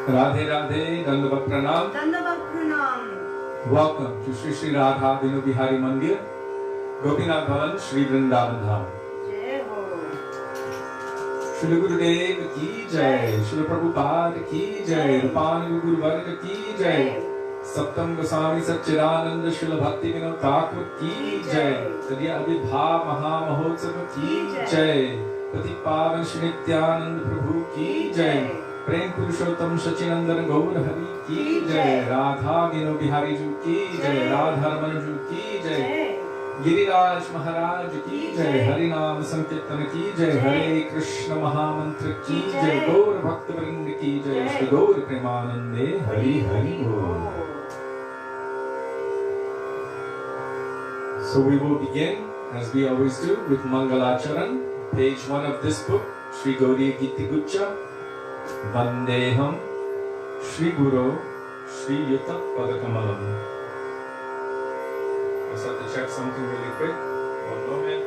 Radhe Radhe, Dandavat Pranam. Dandavat Pranam. Welcome to Sri Sri Radha Dinu Bihari Mandir, Gopinath Bhavan, Sri Vrindavan Dham. Jai Ho. Shri Gurudev ki jai, Shri Prabhupada ki jai, Rupani Guru Varga ki jai, Saptam Goswami Sachidananda, Shri Bhaktivinoda Thakura ki jai, Tadiya Abhibha Maha Mahotsav ki jai, Patipavan Shri Nityananda Prabhu ki jai, Prem Purushottam Sachidananda Gaur Hari ki jai, Radha Dinu Bihari Ju ki jai, Radha Ramana Ju ki jai, Giriraj Maharaj ki jai, Hari Naam Sankirtan ki jai, Hare Krishna Mahamantra ki jai, Gaur Bhakta Vrinda ki jai, Shri Gaur Premanande Hari Hari Bol. So we will begin, as we always do, with Mangalacharan, page 1 of this book, Sri Gauri Giti Gucha, Vandeham, Sri Guru, Sri Yuta Padakamalam. I just have to check something really quick. One moment.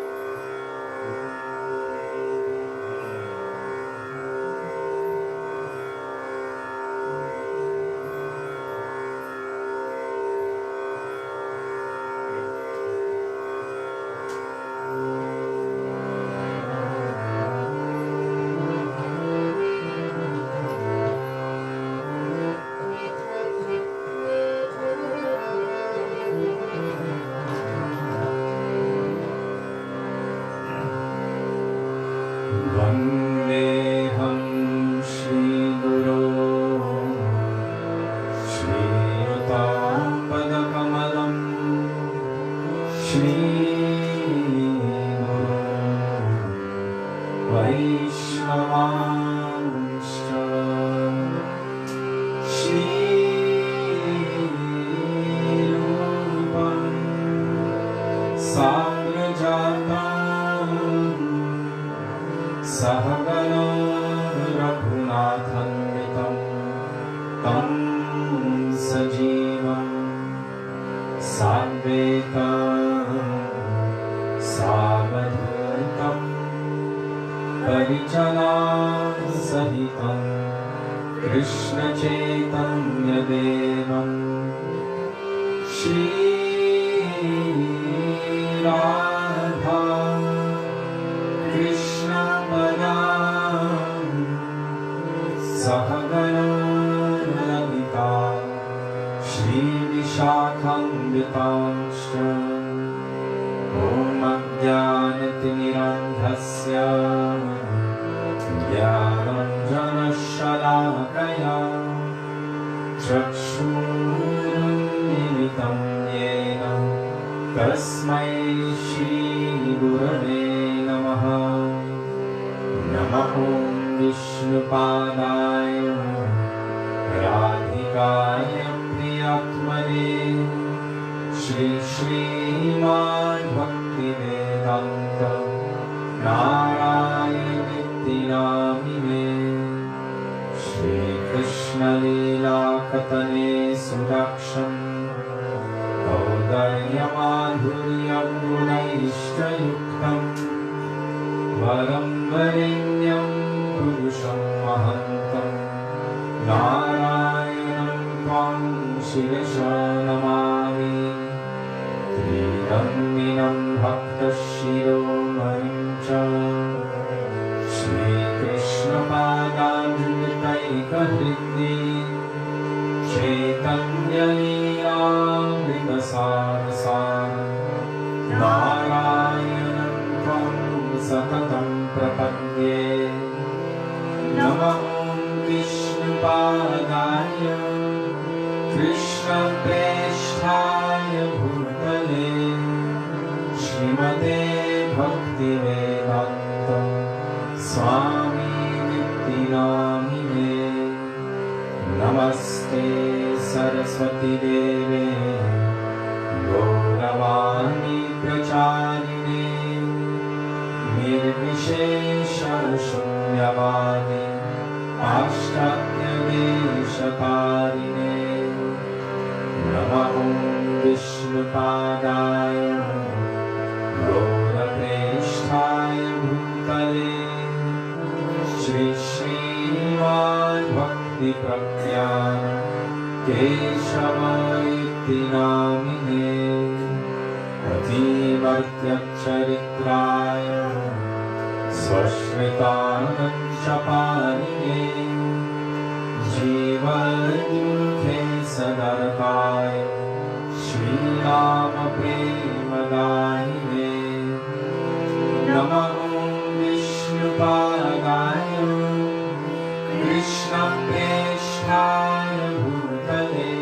Shri Shri Maan Bhakti Pragya केशवैति नामिने अतीवर्त्यचरित्राय स्वश्रितानंशपानिने जीवदुःखे सदर्काय Shriram प्रेमदायिने नमः विष्णुपादाय कृष्णप्रेष्ठाय भूतले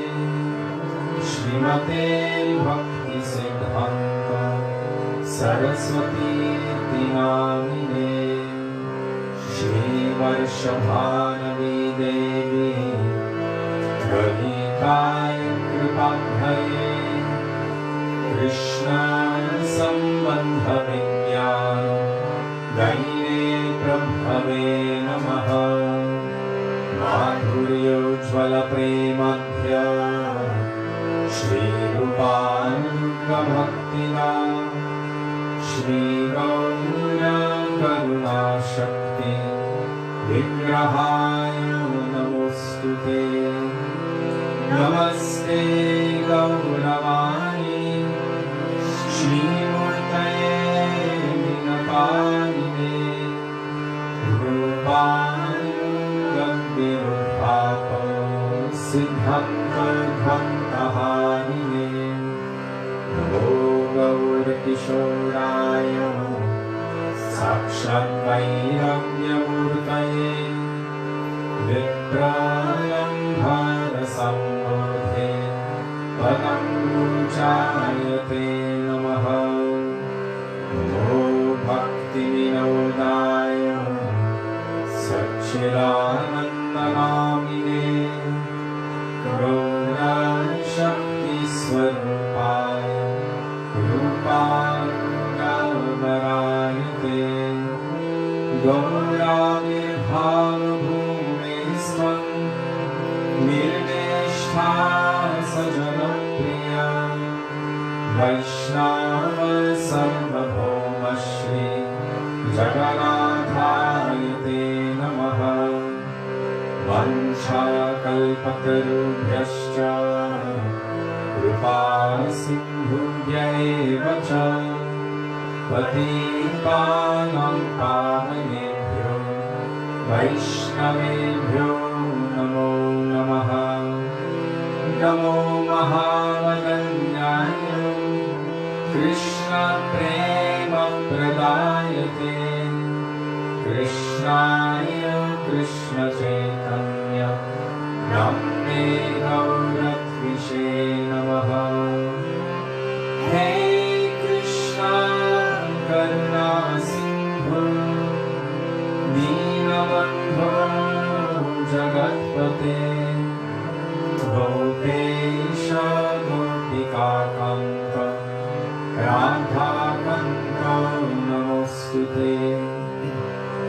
श्रीमते भक्तिसिद्धान्त सरस्वतीति नामिने श्रीवर्षभानवी देवी गणिताय कृपाभये कृष्णाय सम्बन्धविज्ञान दैने प्रभवे नमः माधुर्योज्ज्वलप्रेमाभ्य श्रीरूपानुगभक्तिना श्रीगौरकरुणाशक्ति विग्रहाय नमोऽस्तुते नमस्ते गौरवाणी श्रीमूर्तये दीनपालिने रूपानुगविरूपाप सिद्धान्तध्वन्तहारिणे नमो गौरकिशोराय साक्षाद्वैरव्यमूर्तये विप्रलम्भरसम्बोधे पदं पूजायते नमः नमो भक्तिविनोदाय सच्चिदानन्दनामिने गौरशक्तिस्वरूपाय रूपानुगवरायते गौराविर्भावभूमेस्त्वं निर्देष्टा सजनप्रिया वैष्णव सर्वभौमश्री जगन्नाथायते नमः वंशाकल्पतरुभ्यश्च कृपासिन्धुभ्य एव च पतितानां पावनेभ्यो वैष्णवेभ्यो नमो नमः नमो महावदन्याय कृष्णप्रेमप्रदायते कृष्णाय कृष्णचैतन्य नाम्ने गौरत्विषे नमः हे कृष्णा करुणा सिन्धु दीनबन्धो जगत्पते गोपेश गोपिकान्त राधाकान्त नमोऽस्तुते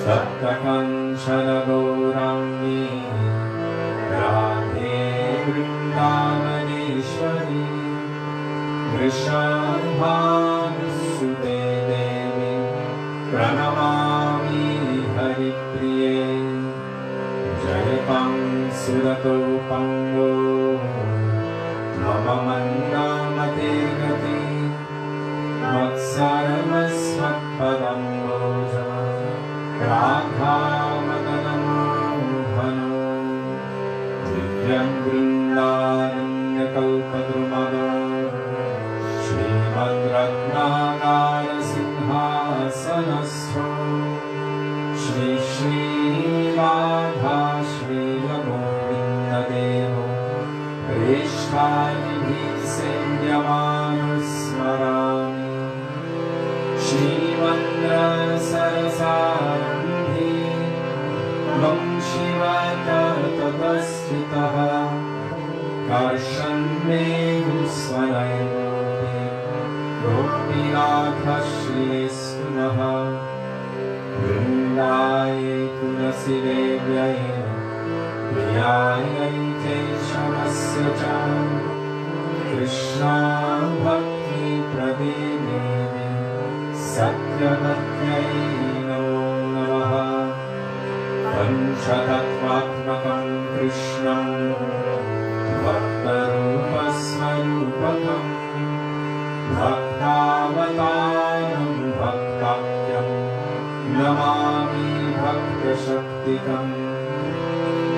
तप्तकाञ्चन गौराङ्गी राधे वृन्दावनेश्वरी वृषभानुसुते देवी प्रणमामि हरिप्रिये जयतां सुरतो पङ्गो मम मन्दमते गति मत्सर्वस्मत्पदम्बोज राधामदनमोहनो दिव्यं वृन्दारण्यकल्पद्रुमदो श्रीमद्रत्नागारसिंहासनस्थो श्री श्रीराधा श्रीरघुविन्ददेवो प्रेष्ठादिभिः सेव्यमानो स्मरामि श्रीमन्द्रसरसारम्भे वंशिवततस्थितः कर्षन्मे गुस्वनैरोपि गोपीनाथ श्रीस्तु नः वृन्दाय तुलसीदेव्यै प्रियायै केशवस्य च कृष्णा भक्तिप्रदे सत्यवत्यै नमो नमः पञ्चतत्त्वात्मकं कृष्णं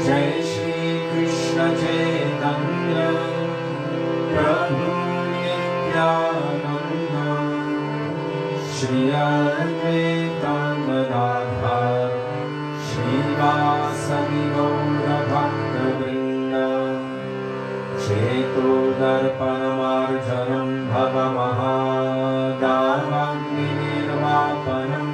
Jai Shri Krishna Chaitanya Prabhu Nityananda Shri Advaita Gadadhar Srivasadi Gaura Bhakta Vrinda Cheto Darpanamarjanam Bhava Mahadavagni Nirvapanam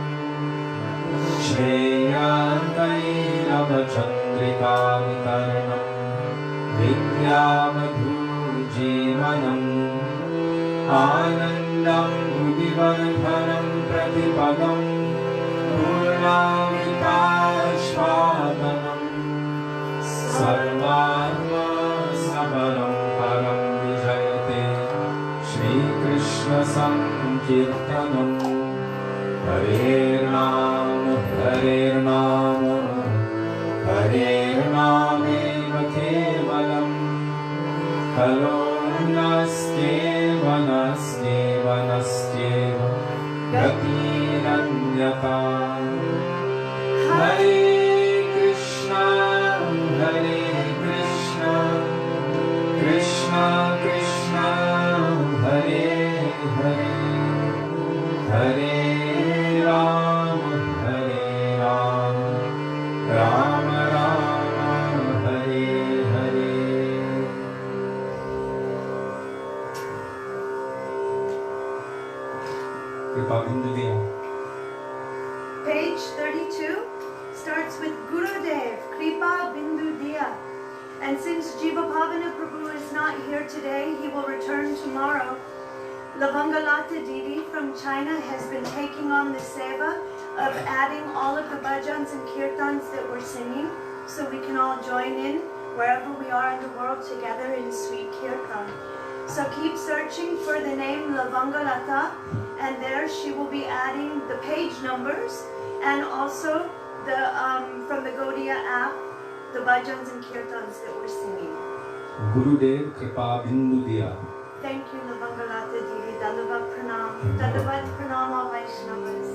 Shreyantairabachandrika Vitaranam Vidyavadhu Jeevanam Anandam Buddhivarthanam Pratipadam Purnamritashvadanam Sarvarma Sabaram Param Vijayate Shri Krishna Sankirtanam Hare Rama Hare Rama Hare Rameva Kevalam Kalo Nastyeva Nastyeva Nastyeva Gatiranyata Hare Krishna Krishna Krishna Hare Hare Hare Rama Rama Rama Hare Hare. Kripa Bindu Diya. Page 32 starts with Gurudev, Kripa Bindu Diya. And since Jiva Pavana Prabhu is not here today, he will return tomorrow. Lavangalata Didi from China has been taking on the seva of adding all of the bhajans and kirtans that we're singing, so we can all join in wherever we are in the world together in sweet kirtan. So keep searching for the name Lavangalata, and there she will be adding the page numbers and also the from the Gaudiya app, the bhajans and kirtans that we're singing. Gurudev Kripa Bindu Diya. Thank you, Lavangalata Didi. Dandavat Pranam. Dandavat Pranam all Vaishnavas.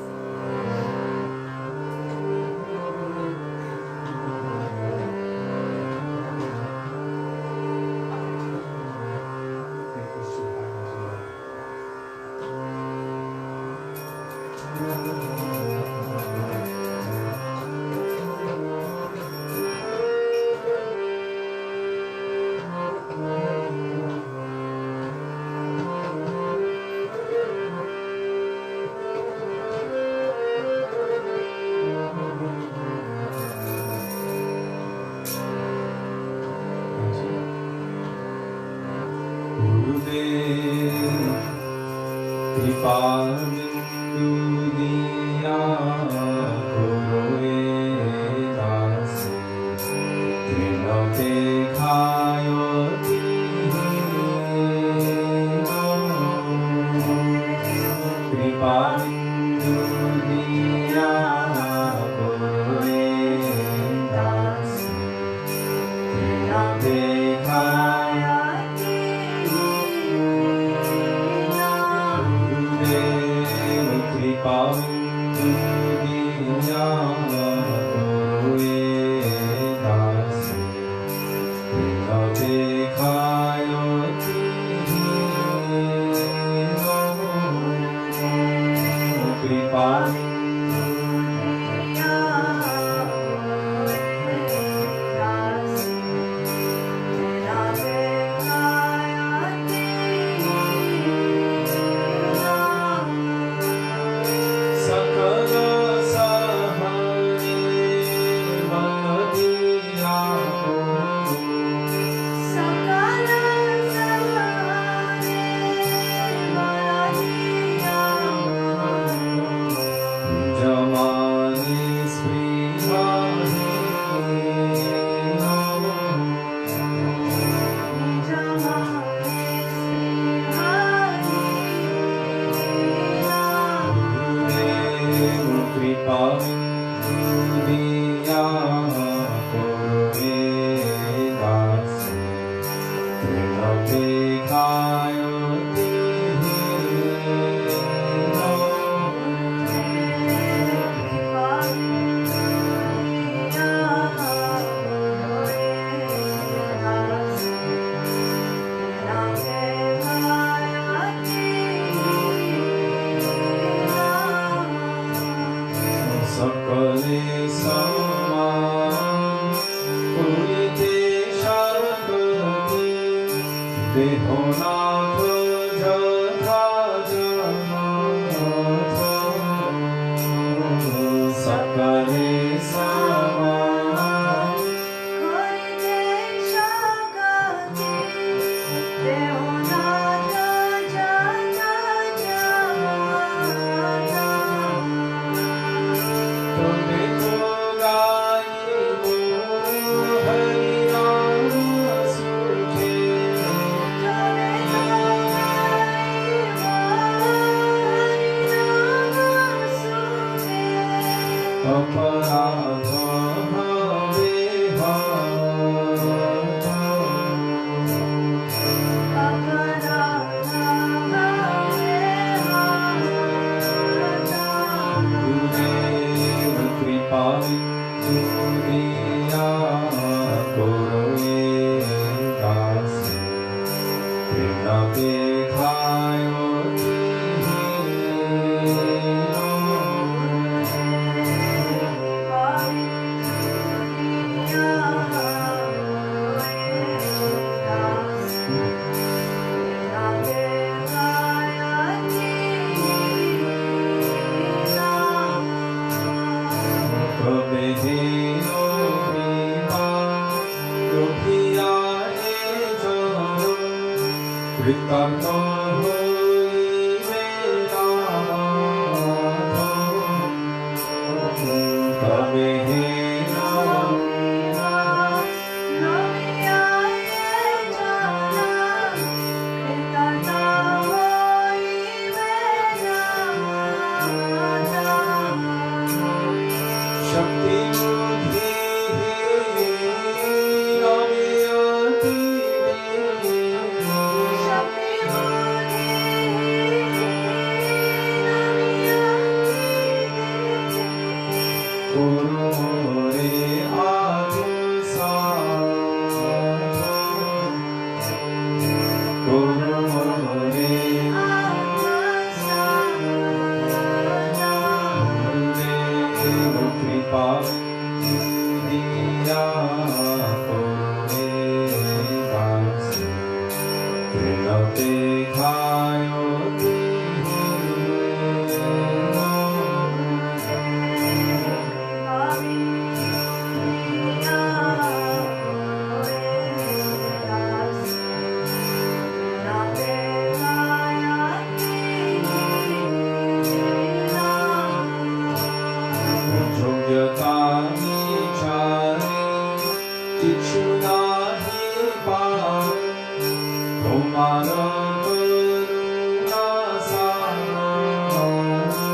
Dehonath Jatha Jamath Sakale Sama Korite Shakati Deonata Jata Jamata Tome to gai mo Hari Rama Sukhe Tome Aparadha Gurudeva Kripa Vinduniya Koroye Dasi Krishna Dekhayo Kabedino Kripa Yogiya Ejaro Kritarno Hoi Vedamato Kabedino Shakti Buddhi Namiyati Guru More Ajusa Guru More Gurudeva Kripa Vinduniya Koroye Dasi Krishna Dekhayo Yogyatani Chari Tichunahi Pav Kumara Karuna Sama Karuna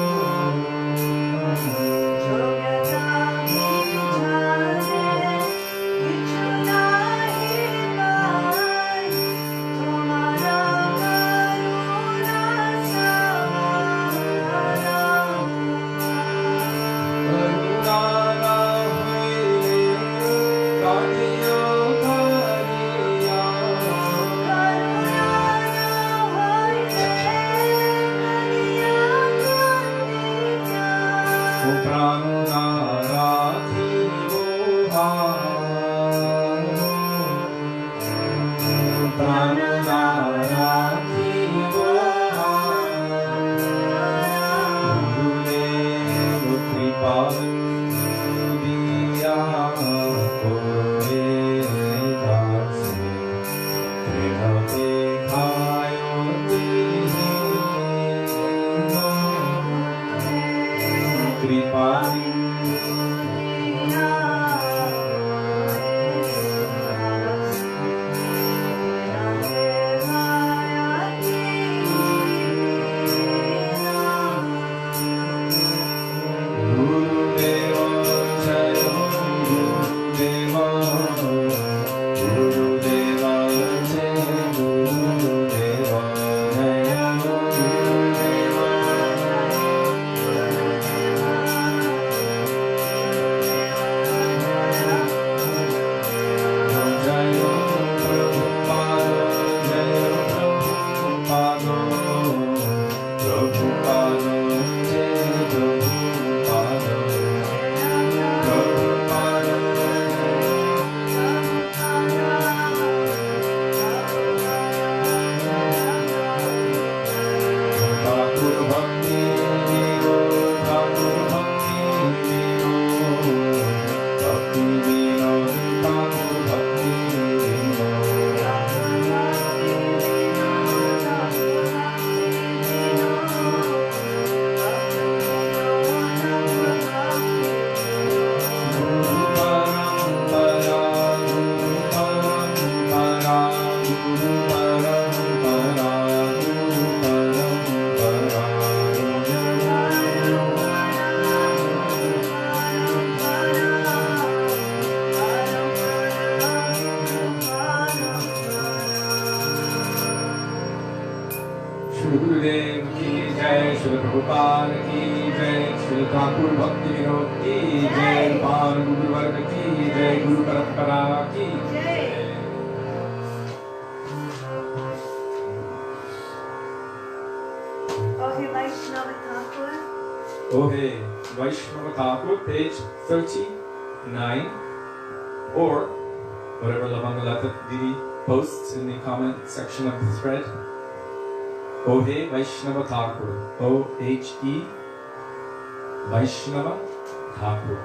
Srila Prabhupada ki jai, Srila Thakur Bhaktivinoda ki jai, Mohan Guru Varga ki jai, Guru Parampara ki jai. Ohe Vaishnava Thakur. Ohe Vaishnava Thakur, page 39, or whatever Lavangalata Didi posts in the comment section of the thread. Ohe Vaishnava Thakur, O-H-E Vaishnava Thakur.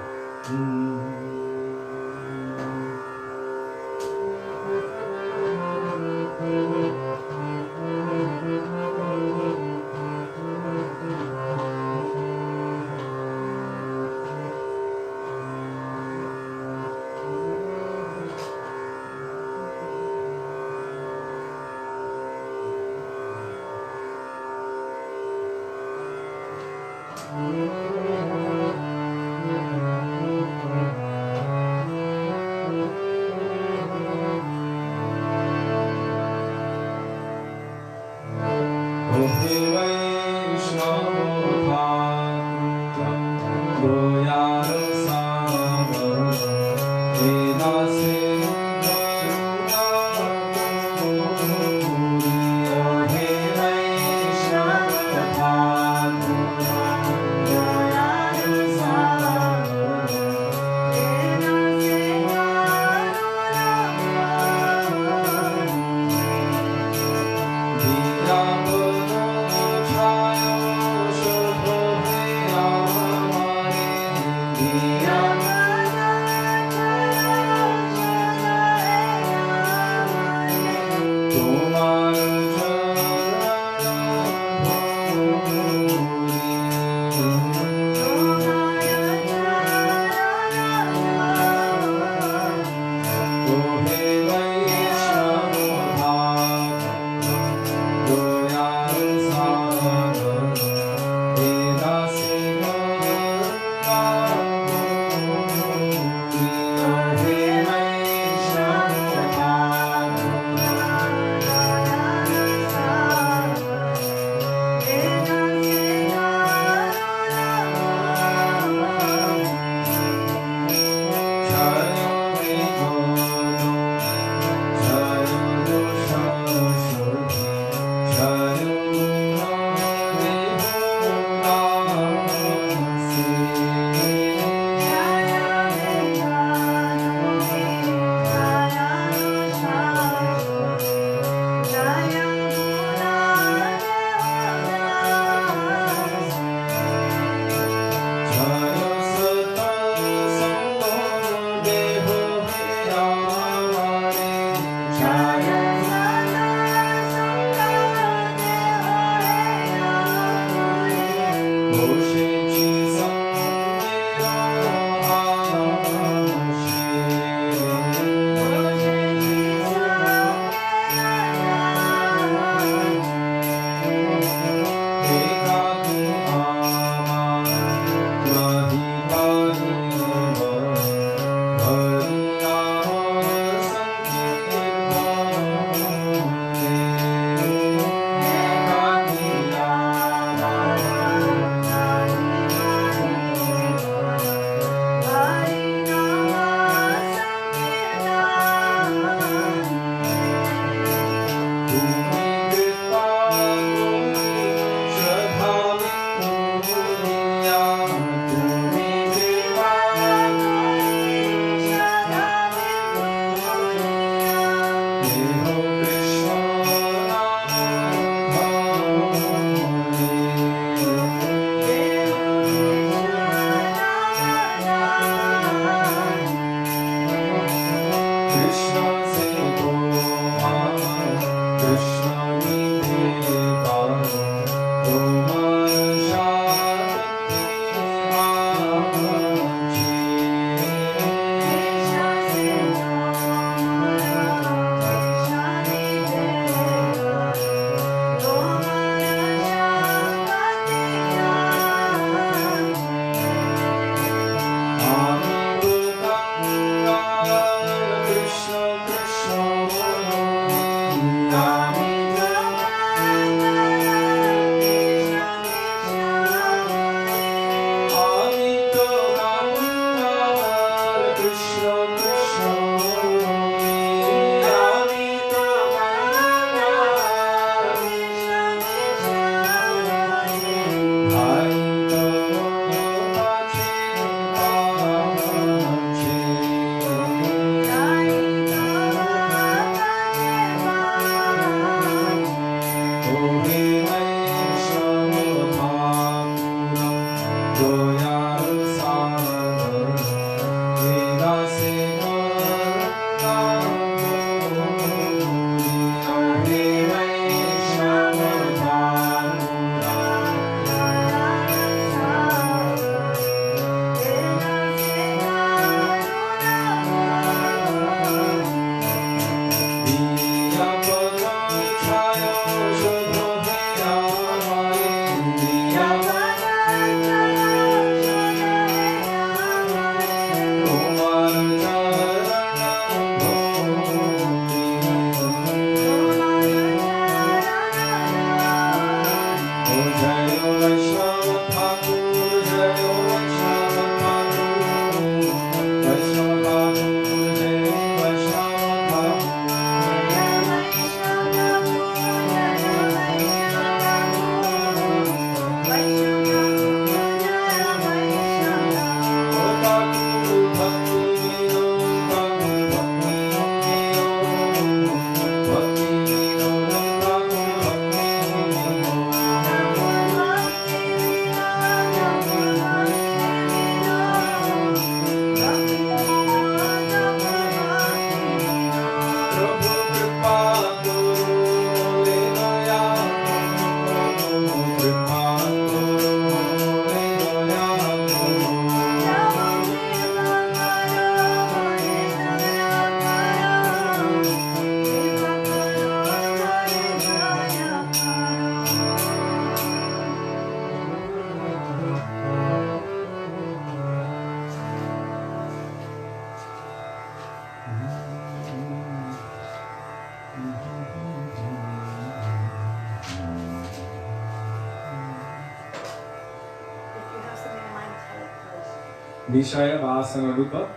Vishaya Vasana Rupa,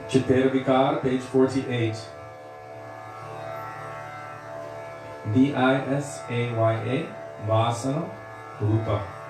Chittera Vikar, page 48. Visaya, Vasana Rupa.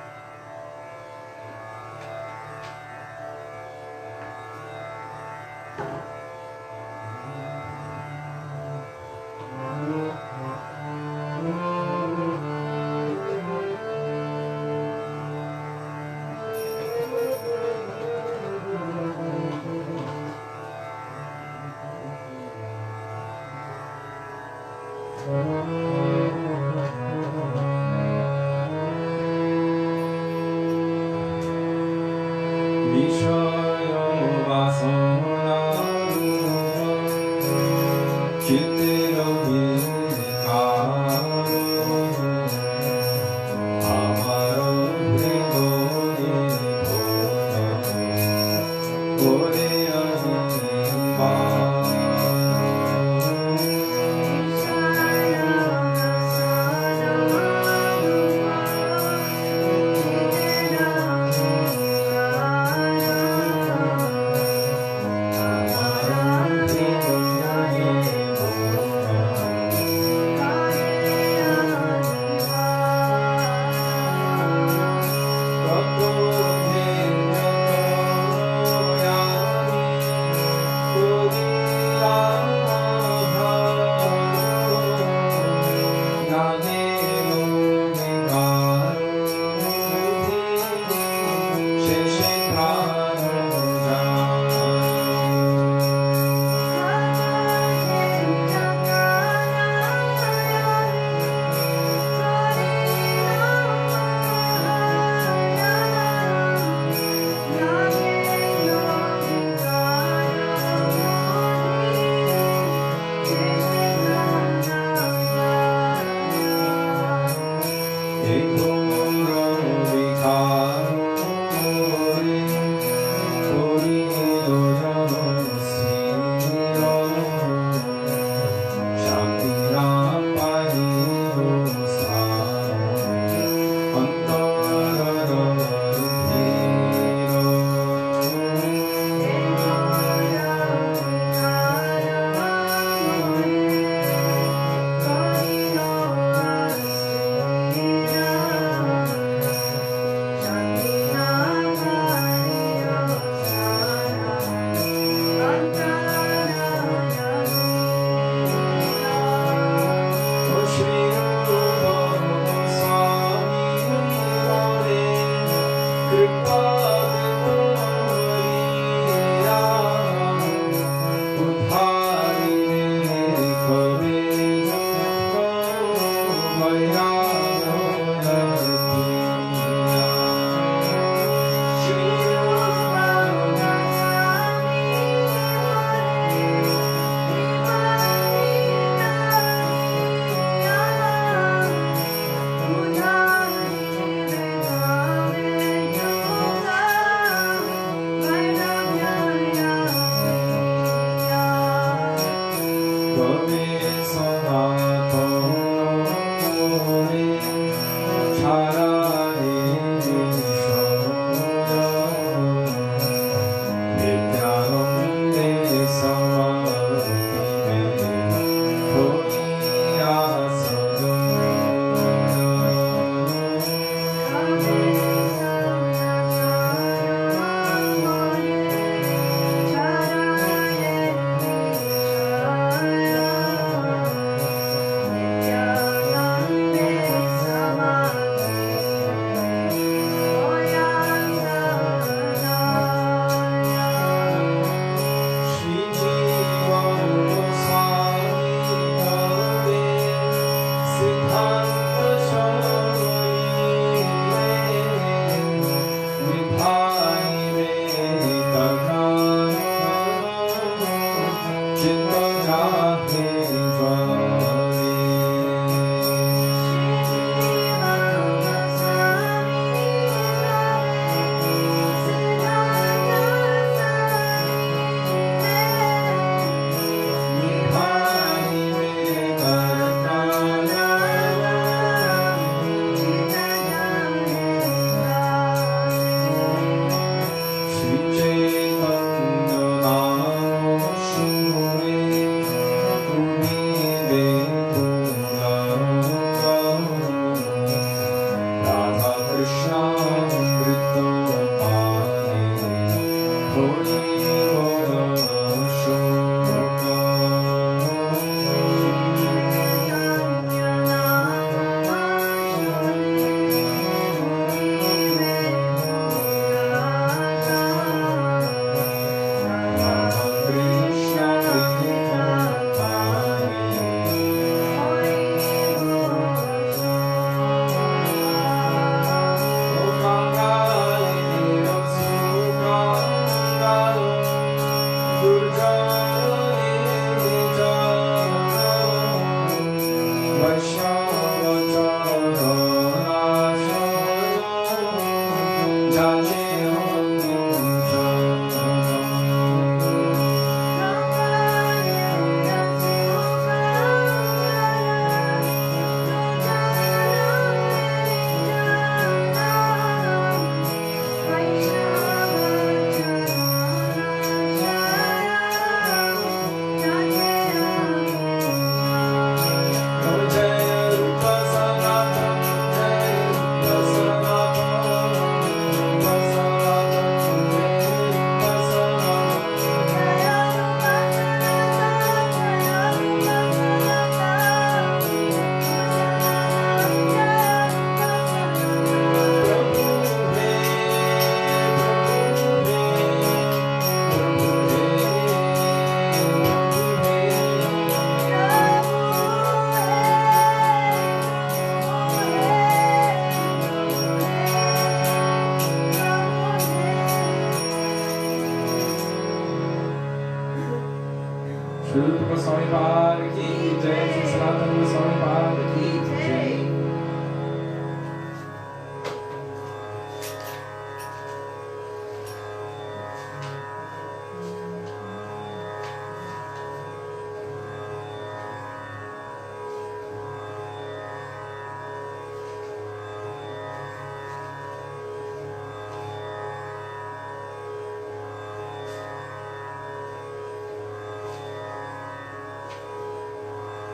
Swami Pad Ki Jai, Sri Sachidananda Swami Pad Ki Jai.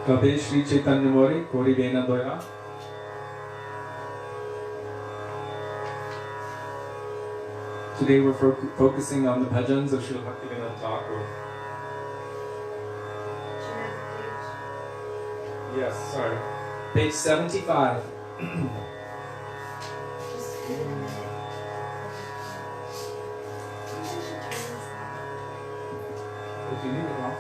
Kabe Shri Chaitanya Mori, Kori Bena Doya. Today we're focusing on the bhajans of Srila Bhaktivinoda Thakura. Yes, sorry. Page 75. Just give it a minute. If you leave it off.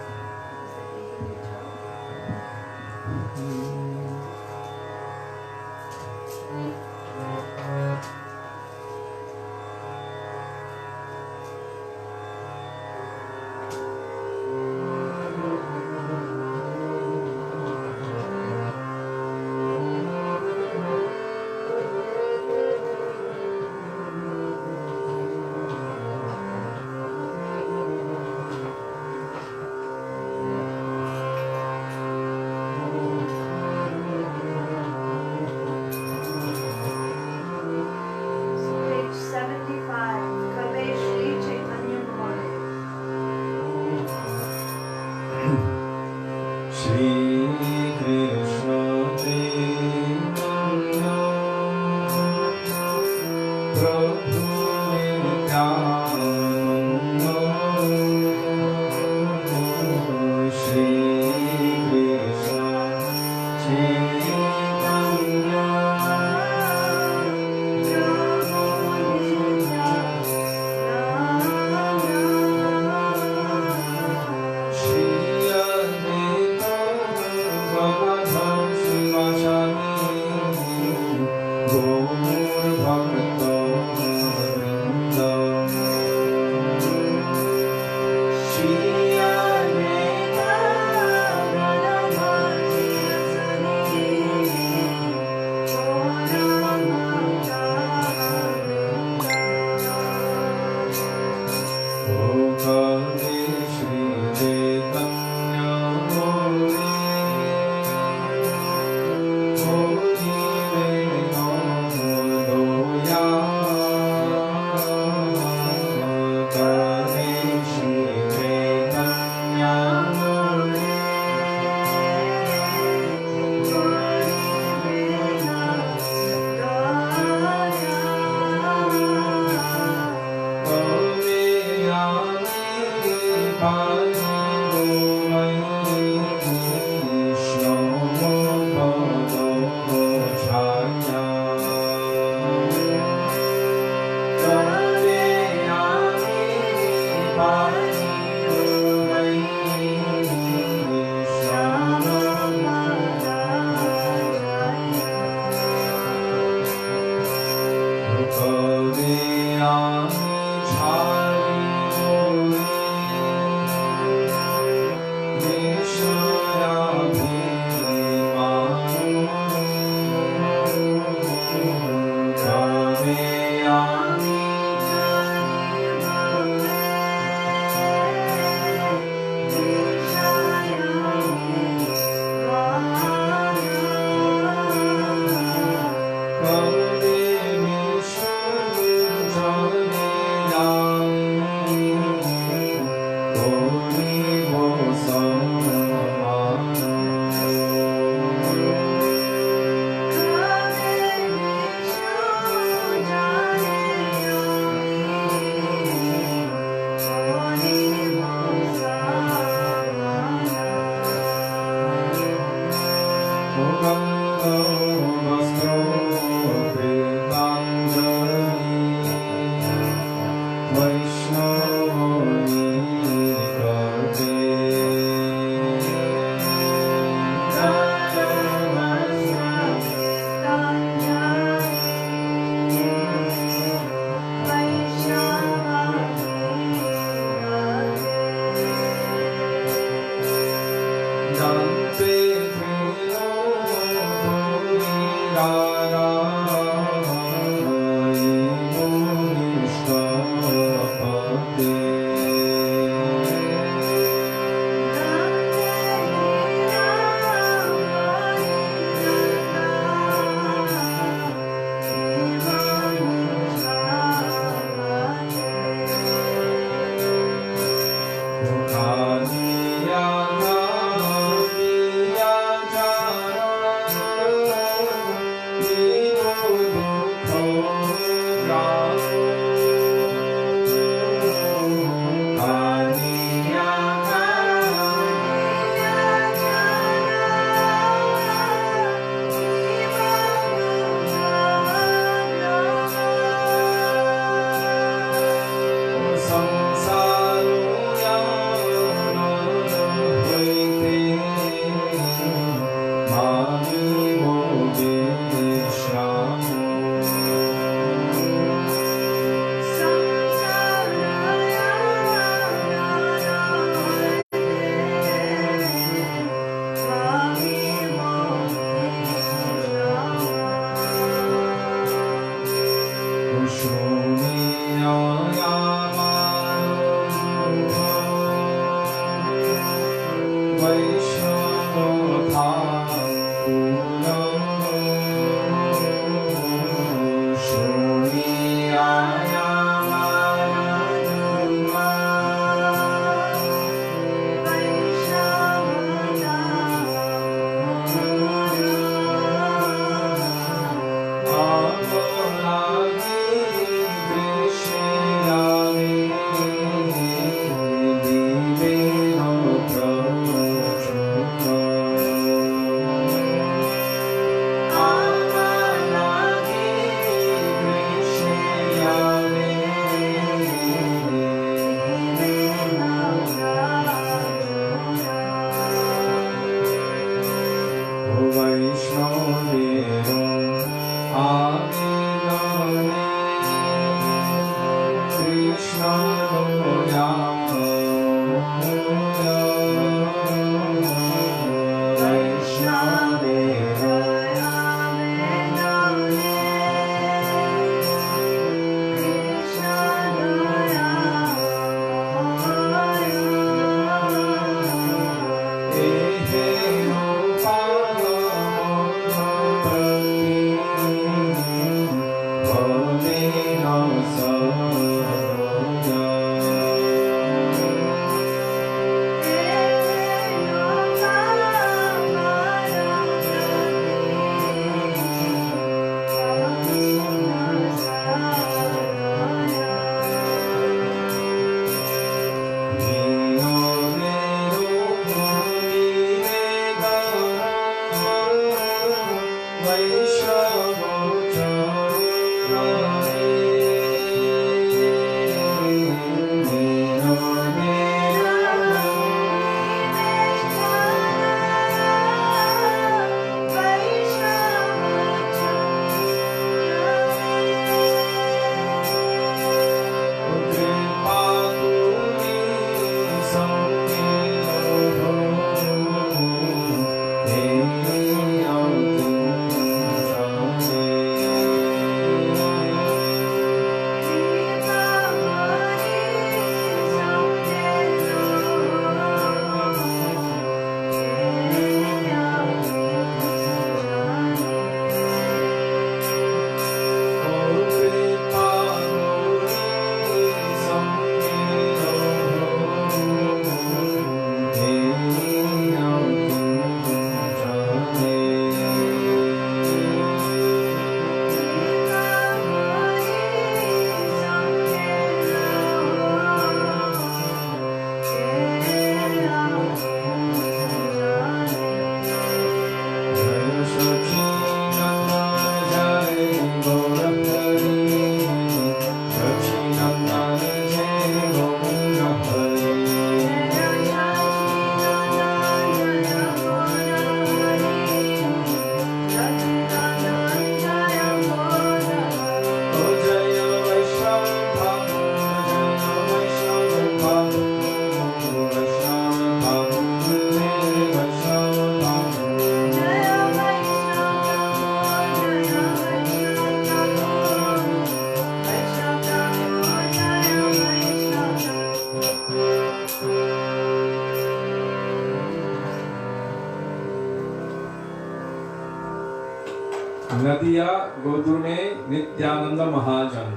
Nadia Godurme Nityananda Mahajan.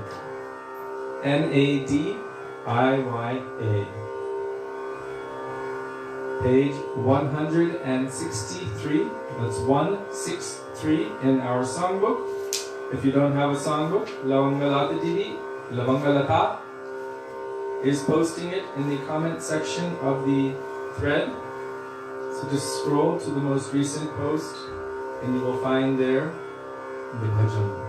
Nadiya. Page 163. That's 163 in our songbook. If you don't have a songbook, Lavangalata Didi, Lavangalata, is posting it in the comment section of the thread. So just scroll to the most recent post and you will find there the bhajan.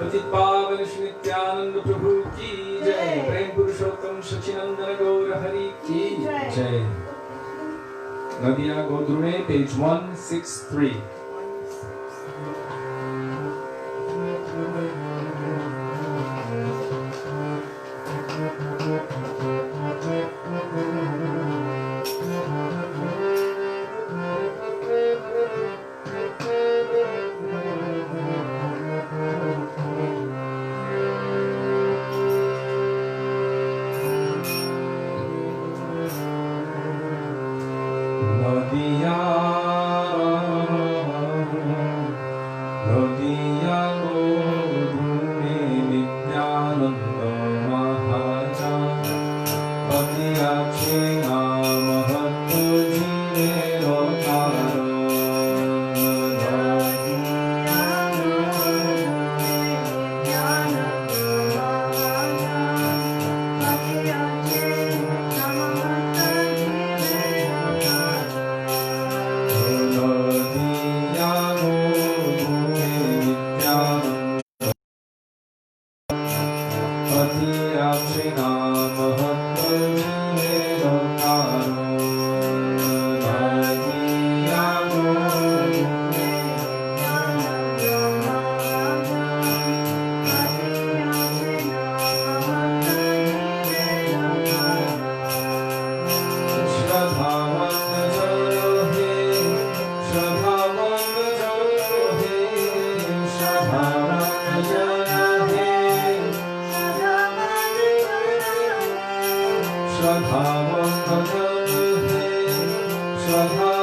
पतित पावन श्री नित्यानंद प्रभु की जय। प्रेम पुरुषोत्तम सचिनंदन गौर हरि की जय। Nadia Godrume, page 163. Krishna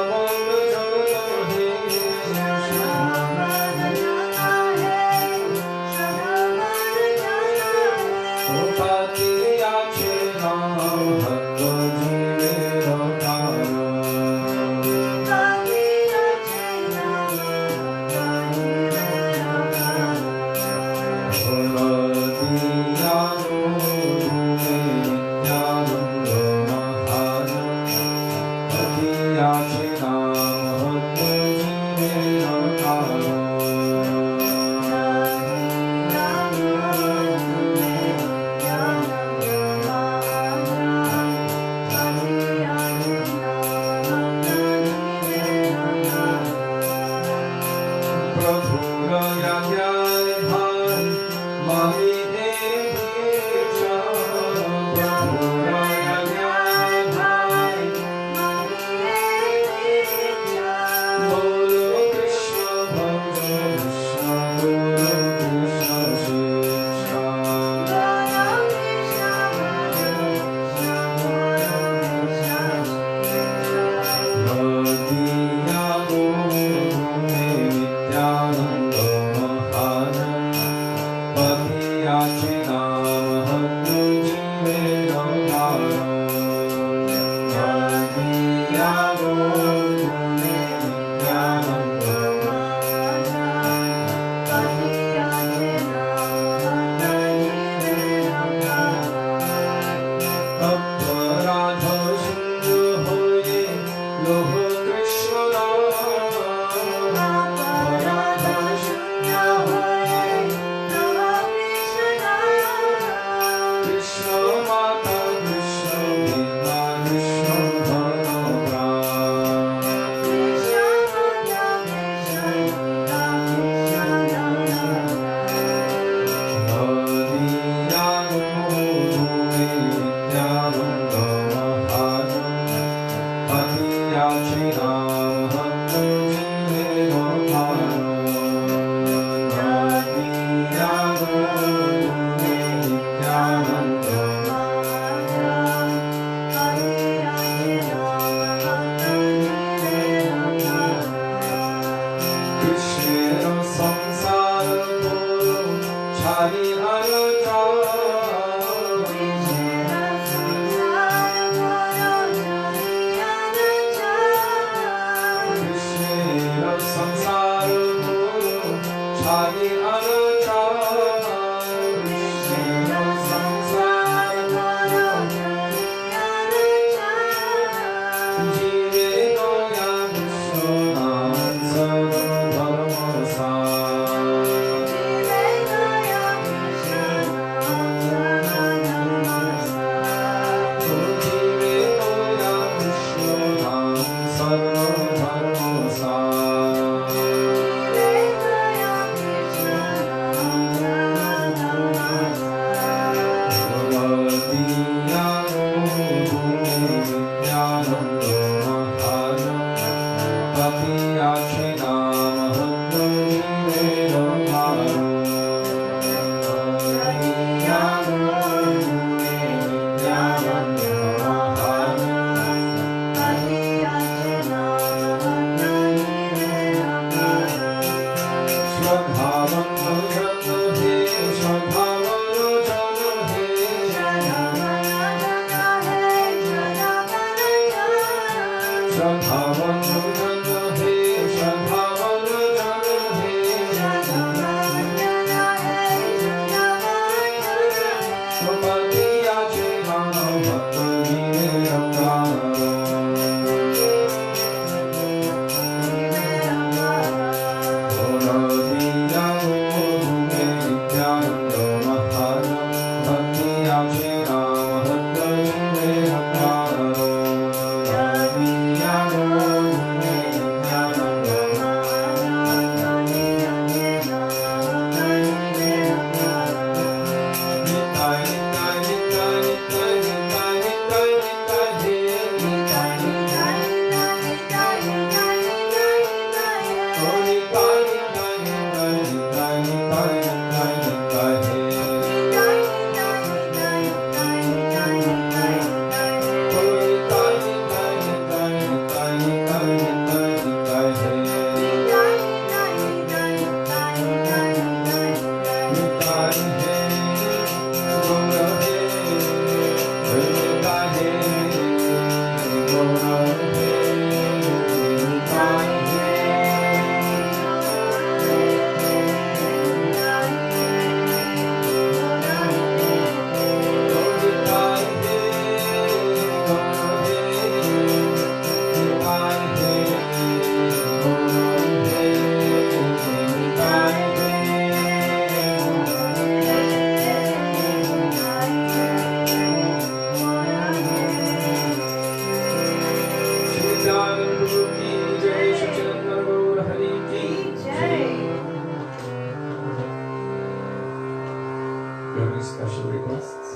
special requests?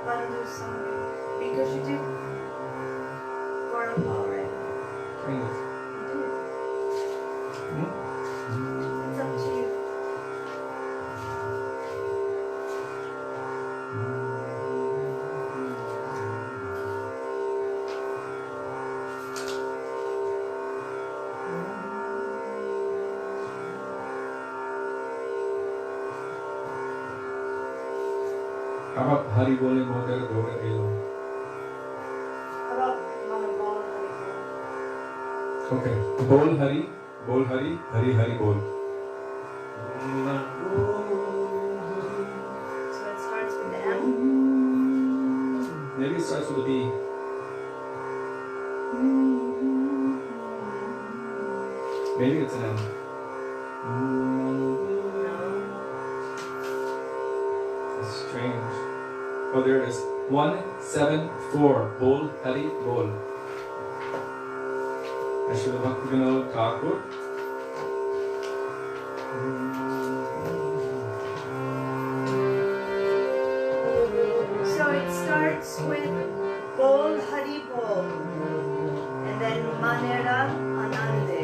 Bandhu Sangha. Because you did Gauranga already. Kind of. You did. It's up to you. How about Hari Bole Mogar Goga Elo? How about Mahabal Haribol? Okay. Bol Hari, Hari Hari Bol. So it starts with the M. Maybe it starts with a B. Maybe it's an M. No. That's strange. Oh, there it is. 174. Bol Hari Bol. Srila Bhaktivinoda Thakur. So it starts with Bol Hari Bol. And then Manera Anande.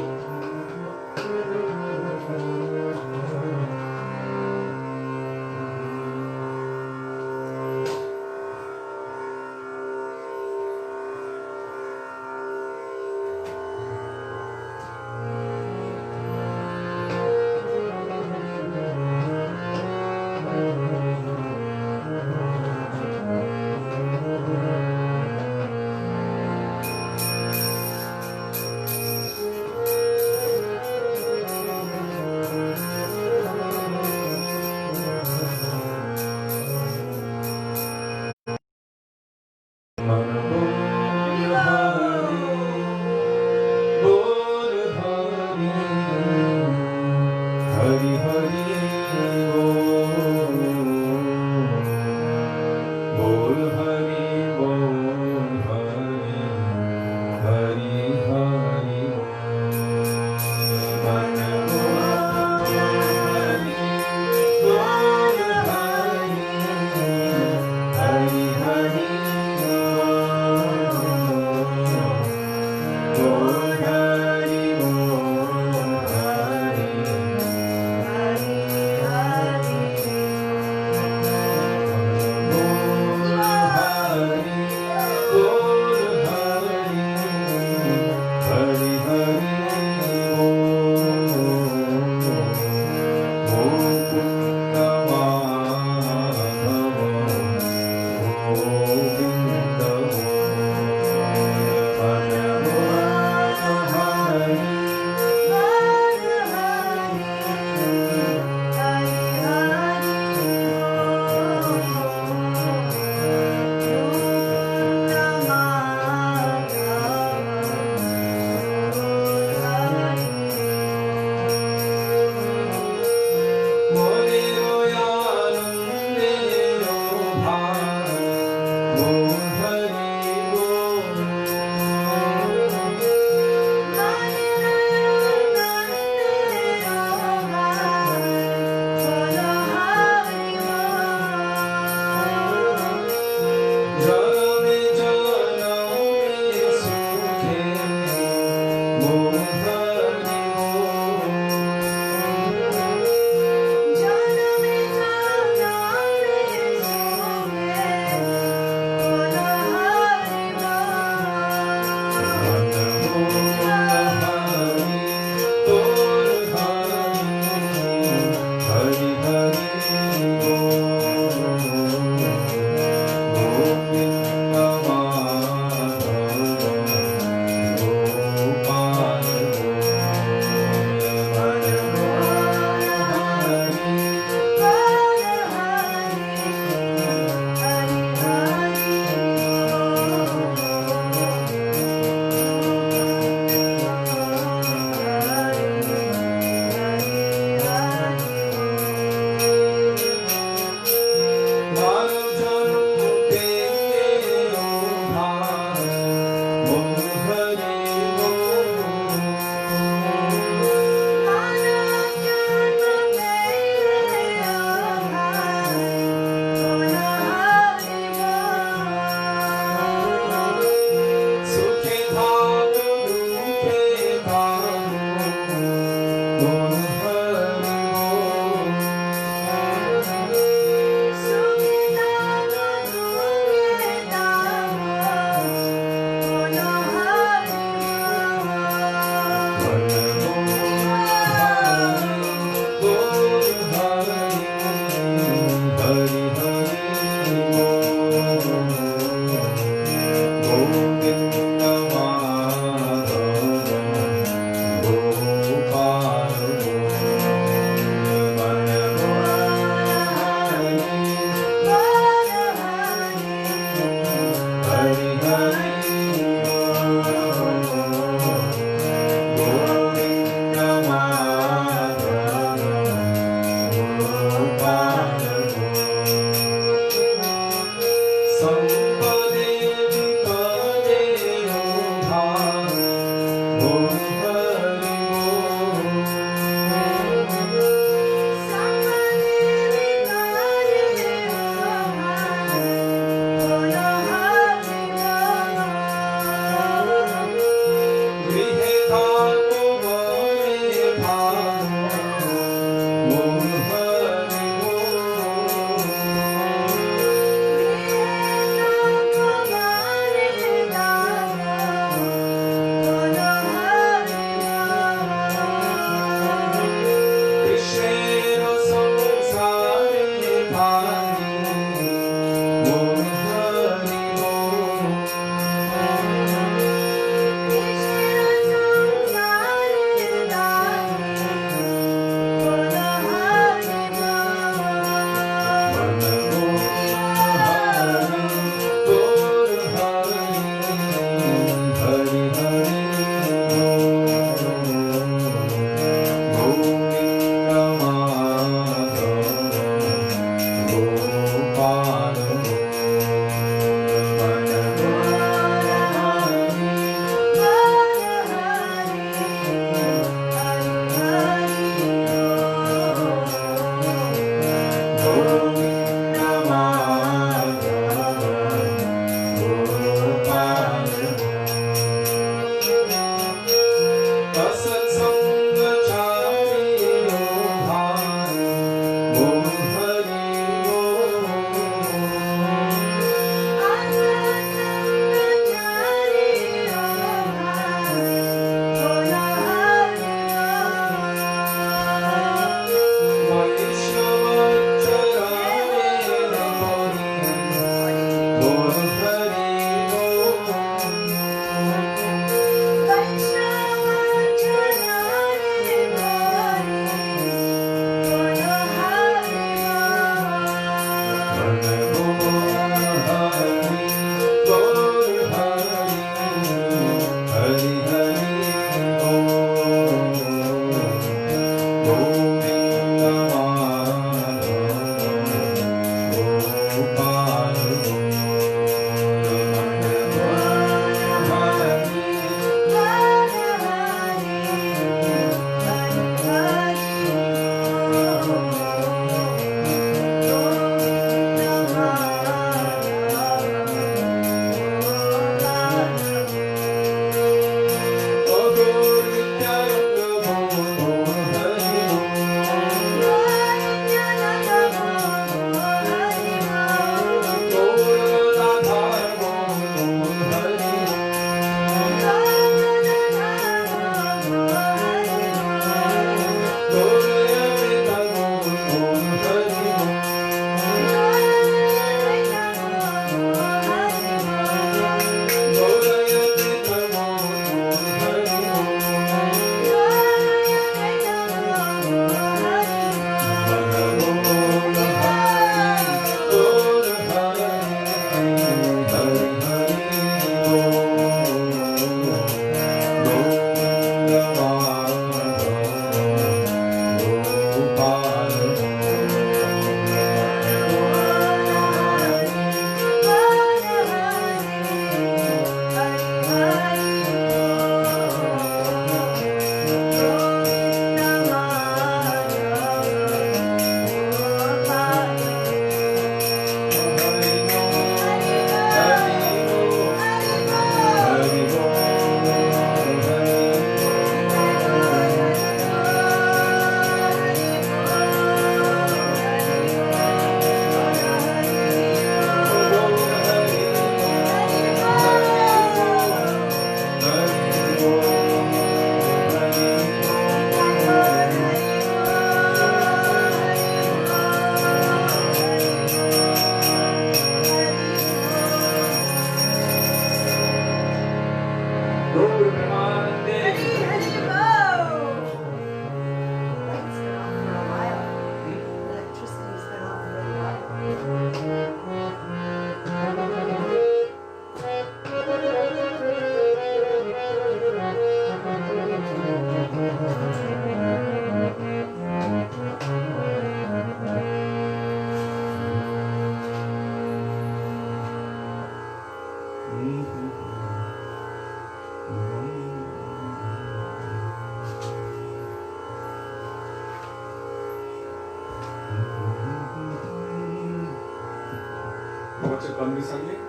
What's your Bandhu Sangeet?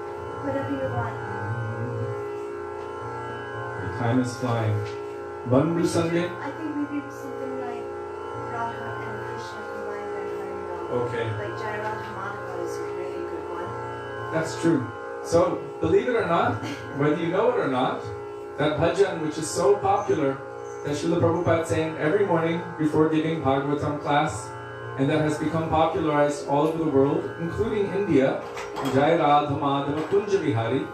Whatever you want. The time is flying. Bandhu Sangeet? I think maybe something like Radha and Krishna combined very, very well. Okay. Like Jai Radha Madhava is a really good one. That's true. So, believe it or not, whether you know it or not, that bhajan which is so popular that Srila Prabhupada sang every morning before giving Bhagavatam class, and that has become popularized all over the world, including India, Jai Radha Madhava Kunja Vihari,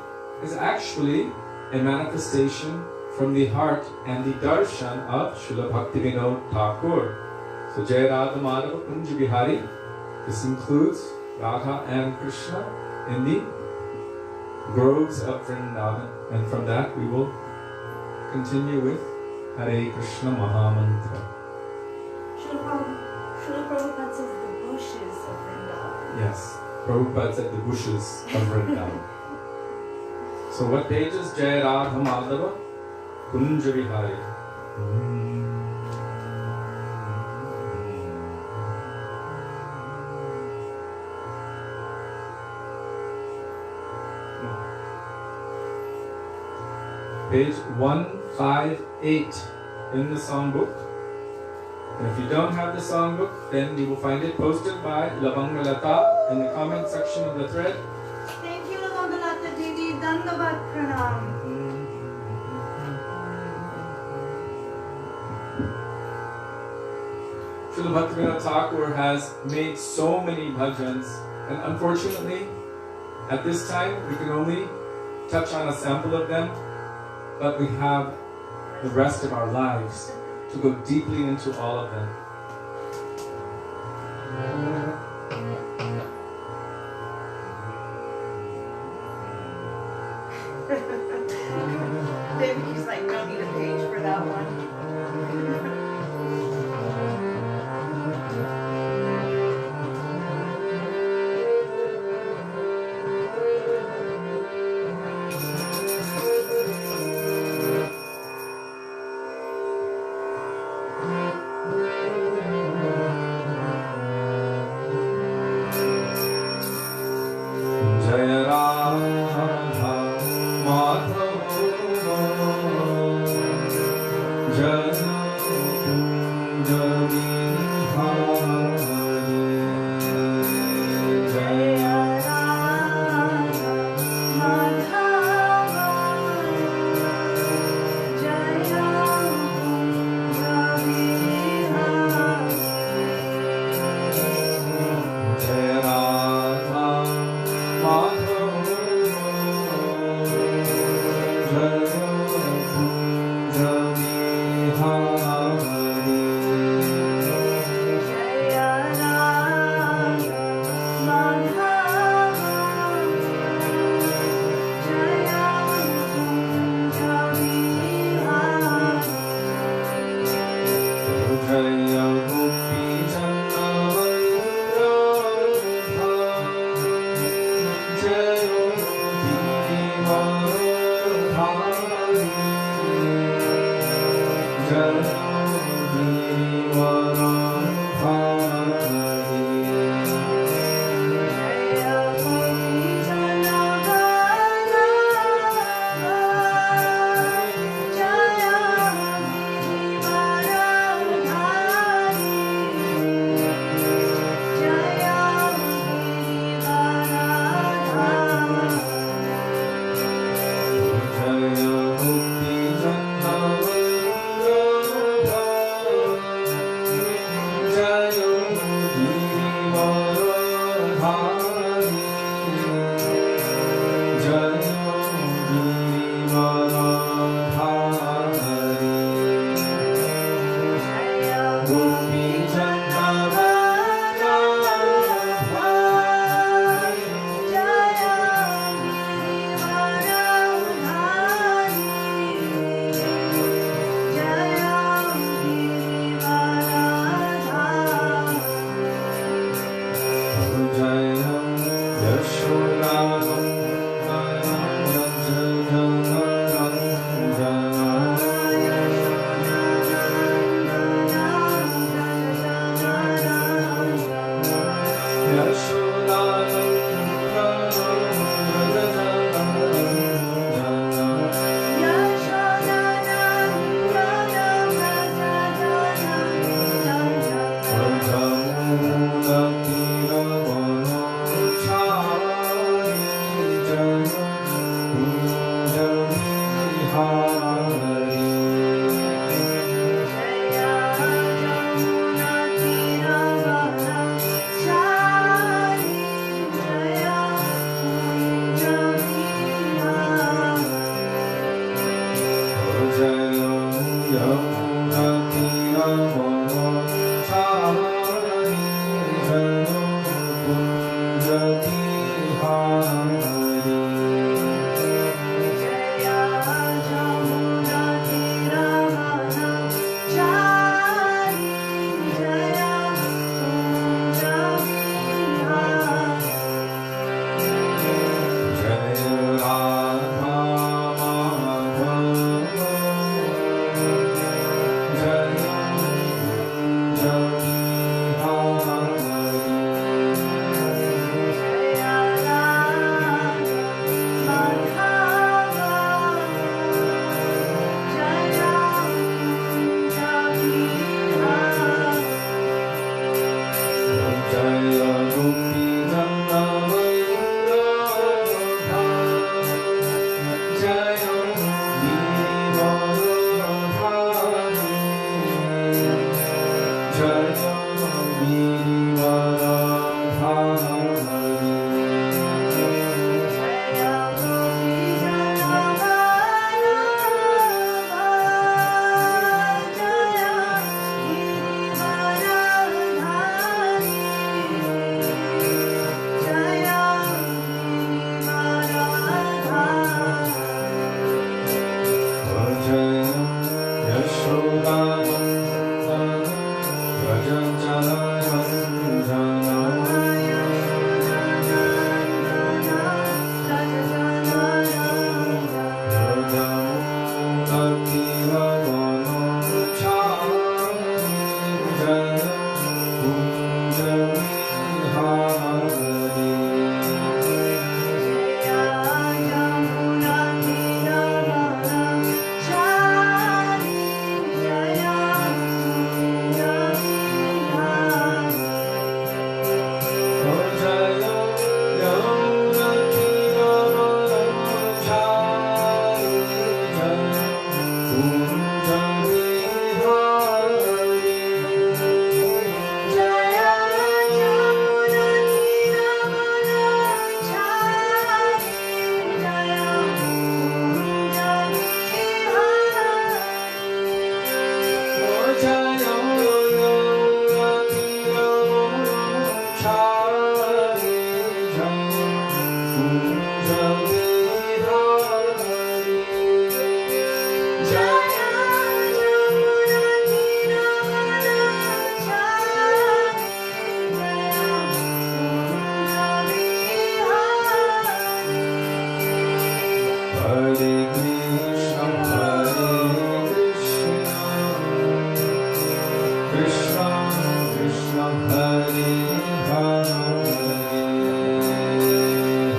is actually a manifestation from the heart and the darshan of Srila Bhaktivinoda Thakur. So Jai Radha Madhava Kunja Vihari, this includes Radha and Krishna in the groves of Vrindavan, and from that we will continue with Hare Krishna Mahamantra. Srila Prabhupada says the bushes of Vrindavan. Yes. Prabhupada said the bushes of Vrindavan. So what page is Jai Radha Madhava Kunja Vihari? Page 158 in the songbook. And if you don't have the songbook, then you will find it posted by Lavangalata in the comment section of the thread. Thank you, Lavangalata Didi. Dandavat Pranam. Srila Bhaktivinoda Thakura has made so many bhajans, and unfortunately, at this time, we can only touch on a sample of them, but we have the rest of our lives to go deeply into all of them. He's like, don't need a page for that one.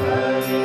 Hare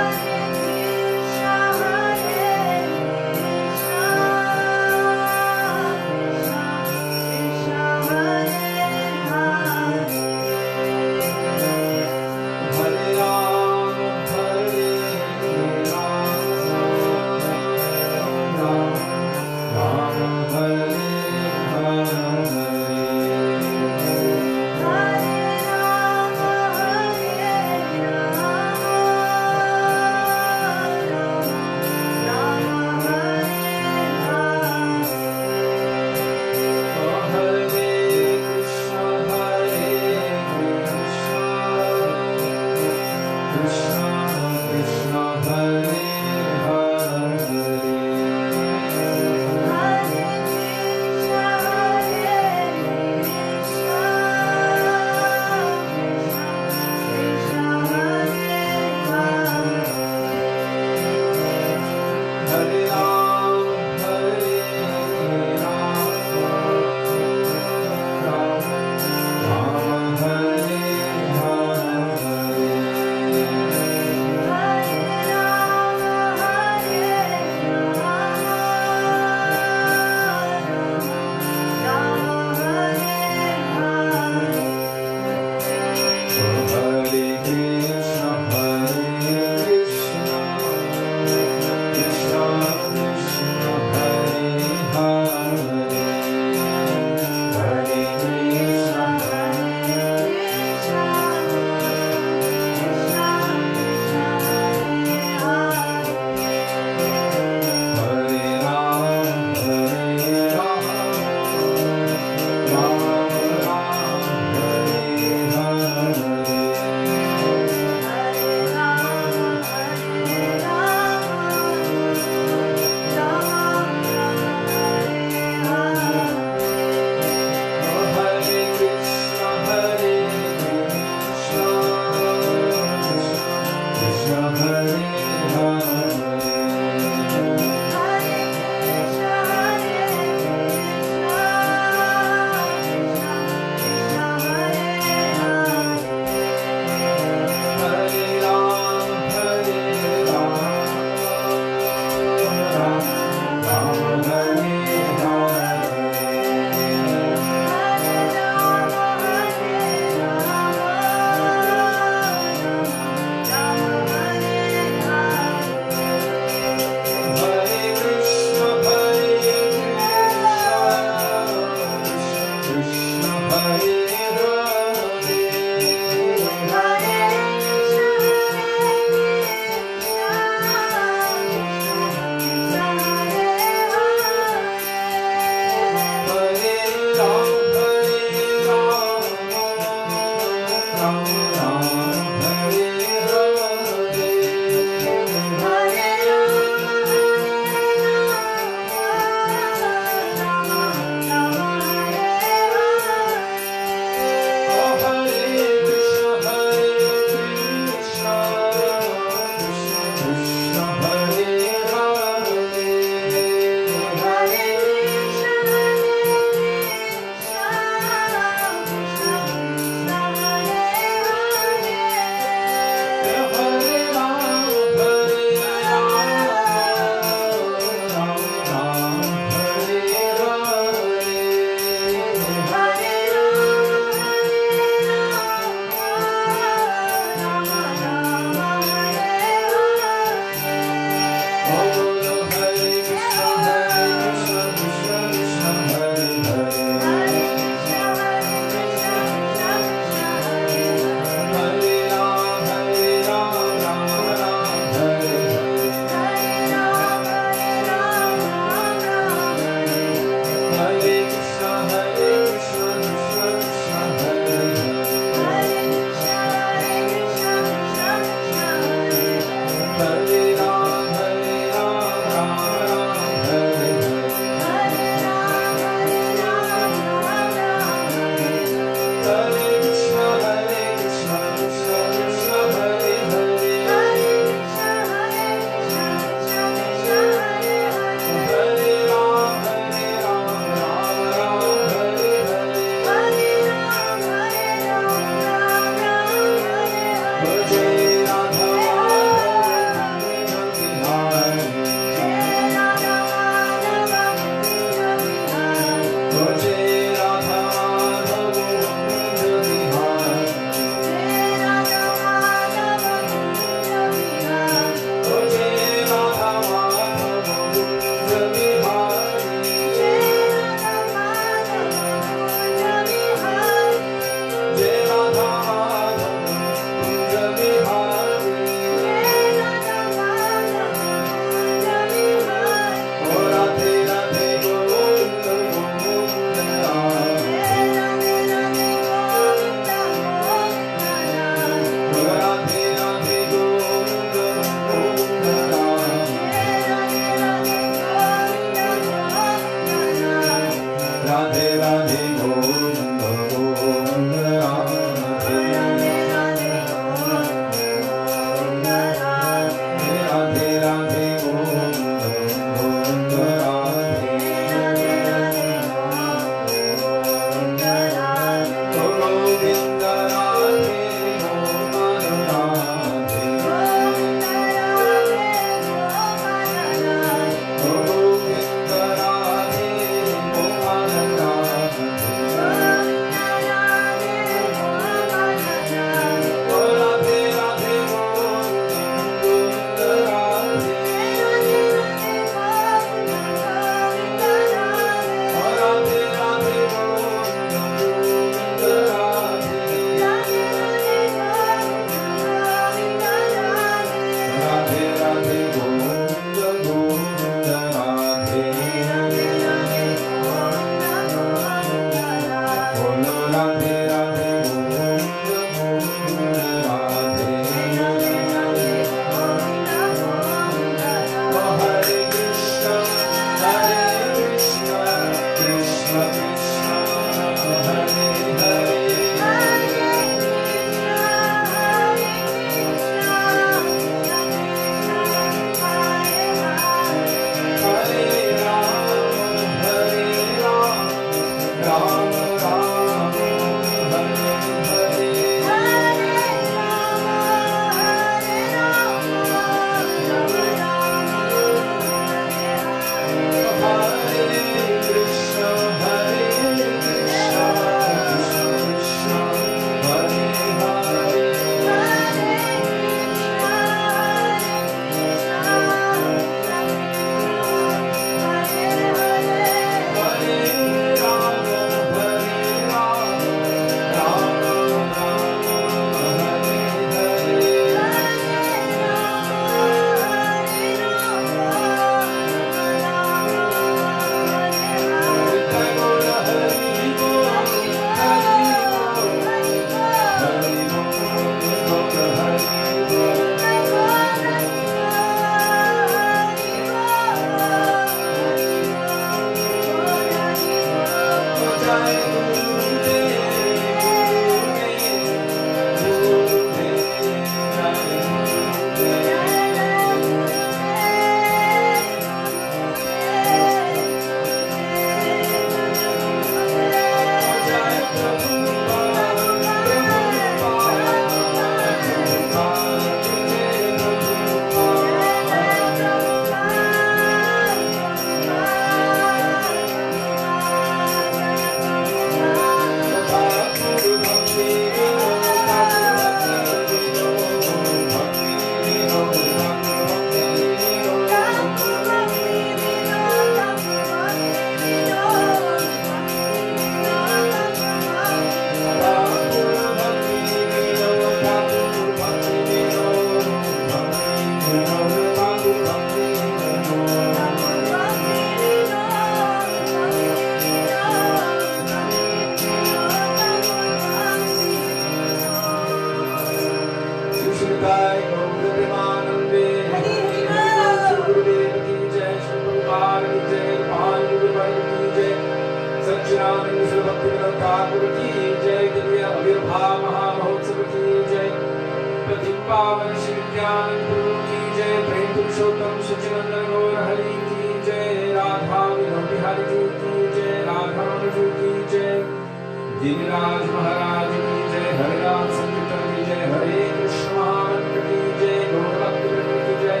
Giriraj महाराज की जय, हरे राम संकीर्तन की जय, हरे कृष्ण महामंत्र की जय, गौर भक्तवृंद की जय,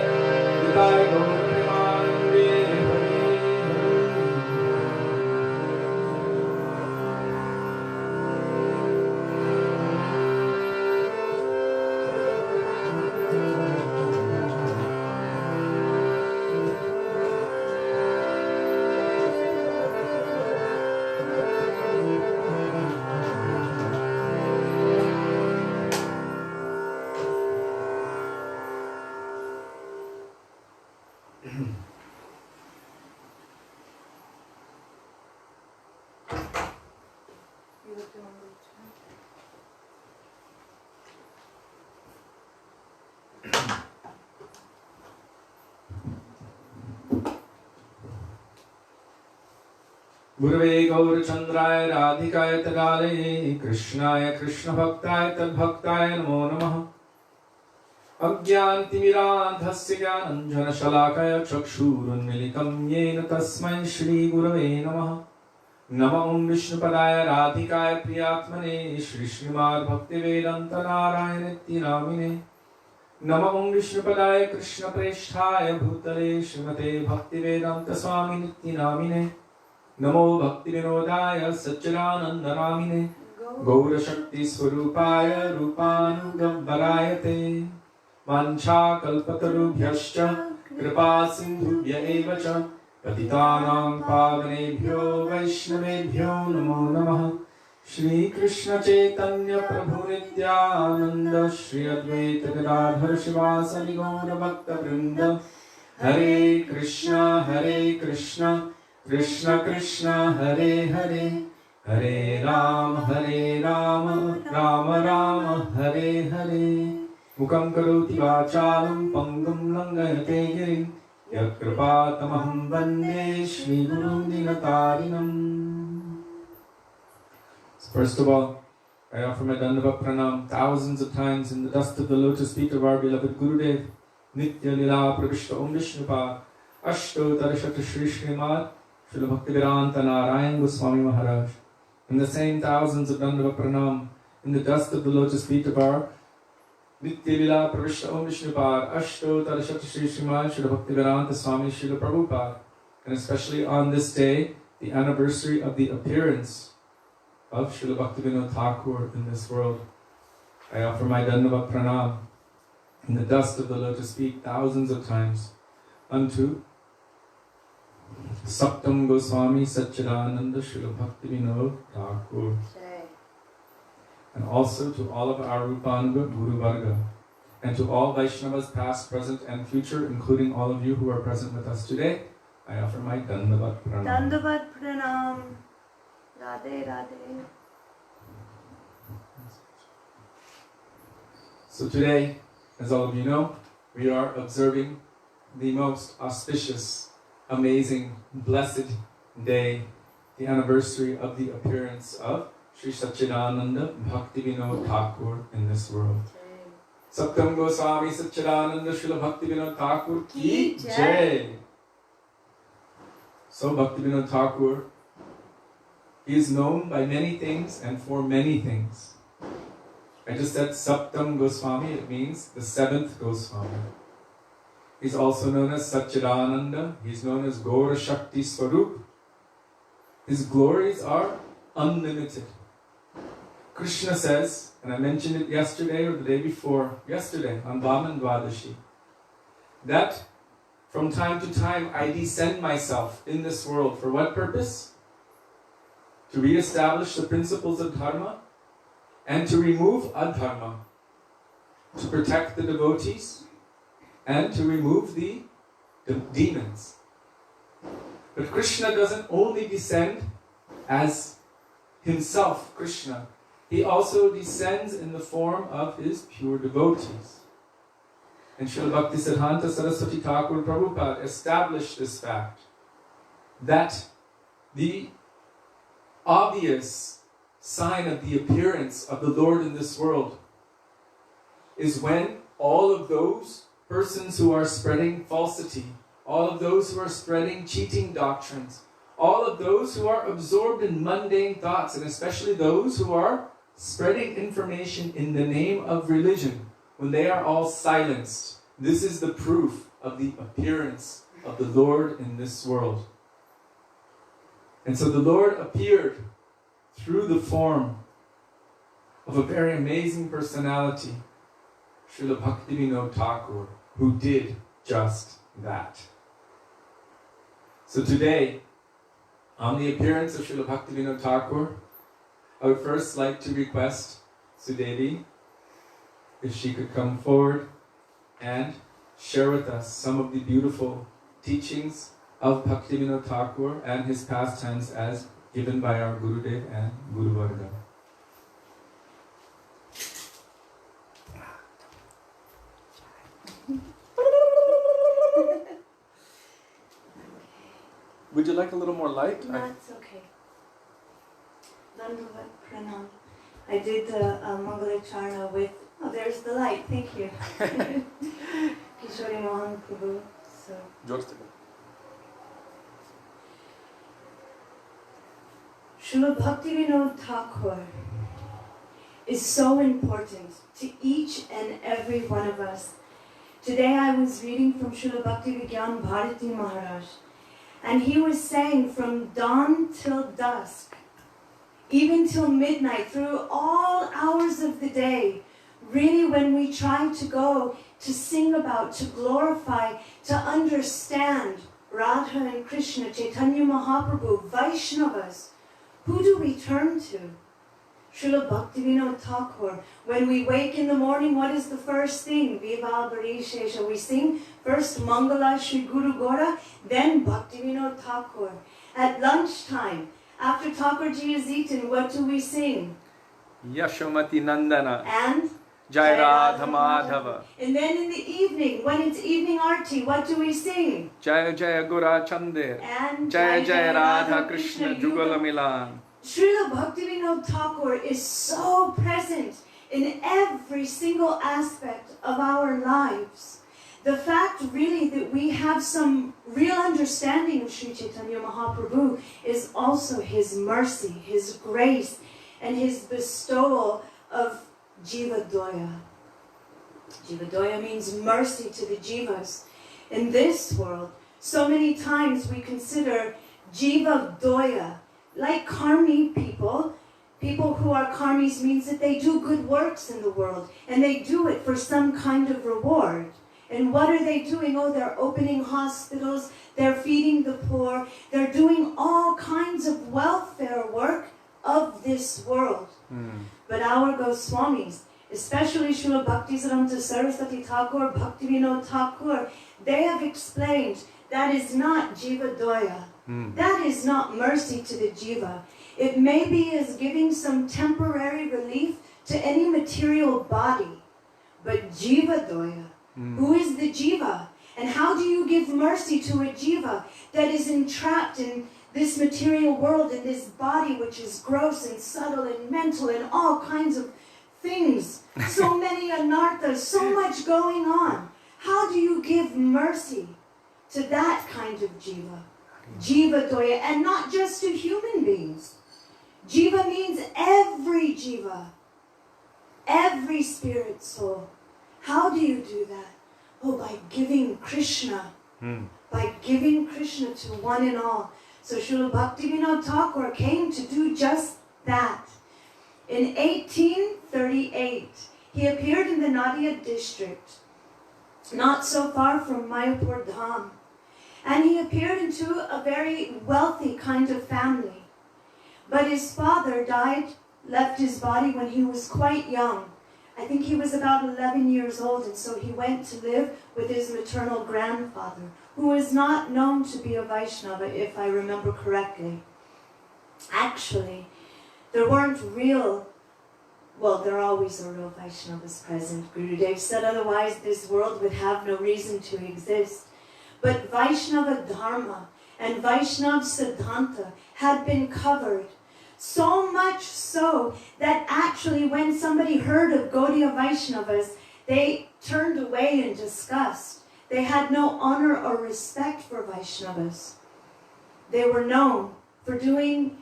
निताय गौर प्रेमानंदे हरे हरे। गुरवे गौरचंद्राय राधिकाय तदालये कृष्णाय कृष्णभक्ताय तद्भक्ताय नमो नमः। अज्ञानतिमिरान्धस्य ज्ञानाञ्जनशलाकया चक्षुरुन्मीलितं येन तस्मै श्रीगुरवे नमः। नमो विष्णुपदाय राधिकाय प्रियात्मने श्रीश्रीमद्भक्तिवेदान्तनारायणेति नमो विष्णुपदाय कृष्णप्रेष्ठाय भूतले श्रीमते भक्तिवेदान्तस्वामिनिति नमो भक्तिविनोदाय सच्चिदानन्दनामिने गौरशक्तिस्वरूपाय रूपानुगम्बरायते वाञ्छाकल्पतरुभ्यश्च कृपासिन्धुभ्य एव च पतितानां पावनेभ्यो वैष्णवेभ्यो नमो नमः। श्रीकृष्ण चैतन्य प्रभु नित्यानंद श्री अद्वैत गदाधर शिवासरि गौरभक्तवृन्द हरे कृष्ण कृष्ण कृष्ण हरे हरे हरे राम राम राम हरे हरे। मुखं करोति वाचालं पंगुं लंघयते गिरिं यत्कृपातमहं वन्दे श्रीगुरुं दीनतारिणम्। First of all, I offer my Dandavat Pranam thousands of times in the dust of the lotus feet of our beloved Gurudev, Nitya Lila Pravishta Om Vishnupad, Ashto Tarashata Shri Srimad, Srila Bhaktivedanta Narayan Goswami Maharaj. And the same thousands of Dandavat Pranam in the dust of the lotus feet of our Nitya Lila Pravishta Om Vishnupad, Ashto Tarashata Shri Srimad, Srila Bhaktivedanta Swami Srila Prabhupada. And especially on this day, the anniversary of the appearance of Srila Bhaktivinoda Thakur in this world, I offer my Dandavat Pranam in the dust of the lotus feet thousands of times unto Saptam Goswami Sachidananda Srila Bhaktivinoda Thakur, and also to all of our Rupanuga Guru Varga, and to all Vaishnavas past, present and future, including all of you who are present with us today, I offer my Dandavat Pranam. Dandavat Pranam. Radhe Radhe. So today, as all of you know, we are observing the most auspicious, amazing, blessed day, the anniversary of the appearance of Sri Sachidananda Bhaktivinoda Thakur in this world. Saptam Goswami Sachidananda Srila Bhaktivinoda Thakur ki jai. So Bhaktivinoda Thakur, he is known by many things and for many things. I just said Saptam Goswami, it means the seventh Goswami. He's also known as Sachidananda, he's known as Gaura Shakti Swarup. His glories are unlimited. Krishna says, and I mentioned it yesterday or the day before, yesterday on Vaman Dwadashi, that from time to time I descend myself in this world. For what purpose? To re-establish the principles of dharma and to remove adharma, to protect the devotees and to remove the demons. But Krishna doesn't only descend as himself, Krishna. He also descends in the form of his pure devotees. And Srila Bhaktisiddhanta Saraswati Thakur Prabhupada established this fact, that the obvious sign of the appearance of the Lord in this world is when all of those persons who are spreading falsity, all of those who are spreading cheating doctrines, all of those who are absorbed in mundane thoughts, and especially those who are spreading information in the name of religion, when they are all silenced, this is the proof of the appearance of the Lord in this world. And so the Lord appeared through the form of a very amazing personality, Srila Bhaktivinoda Thakur, who did just that. So today, on the appearance of Srila Bhaktivinoda Thakur, I would first like to request Sudevi if she could come forward and share with us some of the beautiful teachings of Bhaktivinoda Thakur and his pastimes as given by our Gurudev and Guru Varga. Would you like a little more light? No, it's okay. Dandavat Pranam. I did the Mangalacharna with, oh, there's the light, thank you. Kishori Mohan Prabhu. So. Srila Bhaktivinoda Thakur is so important to each and every one of us. Today I was reading from Srila Bhaktivigyan Bharati Maharaj, and he was saying from dawn till dusk, even till midnight, through all hours of the day, really when we try to go to sing about, to glorify, to understand Radha and Krishna, Chaitanya Mahaprabhu, Vaishnavas, who do we turn to? Srila Bhaktivinoda Thakur. When we wake in the morning, what is the first thing? Viva Barishesha. We sing first Mangala Shri Guru Gora, then Bhaktivinoda Thakur. At lunchtime, after Thakurji is eaten, what do we sing? Yashomati Nandana. And? Jai Radha Madhava. And then in the evening, when it's evening arti, what do we sing? Jaya Jaya Gura Chandir. And Jaya Jaya Radha Krishna Jugala Milan. Srila Bhaktivinoda Thakur is so present in every single aspect of our lives. The fact really that we have some real understanding of Sri Chaitanya Mahaprabhu is also his mercy, his grace, and his bestowal of Jiva Doya. Jiva Doya means mercy to the Jivas. In this world, so many times we consider Jiva Doya like karmi people. People who are karmis means that they do good works in the world, and they do it for some kind of reward. And what are they doing? Oh, they're opening hospitals, they're feeding the poor, they're doing all kinds of welfare work of this world. But our Goswamis, especially Srila Bhaktisiddhanta Saraswati Thakur, Bhaktivinoda Thakur, they have explained that is not Jiva Doya. That is not mercy to the Jiva. It maybe is giving some temporary relief to any material body. But Jiva Doya, who is the Jiva? And how do you give mercy to a Jiva that is entrapped in this material world, in this body which is gross and subtle and mental and all kinds of things? So many anarthas, so much going on. How do you give mercy to that kind of Jiva? Jiva Doya, and not just to human beings. Jiva means every Jiva, every spirit soul. How do you do that? Oh, by giving Krishna, by giving Krishna to one and all. So Srila Bhaktivinoda Thakur came to do just that. In 1838, he appeared in the Nadia district, not so far from Mayapur Dham. And he appeared into a very wealthy kind of family. But his father died, left his body when he was quite young. I think he was about 11 years old, and so he went to live with his maternal grandfather, who is not known to be a Vaishnava, if I remember correctly. Actually, there weren't real, well, there always are real Vaishnavas present. Gurudev said otherwise this world would have no reason to exist. But Vaishnava Dharma and Vaishnava Siddhanta had been covered. So much so that actually when somebody heard of Gaudiya Vaishnavas, they turned away in disgust. They had no honor or respect for Vaishnavas. they were known for doing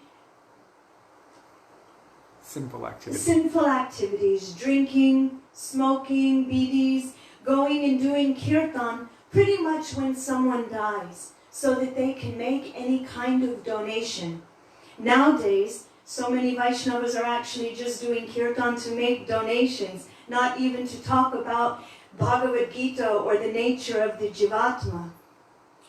Sinful activities, drinking, smoking, bidis, going and doing kirtan, pretty much when someone dies, so that they can make any kind of donation. Nowadays, so many Vaishnavas are actually just doing kirtan to make donations, not even to talk about Bhagavad Gita or the nature of the Jivatma.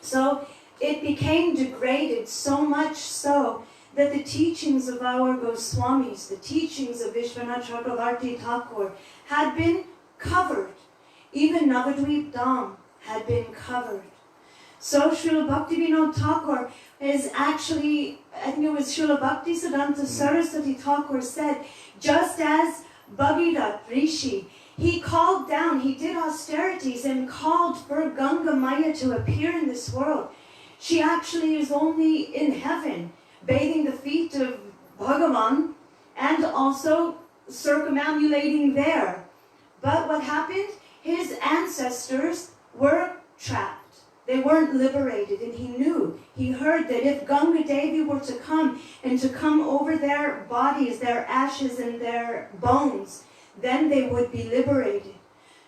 So it became degraded so much so that the teachings of our Goswamis, the teachings of Vishwanath Chakravarti Thakur, had been covered. Even Navadvip Dham had been covered. So Srila Bhaktivinoda Thakur is actually, I think it was Srila Bhaktisiddhanta Saraswati Thakur said, just as Bhagirath Rishi, he called down, he did austerities and called for Ganga Maya to appear in this world. She actually is only in heaven, bathing the feet of Bhagavan and also circumambulating there. But what happened? His ancestors were trapped. They weren't liberated, and he knew, he heard that if Ganga Devi were to come and to come over their bodies, their ashes and their bones, then they would be liberated.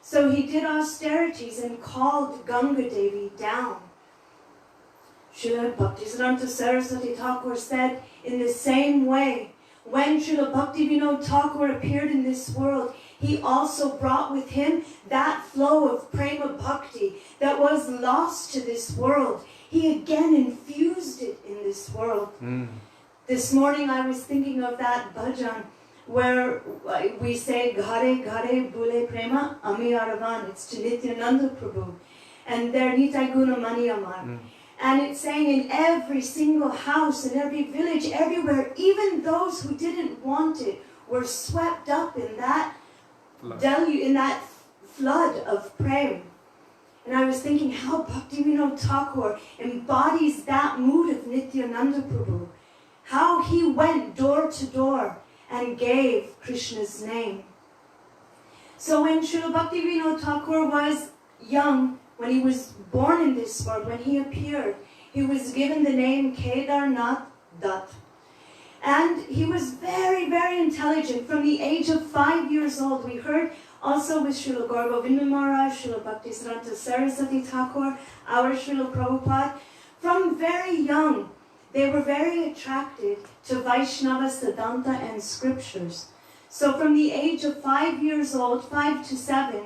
So he did austerities and called Ganga Devi down. Srila Bhaktisiddhanta Saraswati Thakur said, in the same way, when Srila Bhaktivinoda Thakur appeared in this world, he also brought with him that flow of prema bhakti that was lost to this world. He again infused it in this world. This morning I was thinking of that bhajan where we say, Ghare Ghare Bule Prema Ami Aravan. It's to Nityananda Prabhu. And they're Nitai Guna Mani Amar. And it's saying in every single house, in every village, everywhere, even those who didn't want it were swept up in that deluge, in that flood of prem. And I was thinking how Bhaktivinoda Thakur embodies that mood of Nityananda Prabhu. How he went door to door and gave Krishna's name. So when Srila Bhaktivinoda Thakur was young, when he was born in this world, when he appeared, he was given the name Kedarnath Dutt. And he was very, very intelligent. From the age of 5 years old, we heard also with Srila Gaur Govinda Maharaj, Srila Bhaktisiddhanta Saraswati Thakur, our Srila Prabhupada, from very young, they were very attracted to Vaishnava Siddhanta and scriptures. So from the age of 5 years old, 5 to 7,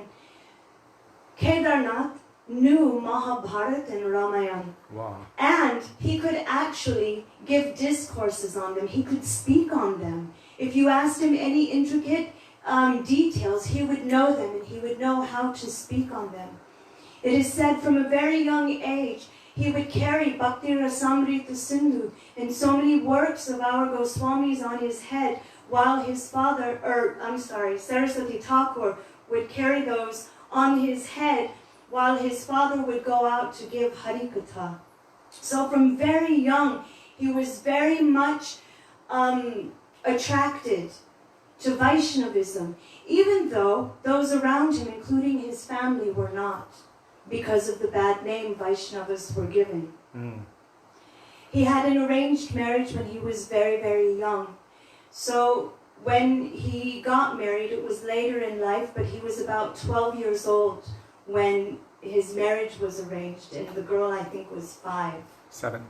Kedarnath knew Mahabharata and Ramayana. Wow. And he could actually give discourses on them. He could speak on them. If you asked him any intricate details, he would know them and he would know how to speak on them. It is said from a very young age, he would carry Bhakti Rasamrita Sindhu and so many works of our Goswamis on his head, while his father, Saraswati Thakur would carry those on his head, while his father would go out to give Harikatha. So from very young, he was very much attracted to Vaishnavism, even though those around him, including his family, were not, because of the bad name Vaishnavas were given. He had an arranged marriage when he was very, very young. So when he got married, it was later in life, but he was about 12 years old when his marriage was arranged, and the girl, I think, was 5. 7.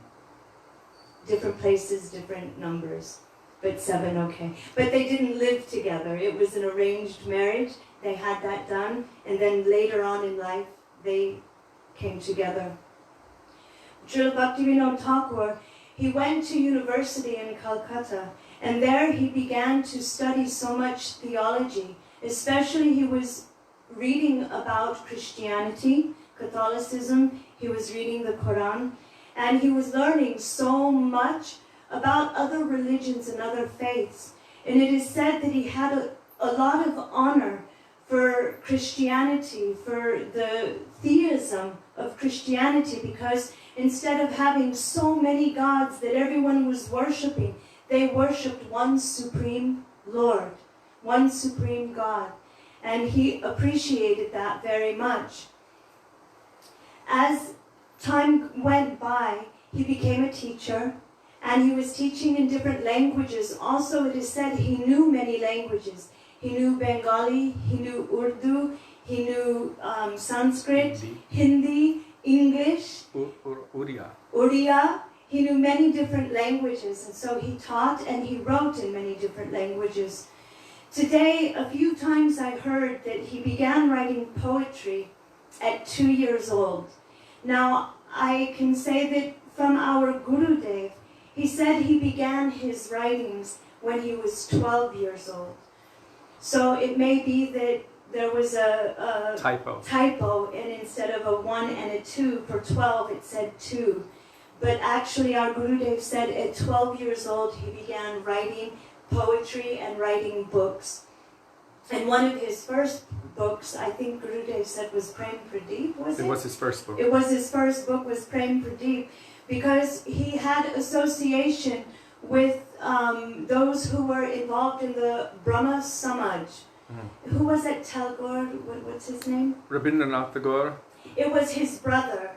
Different places, different numbers, but 7, okay. But they didn't live together. It was an arranged marriage. They had that done, and then later on in life, they came together. Srila Bhaktivinoda Thakur, he went to university in Calcutta, and there he began to study so much theology. Especially he was reading about Christianity, Catholicism, he was reading the Quran, and he was learning so much about other religions and other faiths. And it is said that he had a lot of honor for Christianity, for the theism of Christianity, because instead of having so many gods that everyone was worshipping, they worshipped one supreme Lord, one supreme God. And he appreciated that very much. As time went by, he became a teacher, and he was teaching in different languages. Also, it is said he knew many languages. He knew Bengali, he knew Urdu, he knew Sanskrit, Hindi, English, Uriya. He knew many different languages, and so he taught and he wrote in many different languages. Today, a few times I heard that he began writing poetry at 2 years old. Now, I can say that from our Gurudev, he said he began his writings when he was 12 years old. So it may be that there was a typo, and instead of a 1 and a 2 for 12, it said 2. But actually, our Gurudev said at 12 years old, he began writing poetry and writing books. And one of his first books, I think Gurudev said, was Prem Pradeep, was it? It was his first book. It was his first book, was Prem Pradeep, because he had association with those who were involved in the Brahma Samaj. Who was it? Tagore? What's his name? Rabindranath Tagore. It was his brother.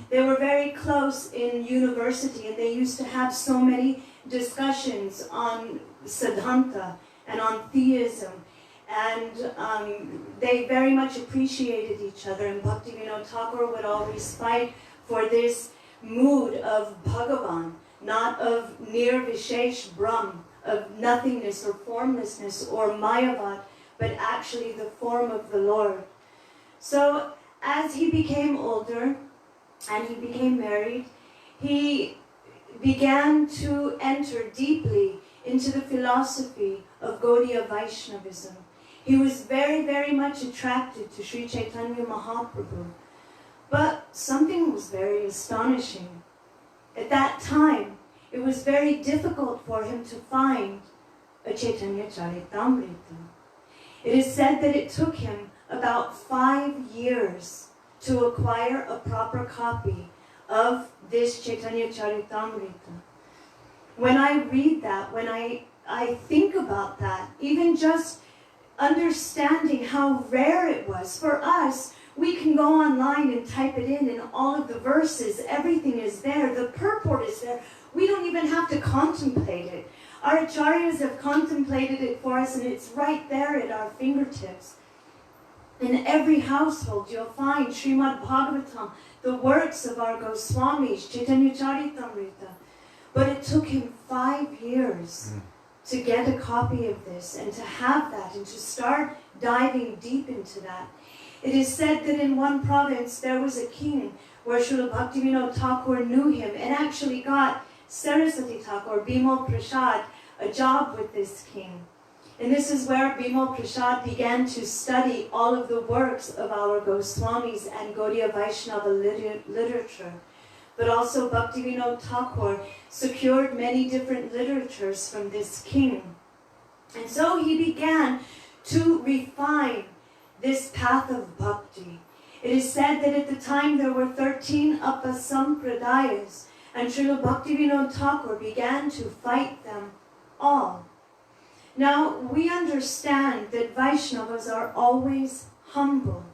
They were very close in university, and they used to have so many discussions on Siddhanta and on theism. And they very much appreciated each other. And Bhaktivinoda Thakur would always fight for this mood of Bhagavan, not of Nirvishesh Brahm, of nothingness or formlessness or Mayavad, but actually the form of the Lord. So as he became older and he became married, he began to enter deeply into the philosophy of Gaudiya Vaishnavism. He was very, very much attracted to Sri Chaitanya Mahaprabhu. But something was very astonishing. At that time, it was very difficult for him to find a Chaitanya Charitamrita. It is said that it took him about 5 years to acquire a proper copy of this Chaitanya Charitamrita. When I read that, when I think about that, even just understanding how rare it was for us, we can go online and type it in, and all of the verses, everything is there, the purport is there. We don't even have to contemplate it. Our acharyas have contemplated it for us, and it's right there at our fingertips. In every household, you'll find Srimad Bhagavatam, the works of our Goswamis, Chaitanya Charitamrita. But it took him 5 years to get a copy of this, and to have that, and to start diving deep into that. It is said that in one province there was a king where Srila Bhaktivinoda Thakur knew him and actually got Saraswati Thakur, Bimal Prasad, a job with this king. And this is where Bimal Prasad began to study all of the works of our Goswamis and Gaudiya Vaishnava literature. But also Bhaktivinoda Thakur secured many different literatures from this king. And so he began to refine this path of bhakti. It is said that at the time there were 13 Apasampradayas, and Srila Bhaktivinoda Thakur began to fight them all. Now, we understand that Vaishnavas are always humble,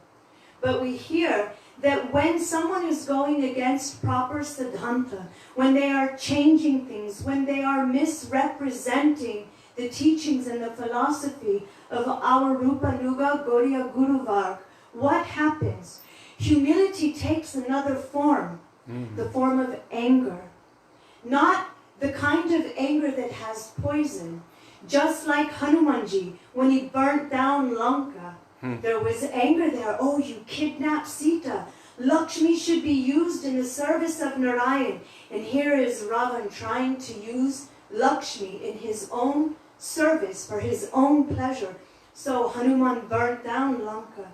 but we hear that when someone is going against proper Siddhanta, when they are changing things, when they are misrepresenting the teachings and the philosophy of our Rupa Nuga Gaudiya Guru Varg, what happens? Humility takes another form, the form of anger. Not the kind of anger that has poison. Just like Hanumanji, when he burnt down Lanka, there was anger there. Oh, you kidnapped Sita. Lakshmi should be used in the service of Narayan. And here is Ravan trying to use Lakshmi in his own service for his own pleasure. So Hanuman burnt down Lanka.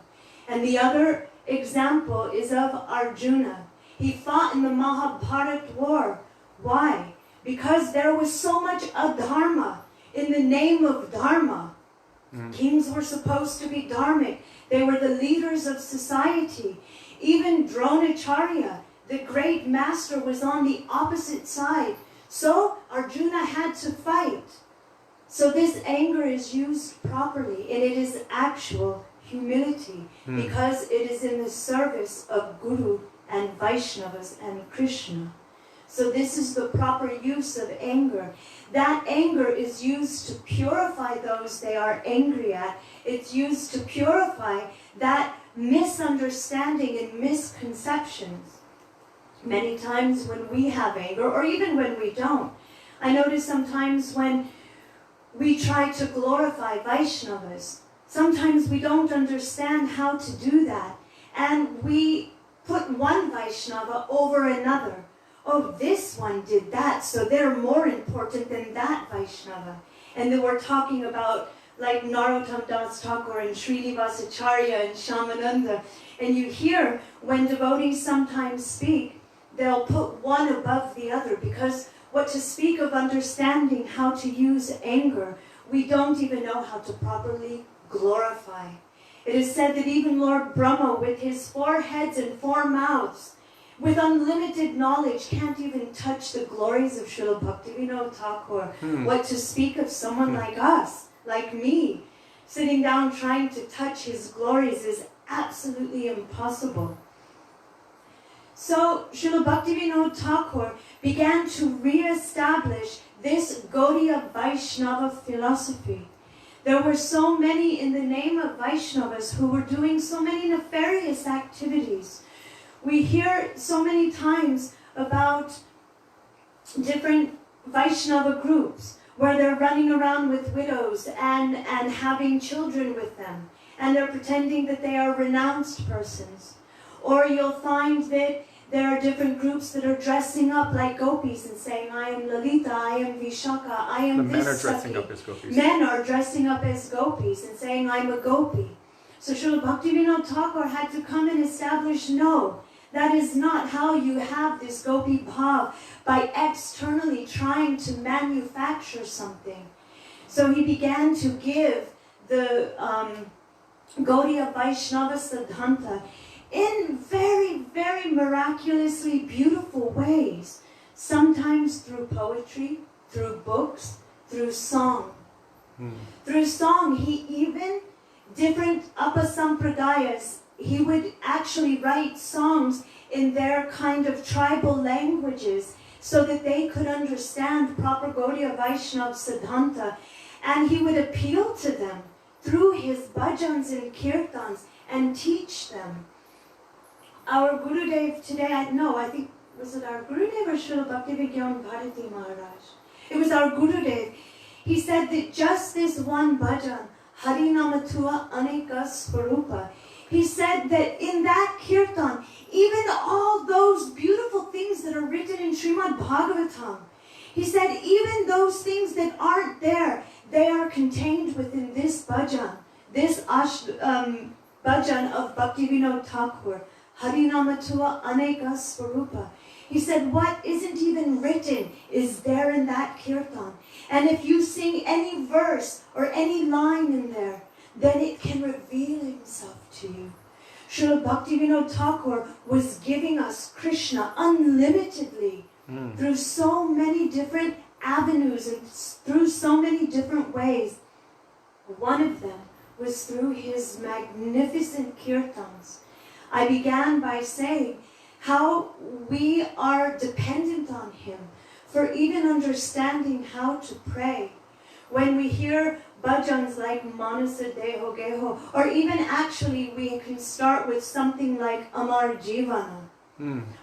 And the other example is of Arjuna. He fought in the Mahabharata war. Why? Because there was so much adharma in the name of dharma. Kings were supposed to be dharmic. They were the leaders of society. Even Dronacharya, the great master, was on the opposite side. So Arjuna had to fight. So this anger is used properly, and it is actual humility, because it is in the service of Guru and Vaishnavas and Krishna. So this is the proper use of anger. That anger is used to purify those they are angry at. It's used to purify that misunderstanding and misconceptions. Many times when we have anger, or even when we don't, I notice sometimes when we try to glorify Vaishnavas, sometimes we don't understand how to do that. And we put one Vaishnava over another. Oh, this one did that, so they're more important than that Vaishnava. And then we're talking about like Narottam Das Thakur and Srinivas Acharya and Shamananda. And you hear when devotees sometimes speak, they'll put one above the other, because what to speak of understanding how to use anger, we don't even know how to properly glorify. It is said that even Lord Brahma, with his 4 heads and 4 mouths, with unlimited knowledge, can't even touch the glories of Srila Bhaktivinoda Thakur. What to speak of someone like us, like me, sitting down trying to touch his glories is absolutely impossible. So Srila Bhaktivinoda Thakur began to re-establish this Gaudiya Vaishnava philosophy. There were so many in the name of Vaishnavas who were doing so many nefarious activities. We hear so many times about different Vaishnava groups where they're running around with widows and having children with them, and they're pretending that they are renounced persons. Or you'll find that there are different groups that are dressing up like gopis and saying, I am Lalita, I am Vishaka, I am The men this are dressing Saki. up as gopis. Men are dressing up as gopis and saying, I'm a gopi. So Srila Bhaktivinoda Thakur had to come and establish, no, that is not how you have this gopi bhav, by externally trying to manufacture something. So he began to give the Gaudiya Vaishnava Siddhanta in very, very miraculously beautiful ways. Sometimes through poetry, through books, through song. Through song, he even, different Apasampradayas, he would actually write songs in their kind of tribal languages so that they could understand proper Gaudiya Vaishnava Siddhanta. And he would appeal to them through his bhajans and kirtans and teach them. Our Gurudev today, I think, was it our Gurudev or Srila Bhaktivinoda Bharati Maharaj? It was our Gurudev. He said that just this one bhajan, Harinamatua Aneka Swarupa, he said that in that kirtan, even all those beautiful things that are written in Srimad Bhagavatam, he said even those things that aren't there, they are contained within this bhajan, this bhajan of Bhaktivinoda Thakur, Harinamatua Aneka Swarupa. He said what isn't even written is there in that kirtan. And if you sing any verse or any line in there, then it can reveal himself to you. Srila Bhaktivinoda Thakur was giving us Krishna unlimitedly through so many different avenues and through so many different ways. One of them was through his magnificent kirtans. I began by saying how we are dependent on him for even understanding how to pray. When we hear bhajans like Manasa Deho Geho, or even actually we can start with something like Amar Jivana.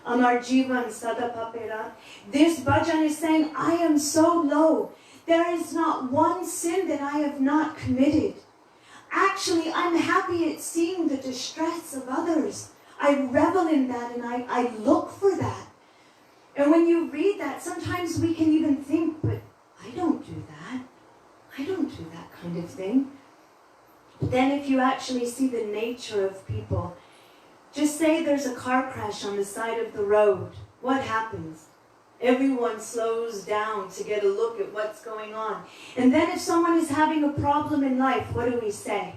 Amar Jivan Sadapapera. This bhajan is saying, I am so low. There is not one sin that I have not committed. Actually, I'm happy at seeing the distress of others. I revel in that and I look for that. And when you read that, sometimes we can even think, but I don't do that. I don't do that kind of thing. But then if you actually see the nature of people, just say there's a car crash on the side of the road. What happens? Everyone slows down to get a look at what's going on. And then if someone is having a problem in life, what do we say?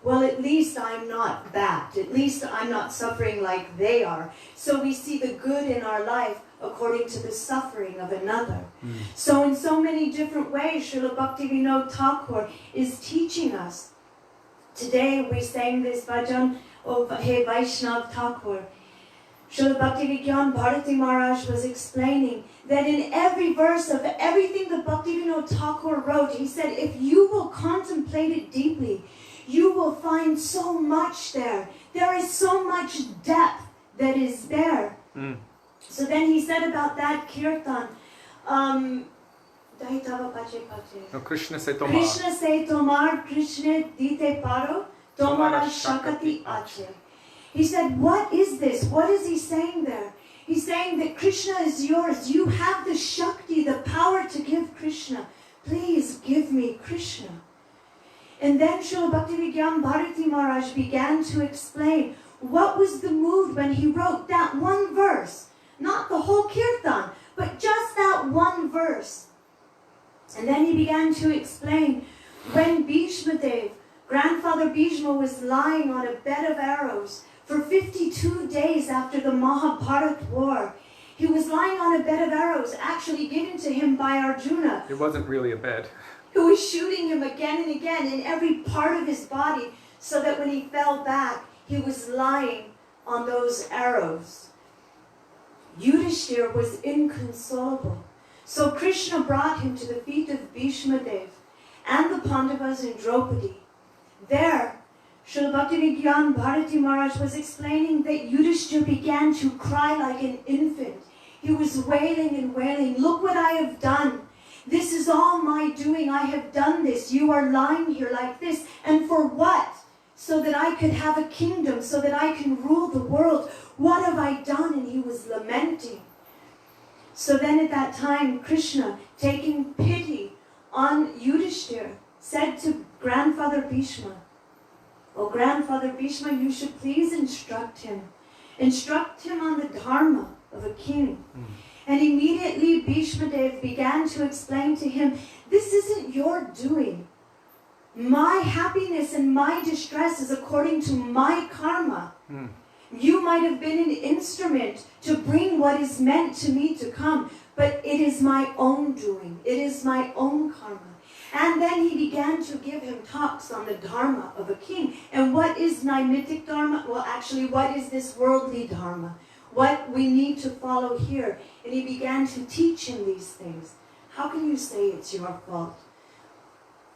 Well, at least I'm not that. At least I'm not suffering like they are. So we see the good in our life according to the suffering of another. So in so many different ways, Srila Bhaktivinoda Thakur is teaching us. Today we sang this bhajan of Hey Vaishnav Thakur. Srila Bhaktivinoda Bharati Maharaj was explaining that in every verse of everything that Bhaktivinoda Thakur wrote, he said, if you will contemplate it deeply, you will find so much there. There is so much depth that is there. So then he said about that kirtan, Krishna se tomar. Krishna se tomar, Krishna dite paro, tomara shakati ache. He said, what is this? What is he saying there? He's saying that Krishna is yours. You have the Shakti, the power to give Krishna. Please give me Krishna. And then Srila Bhaktivinoda Bharati Maharaj began to explain what was the mood when he wrote that one verse. Not the whole kirtan, but just that one verse. And then he began to explain when Bhishma Dev, grandfather Bhishma, was lying on a bed of arrows for 52 days after the Mahabharata war. He was lying on a bed of arrows, actually given to him by Arjuna. It wasn't really a bed. Who was shooting him again and again in every part of his body, so that when he fell back, he was lying on those arrows. Yudhishthira was inconsolable. So Krishna brought him to the feet of Bhishma Dev and the Pandavas and Draupadi. There, Srila Bhaktivinoda Bharati Maharaj was explaining that Yudhishthira began to cry like an infant. He was wailing and wailing, look what I have done. This is all my doing. I have done this. You are lying here like this. And for what? So that I could have a kingdom, so that I can rule the world. What have I done? And he was lamenting. So then at that time, Krishna, taking pity on Yudhishthira, said to grandfather Bhishma, oh, grandfather Bhishma, you should please instruct him. Instruct him on the dharma of a king. And immediately Bhishma Dev began to explain to him, this isn't your doing. My happiness and my distress is according to my karma. You might have been an instrument to bring what is meant to me to come, but it is my own doing. It is my own karma. And then he began to give him talks on the dharma of a king. And what is Naimitic dharma? Well, actually, what is this worldly dharma? What we need to follow here. And he began to teach him these things. How can you say it's your fault?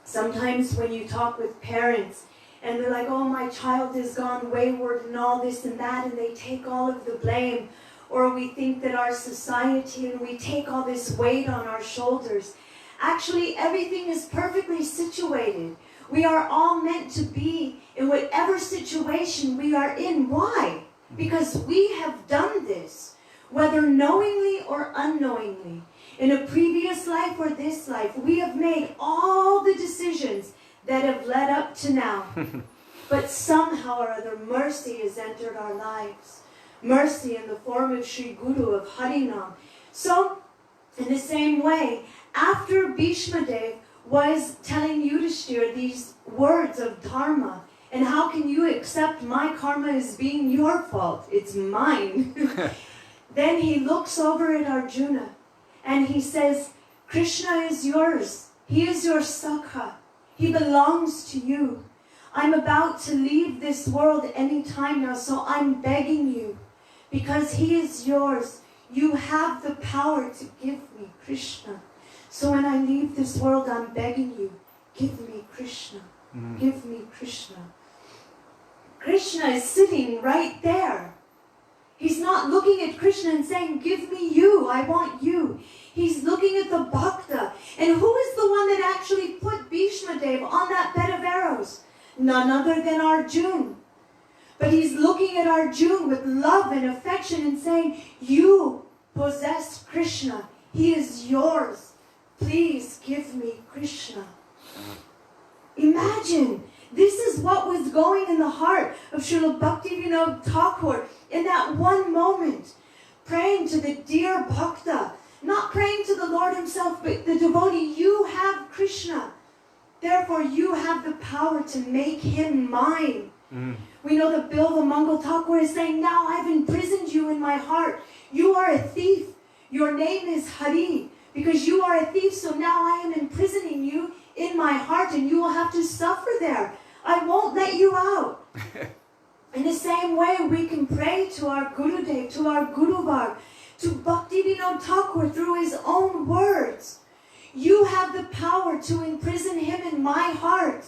Sometimes when you talk with parents, and they're like, oh, my child has gone wayward and all this and that, and they take all of the blame. Or we think that our society, and we take all this weight on our shoulders. Actually, everything is perfectly situated. We are all meant to be in whatever situation we are in. Why? Because we have done this, whether knowingly or unknowingly. In a previous life or this life, we have made all the decisions that have led up to now. But somehow or other, mercy has entered our lives. Mercy in the form of Sri Guru, of Harinam. So, in the same way, after Bhishma Dev was telling Yudhishthira these words of dharma, and how can you accept my karma as being your fault? It's mine. Then he looks over at Arjuna, and he says, Krishna is yours. He is your Sakha. He belongs to you. I'm about to leave this world any time now, so I'm begging you, because he is yours. You have the power to give me Krishna. So when I leave this world, I'm begging you, give me Krishna. Give me Krishna. Krishna is sitting right there. He's not looking at Krishna and saying, give me you, I want you. He's looking at the Bhakta. And who is the one that actually put Bhishma Dev on that bed of arrows? None other than Arjuna. But he's looking at Arjuna with love and affection and saying, you possess Krishna. He is yours. Please give me Krishna. Imagine, this is what was going in the heart of Srila Bhaktivinoda Thakur in that one moment. Praying to the dear Bhakta. Not praying to the Lord himself, but the devotee. You have Krishna. Therefore, you have the power to make him mine. We know that Bilva Mangal Thakur is saying, now I've imprisoned you in my heart. You are a thief. Your name is Hari. Because you are a thief, so now I am imprisoning you in my heart, and you will have to suffer there. I won't let you out. In the same way, we can pray to our Gurudev, to our Guruvar, to Bhaktivinoda Thakur through his own words. You have the power to imprison him in my heart.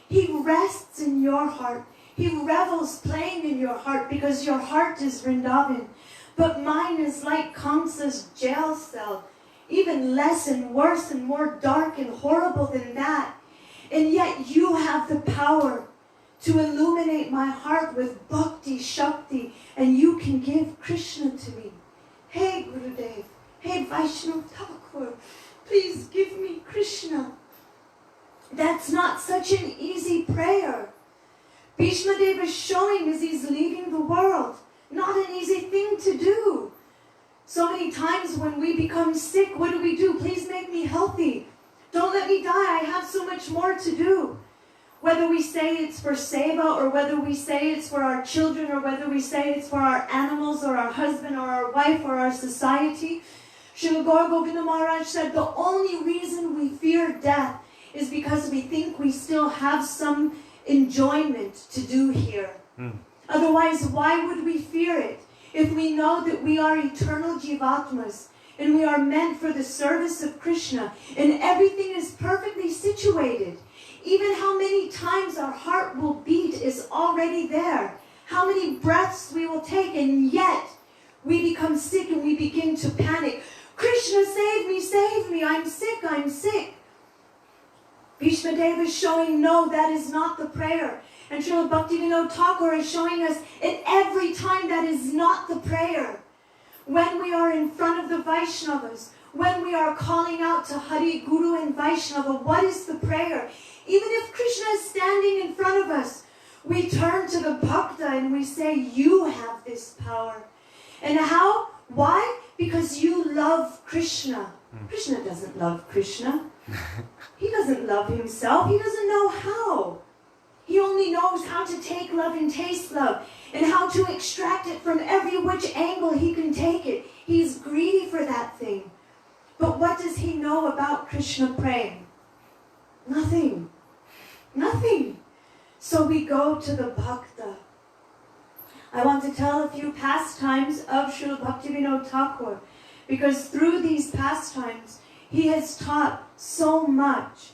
He rests in your heart. He revels playing in your heart because your heart is Vrindavan. But mine is like Kamsa's jail cell, even less and worse and more dark and horrible than that. And yet you have the power to illuminate my heart with Bhakti, Shakti, and you can give Krishna to me. Hey Gurudev, hey Vaishnava Thakur, please give me Krishna. That's not such an easy prayer. Bhishma Dev is showing as he's leaving the world. Not an easy thing to do. So many times when we become sick, what do? Please make me healthy. Don't let me die. I have so much more to do. Whether we say it's for seva, or whether we say it's for our children, or whether we say it's for our animals, or our husband, or our wife, or our society. Srila Gaur Govinda Maharaj said the only reason we fear death is because we think we still have some enjoyment to do here. Otherwise, why would we fear it? If we know that we are eternal jivatmas, and we are meant for the service of Krishna, and everything is perfectly situated. Even how many times our heart will beat is already there. How many breaths we will take, and yet we become sick and we begin to panic. Krishna, save me, I'm sick. Bhishma Dev is showing, no, that is not the prayer. And Srila Bhaktivinoda Thakur is showing us at every time that is not the prayer. When we are in front of the Vaishnavas, when we are calling out to Hari, Guru and Vaishnava, what is the prayer? Even if Krishna is standing in front of us, we turn to the Bhakta and we say, you have this power. And how? Why? Because you love Krishna. Krishna doesn't love Krishna. He doesn't love himself. He doesn't know how. He only knows how to take love and taste love, and how to extract it from every which angle he can take it. He's greedy for that thing. But what does he know about Krishna praying? Nothing. Nothing. So we go to the Bhakta. I want to tell a few pastimes of Srila Bhaktivinoda Thakur, because through these pastimes, he has taught so much.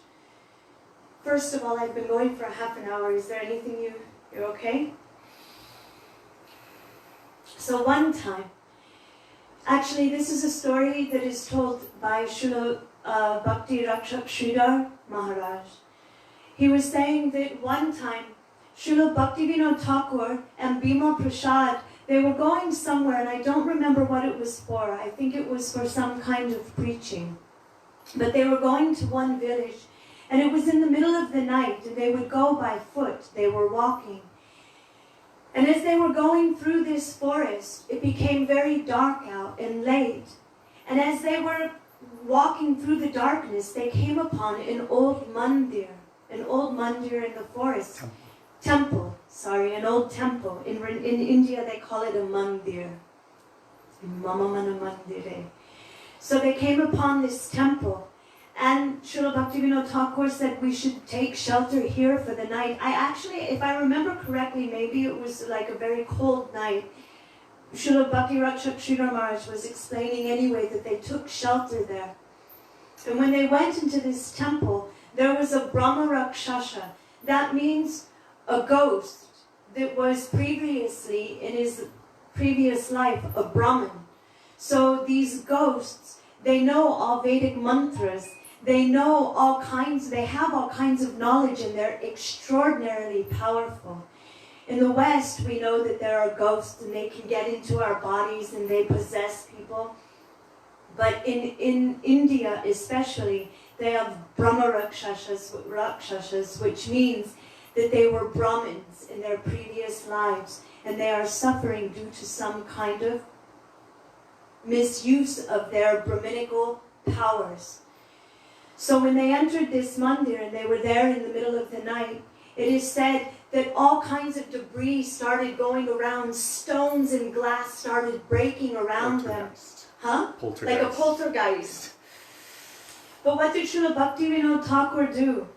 First of all, I've been going for half an hour. Is there anything you're okay? So one time, actually this is a story that is told by Srila Bhakti Rakshak Sridhar Maharaj. He was saying that one time, Srila Bhaktivinoda Thakur and Bhima Prasad, they were going somewhere, and I don't remember what it was for. I think it was for some kind of preaching. But they were going to one village, and it was in the middle of the night, and they would go by foot. They were walking. And as they were going through this forest, it became very dark out and late. And as they were walking through the darkness, they came upon an old mandir in the forest. An old temple. In India, they call it a mandir. Mama mana mandire. So they came upon this temple, and Srila Bhaktivinoda Thakur said we should take shelter here for the night. I actually, if I remember correctly, maybe it was like a very cold night. Srila Bhakti Rakshak Sridhar Maharaj was explaining anyway that they took shelter there. And when they went into this temple, there was a Brahma Rakshasha. That means a ghost that was previously, in his previous life, a Brahmin. So these ghosts, they know all Vedic mantras, they know all kinds, they have all kinds of knowledge, and they're extraordinarily powerful. In the West, we know that there are ghosts and they can get into our bodies and they possess people. But in India especially, they have Brahma Rakshasas, which means that they were Brahmins in their previous lives, and they are suffering due to some kind of misuse of their Brahminical powers. So when they entered this mandir and they were there in the middle of the night, it is said that all kinds of debris started going around, stones and glass started breaking around them. Poltergeist. Like a poltergeist. But what did Srila Bhaktivinoda Thakur do?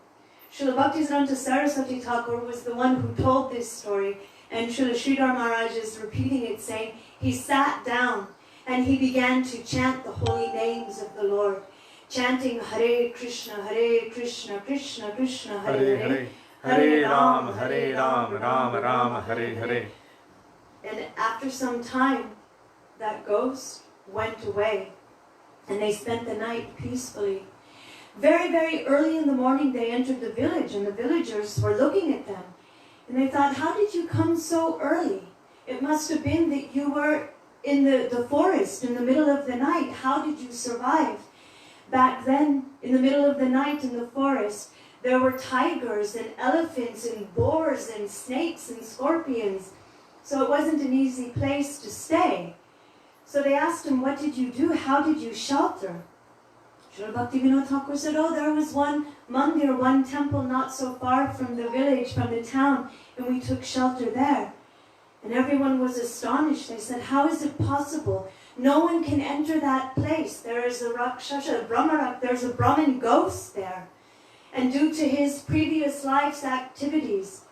Srila Bhaktivedanta Saraswati Thakur was the one who told this story. And Srila Sridhar Maharaj is repeating it, saying, he sat down and he began to chant the holy names of the Lord, chanting Hare Krishna, Krishna Krishna, Hare Hare, Hare Ram, Ram Ram, Hare Hare. And after some time, that ghost went away and they spent the night peacefully. Very, very early in the morning, they entered the village and the villagers were looking at them. And they thought, how did you come so early? It must have been that you were in the forest in the middle of the night. How did you survive? Back then, in the middle of the night in the forest, there were tigers and elephants and boars and snakes and scorpions. So it wasn't an easy place to stay. So they asked him, what did you do? How did you shelter? Srila Bhaktivinoda Thakur said, oh, there was one mandir, one temple not so far from the village, from the town, and we took shelter there. And everyone was astonished. They said, how is it possible? No one can enter that place. There is a Rakshasa, there's a Brahmin ghost there. And due to his previous life's activities,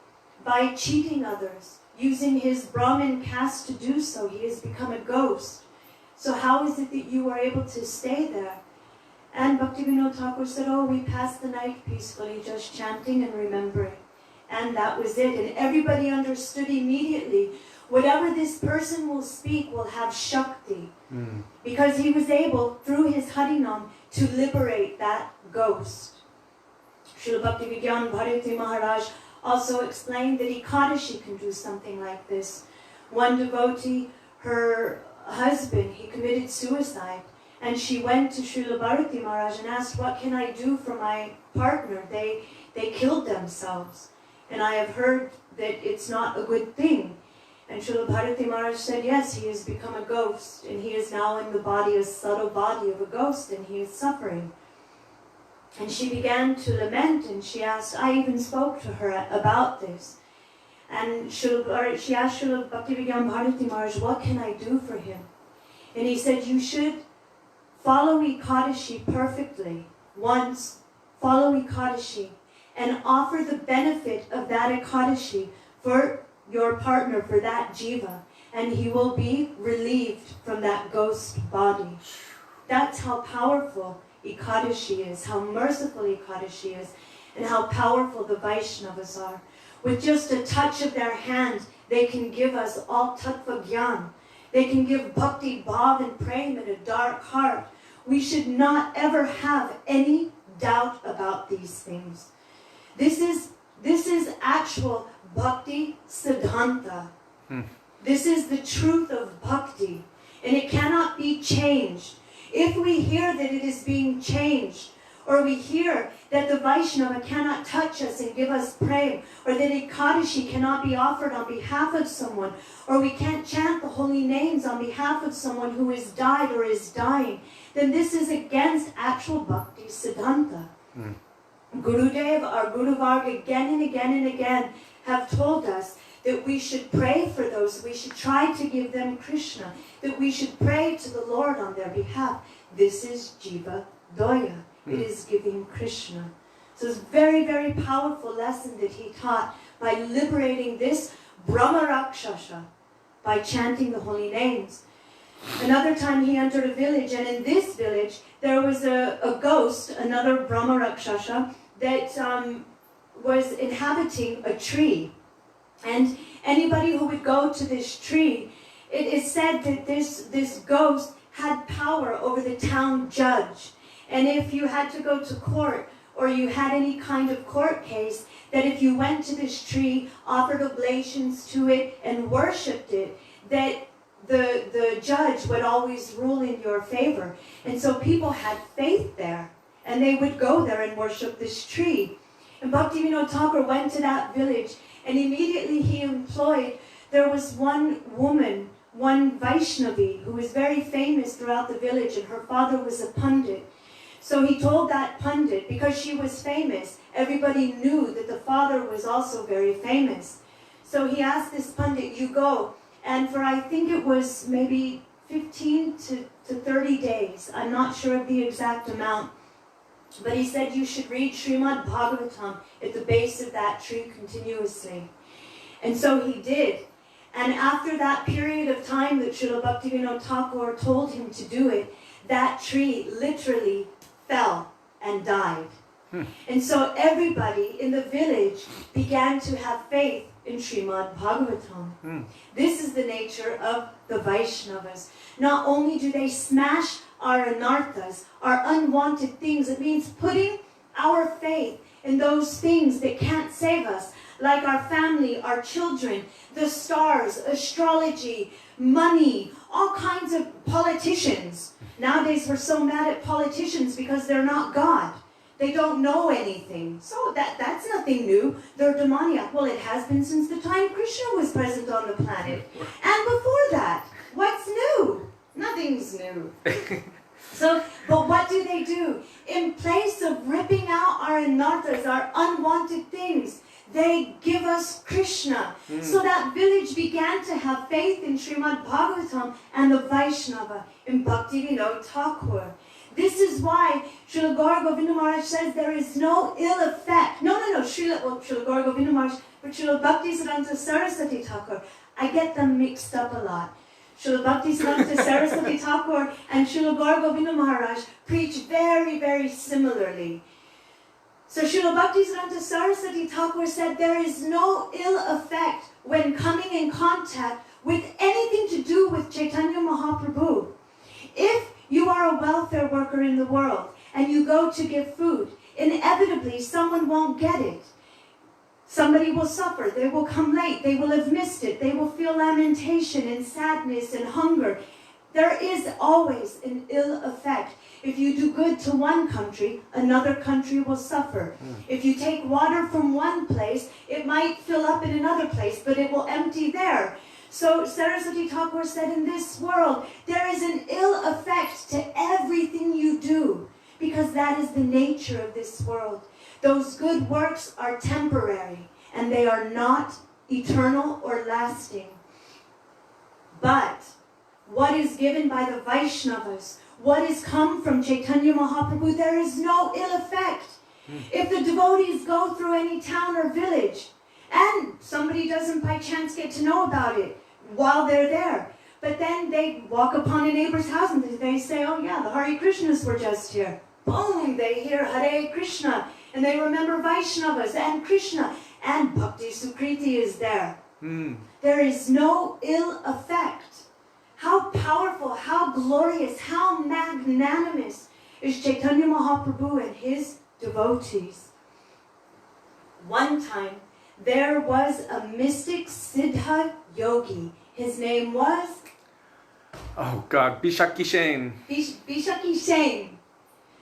by cheating others, using his Brahmin caste to do so, he has become a ghost. So how is it that you were able to stay there? And Bhaktivinoda Thakur said, oh, we passed the night peacefully, just chanting and remembering. And that was it. And everybody understood immediately, whatever this person will speak will have Shakti. Because he was able, through his Harinam, to liberate that ghost. Srila Bhaktivinoda Bharati Maharaj also explained that Ekadashi can do something like this. One devotee, her husband, he committed suicide. And she went to Srila Bharati Maharaj and asked, what can I do for my partner? They killed themselves. And I have heard that it's not a good thing. And Srila Bharati Maharaj said, yes, he has become a ghost. And he is now in the body, a subtle body of a ghost, and he is suffering. And she began to lament, and she asked, I even spoke to her about this. And she asked Srila Bhaktivinoda Bharati Maharaj, what can I do for him? And he said, you should follow Ekadashi perfectly. Once, follow Ekadashi and offer the benefit of that Ekadashi for your partner, for that jiva, and he will be relieved from that ghost body. That's how powerful Ekadashi is, how merciful Ekadashi is, and how powerful the Vaishnavas are. With just a touch of their hand, they can give us all tattva gyan. They can give bhakti, bhav, and prem in a dark heart. We should not ever have any doubt about these things. This is actual bhakti siddhanta. This is the truth of bhakti, and it cannot be changed. If we hear that it is being changed, or we hear that the Vaishnava cannot touch us and give us prem, or that Ekadashi cannot be offered on behalf of someone, or we can't chant the holy names on behalf of someone who has died or is dying, then this is against actual bhakti siddhanta. Gurudev, our Guru Varga, again and again and again have told us that we should pray for those, we should try to give them Krishna, that we should pray to the Lord on their behalf. This is Jiva Doya. It is giving Krishna. So it's a very, very powerful lesson that he taught by liberating this Brahma Rakshasa, by chanting the holy names. Another time he entered a village, and in this village there was a ghost, another Brahma Rakshasa, that was inhabiting a tree. And anybody who would go to this tree, it is said that this ghost had power over the town judge. And if you had to go to court, or you had any kind of court case, that if you went to this tree, offered oblations to it, and worshipped it, that the judge would always rule in your favor. And so people had faith there, and they would go there and worship this tree. And Bhaktivinoda Thakur went to that village, and immediately he employed, there was one woman, one Vaishnavi, who was very famous throughout the village, and her father was a Pandit. So he told that Pandit, because she was famous, everybody knew that the father was also very famous. So he asked this Pandit, you go, and for I think it was maybe 15 to 30 days, I'm not sure of the exact amount, but he said you should read Srimad Bhagavatam at the base of that tree continuously. And so he did. And after that period of time that Srila Bhaktivinoda Thakur told him to do it, that tree literally fell and died. And so everybody in the village began to have faith in Srimad Bhagavatam. This is the nature of the Vaishnavas. Not only do they smash our anarthas, our unwanted things, it means putting our faith in those things that can't save us, like our family, our children, the stars, astrology, money, all kinds of politicians. Nowadays we're so mad at politicians because they're not God. They don't know anything. So that's nothing new. They're demoniac. Well, it has been since the time Krishna was present on the planet. And before that, what's new? Nothing's new. But what do? In place of ripping out our anarthas, our unwanted things, they give us Krishna. So that village began to have faith in Srimad Bhagavatam and the Vaishnava, in Bhaktivinoda Thakur. This is why Srila Gaura Govinda Maharaj says there is no ill effect. Srila Gaura Govinda Maharaj, but Srila Bhaktisiddhanta Saraswati Thakur. I get them mixed up a lot. Srila Bhaktisiddhanta Saraswati Thakur and Srila Gaura Govinda Maharaj preach very, very similarly. So Srila Bhaktisiddhanta Saraswati Thakur said there is no ill effect when coming in contact with anything to do with Chaitanya Mahaprabhu. If you are a welfare worker in the world and you go to give food, inevitably someone won't get it. Somebody will suffer, they will come late, they will have missed it, they will feel lamentation and sadness and hunger. There is always an ill effect. If you do good to one country, another country will suffer. If you take water from one place, it might fill up in another place, but it will empty there. So Saraswati Thakur said, in this world, there is an ill effect to everything you do, because that is the nature of this world. Those good works are temporary, and they are not eternal or lasting. But what is given by the Vaishnavas, what has come from Chaitanya Mahaprabhu, there is no ill effect. If the devotees go through any town or village, and somebody doesn't by chance get to know about it while they're there, but then they walk upon a neighbor's house and they say, oh yeah, the Hare Krishnas were just here. Boom, they hear Hare Krishna, and they remember Vaishnavas and Krishna, and Bhakti Sukriti is there. There is no ill effect. How powerful, how glorious, how magnanimous is Chaitanya Mahaprabhu and his devotees. One time, there was a mystic Siddha yogi. His name was? Oh God, Bishakishen. Bishakishen.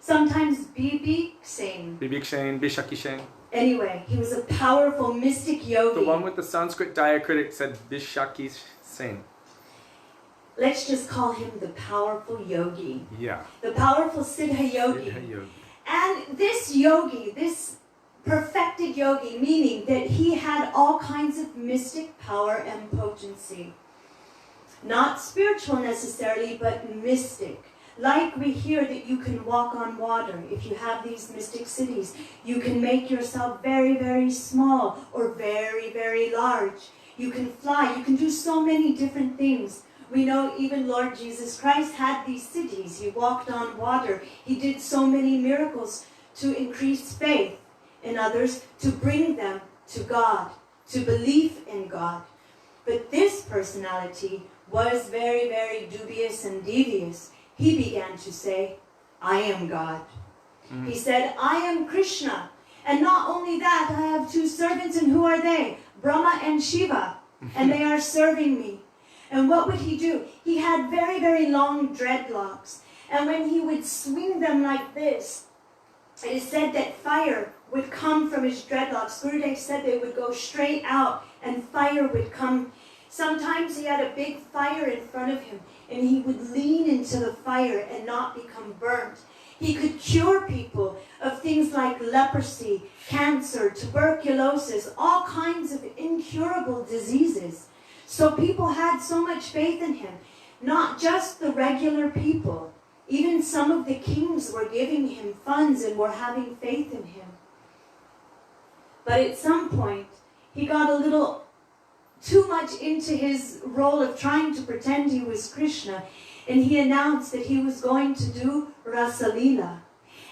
Sometimes Bibiksen. Bibiksen, Bishakishen. Anyway, he was a powerful mystic yogi. The one with the Sanskrit diacritic said Bishakishen. Let's just call him the powerful yogi. Yeah. The powerful Siddha yogi. Siddha yogi. And this yogi, this perfected yogi, meaning that he had all kinds of mystic power and potency. Not spiritual necessarily, but mystic. Like we hear that you can walk on water. If you have these mystic cities, you can make yourself very, very small or very, very large. You can fly. You can do so many different things. We know even Lord Jesus Christ had these cities. He walked on water. He did so many miracles to increase faith in others, to bring them to God, to belief in God. But this personality was very, very dubious and devious. He began to say, I am God. He said, I am Krishna. And not only that, I have two servants, and who are they? Brahma and Shiva. And they are serving me. And what would he do? He had very, very long dreadlocks. And when he would swing them like this, it is said that fire would come from his dreadlocks. Gurudev said they would go straight out and fire would come. Sometimes he had a big fire in front of him and he would lean into the fire and not become burnt. He could cure people of things like leprosy, cancer, tuberculosis, all kinds of incurable diseases. So people had so much faith in him, not just the regular people. Even some of the kings were giving him funds and were having faith in him. But at some point, he got a little too much into his role of trying to pretend he was Krishna, and he announced that he was going to do Rasalila.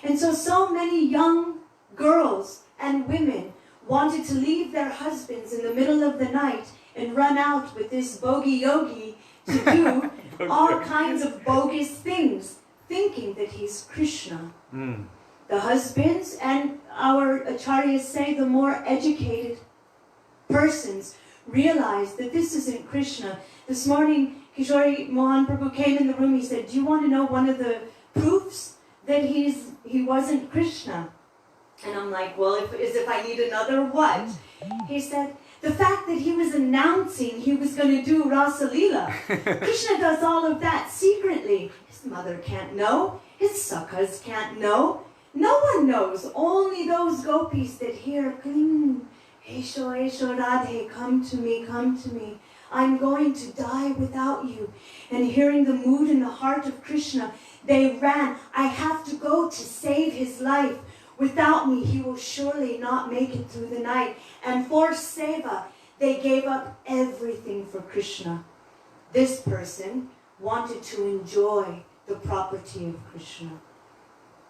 And so many young girls and women wanted to leave their husbands in the middle of the night and run out with this bogi yogi to do all kinds of bogus things, thinking that he's Krishna. The husbands, and our acharyas say the more educated persons, realize that this isn't Krishna. This morning, Kishori Mohan Prabhu came in the room. He said, "Do you want to know one of the proofs that he wasn't Krishna?" And I'm like, "Well, as if I need another what?" He said, "The fact that he was announcing he was going to do Rasalila. Krishna does all of that secretly. His mother can't know. His sakhas can't know. No one knows. Only those gopis that hear, Esho, Esho, Radhe, come to me, come to me. I'm going to die without you." And hearing the mood in the heart of Krishna, they ran. "I have to go to save his life. Without me, he will surely not make it through the night." And for seva, they gave up everything for Krishna. This person wanted to enjoy the property of Krishna.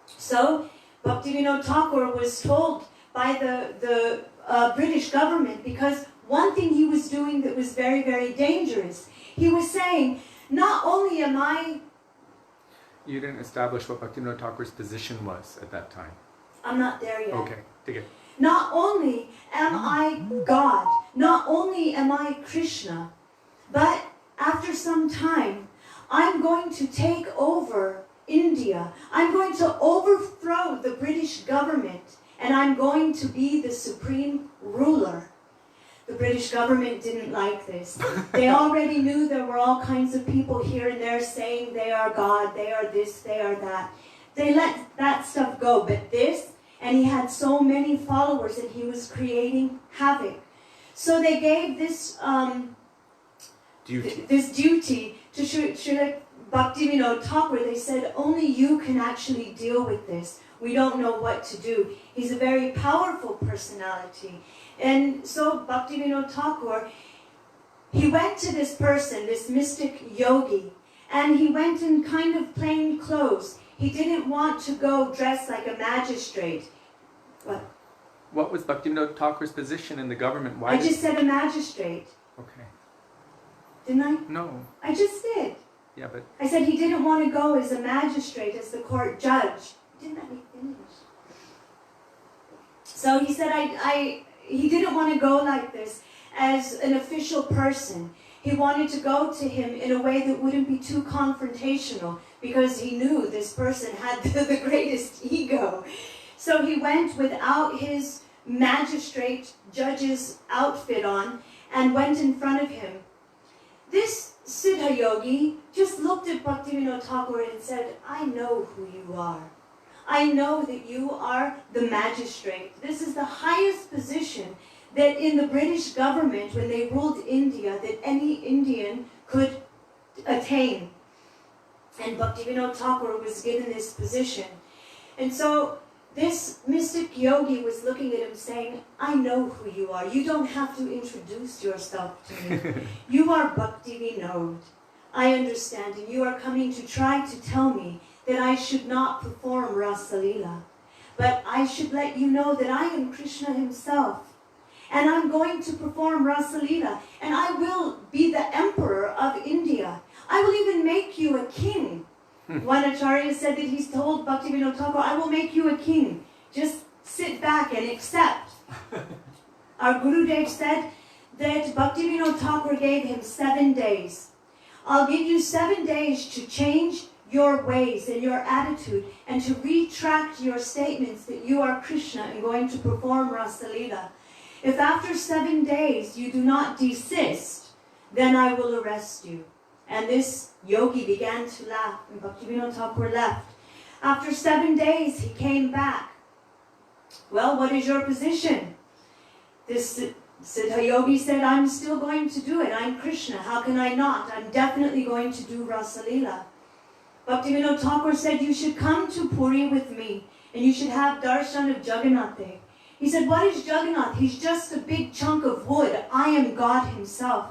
So, Bhaktivinoda Thakur was told by the British government, because one thing he was doing that was very, very dangerous. He was saying, not only am I... You didn't establish what Bhaktivinoda Thakur's position was at that time. I'm not there yet. Okay, take it. Not only am I God, not only am I Krishna, but after some time, I'm going to take over India. I'm going to overthrow the British government, and I'm going to be the supreme ruler. The British government didn't like this. They already knew there were all kinds of people here and there saying they are God, they are this, they are that. They let that stuff go, but this, and he had so many followers and he was creating havoc. So they gave this duty to Srila Bhaktivinoda Thakur. They said, "Only you can actually deal with this. We don't know what to do." He's a very powerful personality. And so Bhaktivinoda Thakur, he went to this person, this mystic yogi, and he went in kind of plain clothes. He didn't want to go dressed like a magistrate. What was Bhaktivinoda Thakur's position in the government? I just said a magistrate. Okay. Didn't I? No. I just did. Yeah, but... I said he didn't want to go as a magistrate, as the court judge. Didn't let me finish. So he said he didn't want to go like this as an official person. He wanted to go to him in a way that wouldn't be too confrontational, because he knew this person had the greatest ego. So he went without his magistrate judge's outfit on and went in front of him. This Siddha Yogi just looked at Bhaktivinoda Thakur and said, "I know who you are. I know that you are the magistrate. This is the highest position that in the British government, when they ruled India, that any Indian could attain." And Bhaktivinoda Thakur was given this position. And so this mystic yogi was looking at him saying, "I know who you are. You don't have to introduce yourself to me. You are Bhaktivinoda. I understand, and you are coming to try to tell me that I should not perform Rasalila. But I should let you know that I am Krishna himself. And I'm going to perform Rasalila. And I will be the emperor of India. I will even make you a king." One acharya said that he's told Bhaktivinoda Thakur, "I will make you a king. Just sit back and accept." Our Gurudev said that Bhaktivinoda Thakur gave him 7 days. "I'll give you 7 days to change your ways and your attitude, and to retract your statements that you are Krishna and going to perform Rasalila. If after 7 days you do not desist, then I will arrest you." And this yogi began to laugh, and Bhaktivinoda Thakur left. After 7 days, he came back. "Well, what is your position?" This Siddha Yogi said, "I'm still going to do it. I'm Krishna. How can I not? I'm definitely going to do Rasalila." Bhaktivinoda Thakur said, "You should come to Puri with me, and you should have darshan of Jagannath." He said, what is Jagannath? He's just a big chunk of wood. I am God himself.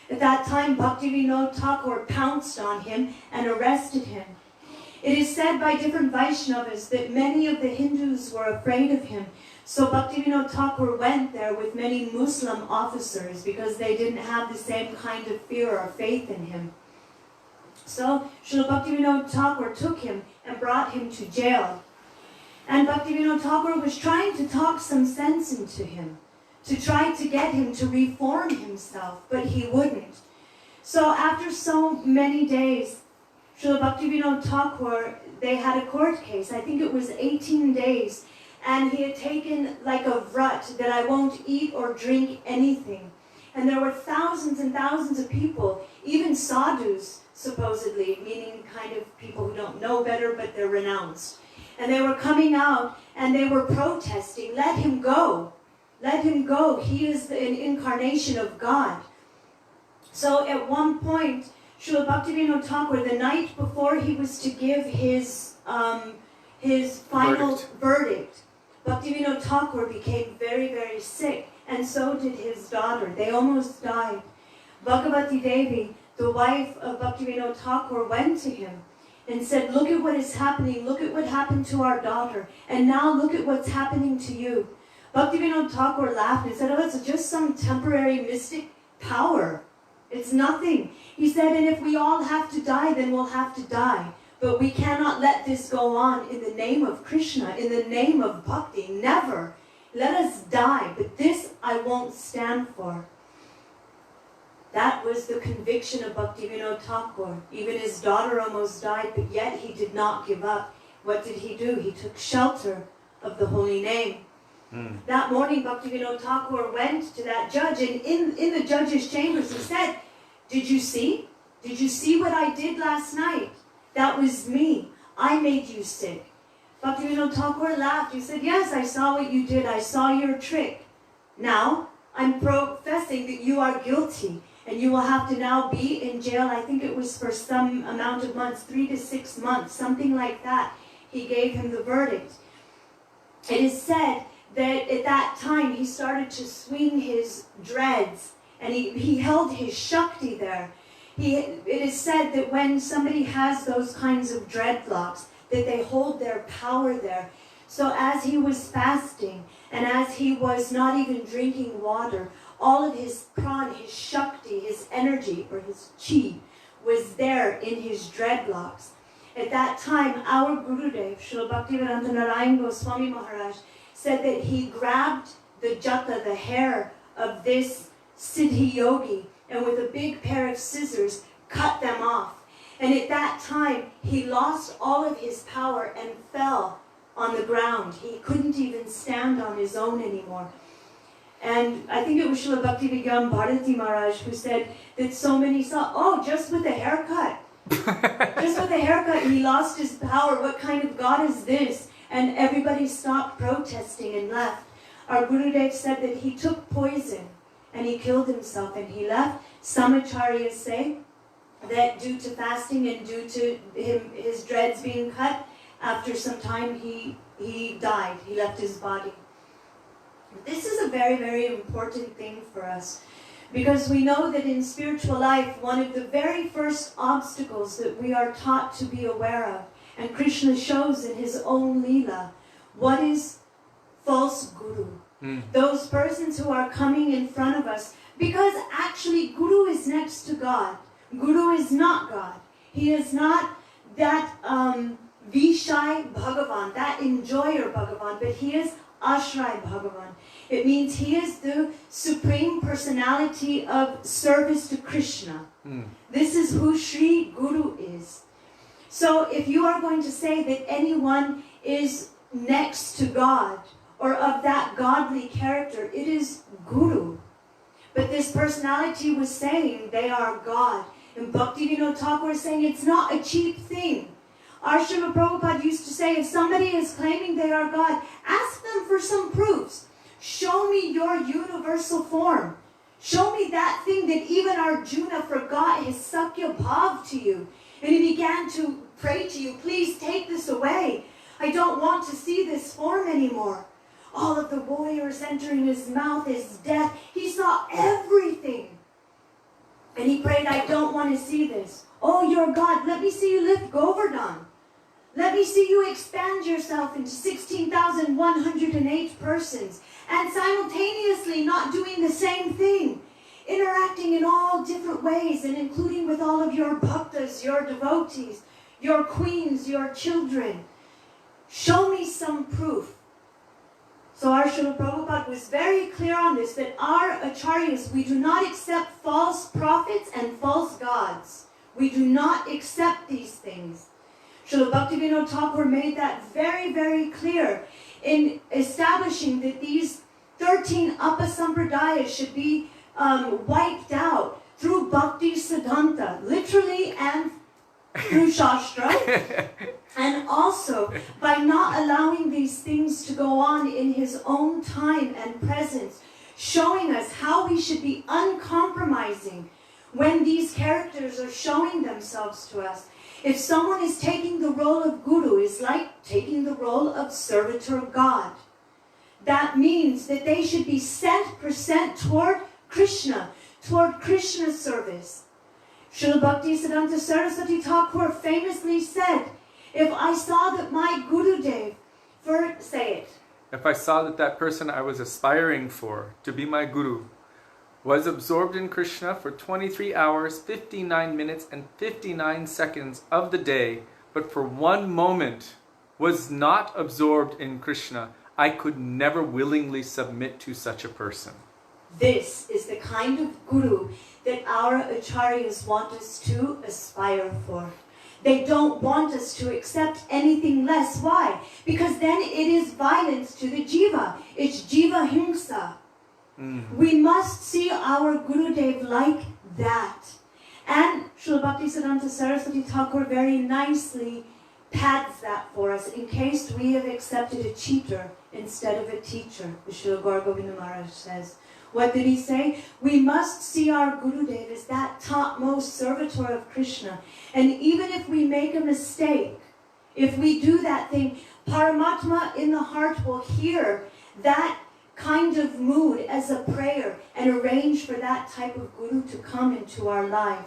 At that time, Bhaktivinoda Thakur pounced on him and arrested him. It is said by different Vaishnavas that many of the Hindus were afraid of him. So Bhaktivinoda Thakur went there with many Muslim officers because they didn't have the same kind of fear or faith in him. So Srila Bhaktivinoda Thakur took him and brought him to jail. And Bhaktivinoda Thakur was trying to talk some sense into him, to try to get him to reform himself, but he wouldn't. So after so many days, Srila Bhaktivinoda Thakur, they had a court case. I think it was 18 days. And he had taken like a vrat that I won't eat or drink anything. And there were thousands and thousands of people, even sadhus, supposedly, meaning kind of people who don't know better, but they're renounced. And they were coming out and they were protesting, let him go. Let him go. He is an incarnation of God. So at one point, Srila Bhaktivinoda Thakur, the night before he was to give his final verdict, Bhaktivinoda Thakur became very, very sick, and so did his daughter. They almost died. Bhagavati Devi, the wife of Bhaktivinoda Thakur, went to him and said, look at what is happening. Look at what happened to our daughter. And now look at what's happening to you. Bhaktivinoda Thakur laughed and said, oh, it's just some temporary mystic power. It's nothing. He said, and if we all have to die, then we'll have to die. But we cannot let this go on in the name of Krishna, in the name of bhakti. Never. Let us die. But this I won't stand for. That was the conviction of Bhaktivinoda Thakur. Even his daughter almost died, but yet he did not give up. What did he do? He took shelter of the holy name. That morning, Bhaktivinoda Thakur went to that judge, and in the judge's chambers he said, did you see? Did you see what I did last night? That was me. I made you sick. Bhaktivinoda Thakur laughed. He said, yes, I saw what you did. I saw your trick. Now, I'm professing that you are guilty. And you will have to now be in jail. I think it was for some amount of months, 3 to 6 months, something like that. He gave him the verdict. It is said that at that time he started to swing his dreads. And he held his Shakti there. It is said that when somebody has those kinds of dreadlocks, that they hold their power there. So as he was fasting, and as he was not even drinking water, all of his prana, his Shakti, his energy, or his chi, was there in his dreadlocks. At that time, our Gurudev, Srila Bhaktivinoda Narayan Goswami Maharaj, said that he grabbed the jata, the hair of this Siddhi yogi, and with a big pair of scissors, cut them off. And at that time, he lost all of his power and fell on the ground. He couldn't even stand on his own anymore. And I think it was Srila Bhaktivinoda Bharati Maharaj who said that so many saw, oh, just with a haircut. Just with a haircut, he lost his power. What kind of God is this? And everybody stopped protesting and left. Our Gurudev said that he took poison and he killed himself and he left. Some acharyas say that due to fasting and due to his dreads being cut, after some time he died. He left his body. This is a very, very important thing for us, because we know that in spiritual life, one of the very first obstacles that we are taught to be aware of, and Krishna shows in his own Leela, what is false guru. Those persons who are coming in front of us, because actually Guru is next to God. Guru is not God. He is not that Vishai Bhagavan, that enjoyer Bhagavan, but he is Ashray Bhagavan. It means he is the supreme personality of service to Krishna. This is who Sri Guru is. So if you are going to say that anyone is next to God or of that godly character, it is Guru. But this personality was saying they are God. And Bhaktivinoda Thakur is saying it's not a cheap thing. Our Srila Prabhupada used to say, if somebody is claiming they are God, ask them for some proofs. Show me your universal form. Show me that thing that even Arjuna forgot his Sakya Bhav to you. And he began to pray to you, please take this away. I don't want to see this form anymore. all of the warriors entering his mouth, his death. He saw everything. And he prayed, I don't want to see this. Oh, you're God. Let me see you lift Govardhan. Let me see you expand yourself into 16,108 persons. And simultaneously not doing the same thing. Interacting in all different ways and including with all of your bhaktas, your devotees, your queens, your children. Show me some proof. So our Srila Prabhupada was very clear on this, that our acharyas, we do not accept false prophets and false gods. We do not accept these things. Srila Bhaktivinoda Thakur made that very, very clear in establishing that these 13 Upasampradayas should be wiped out through Bhakti Siddhanta, literally, and through Shastra, and also by not allowing these things to go on in his own time and presence, showing us how we should be uncompromising when these characters are showing themselves to us. If someone is taking the role of guru, it's like taking the role of servitor God. That means that they should be sent toward Krishna, toward Krishna's service. Srila Bhaktisiddhanta Saraswati Thakur famously said, if I saw that my Gurudev, say it. If I saw that that person I was aspiring for to be my guru was absorbed in Krishna for 23 hours, 59 minutes, and 59 seconds of the day, but for one moment was not absorbed in Krishna, I could never willingly submit to such a person. This is the kind of guru that our acharyas want us to aspire for. They don't want us to accept anything less. Why? Because then it is violence to the jiva. It's jiva himsa. We must see our Gurudev like that. And Srila Bhaktisiddhanta Saraswati Thakur very nicely pads that for us in case we have accepted a cheater instead of a teacher. Srila Gaur Govinda Maharaj says. What did he say? We must see our Gurudev as that topmost servitor of Krishna. And even if we make a mistake, if we do that thing, Paramatma in the heart will hear that kind of mood as a prayer and arrange for that type of guru to come into our life.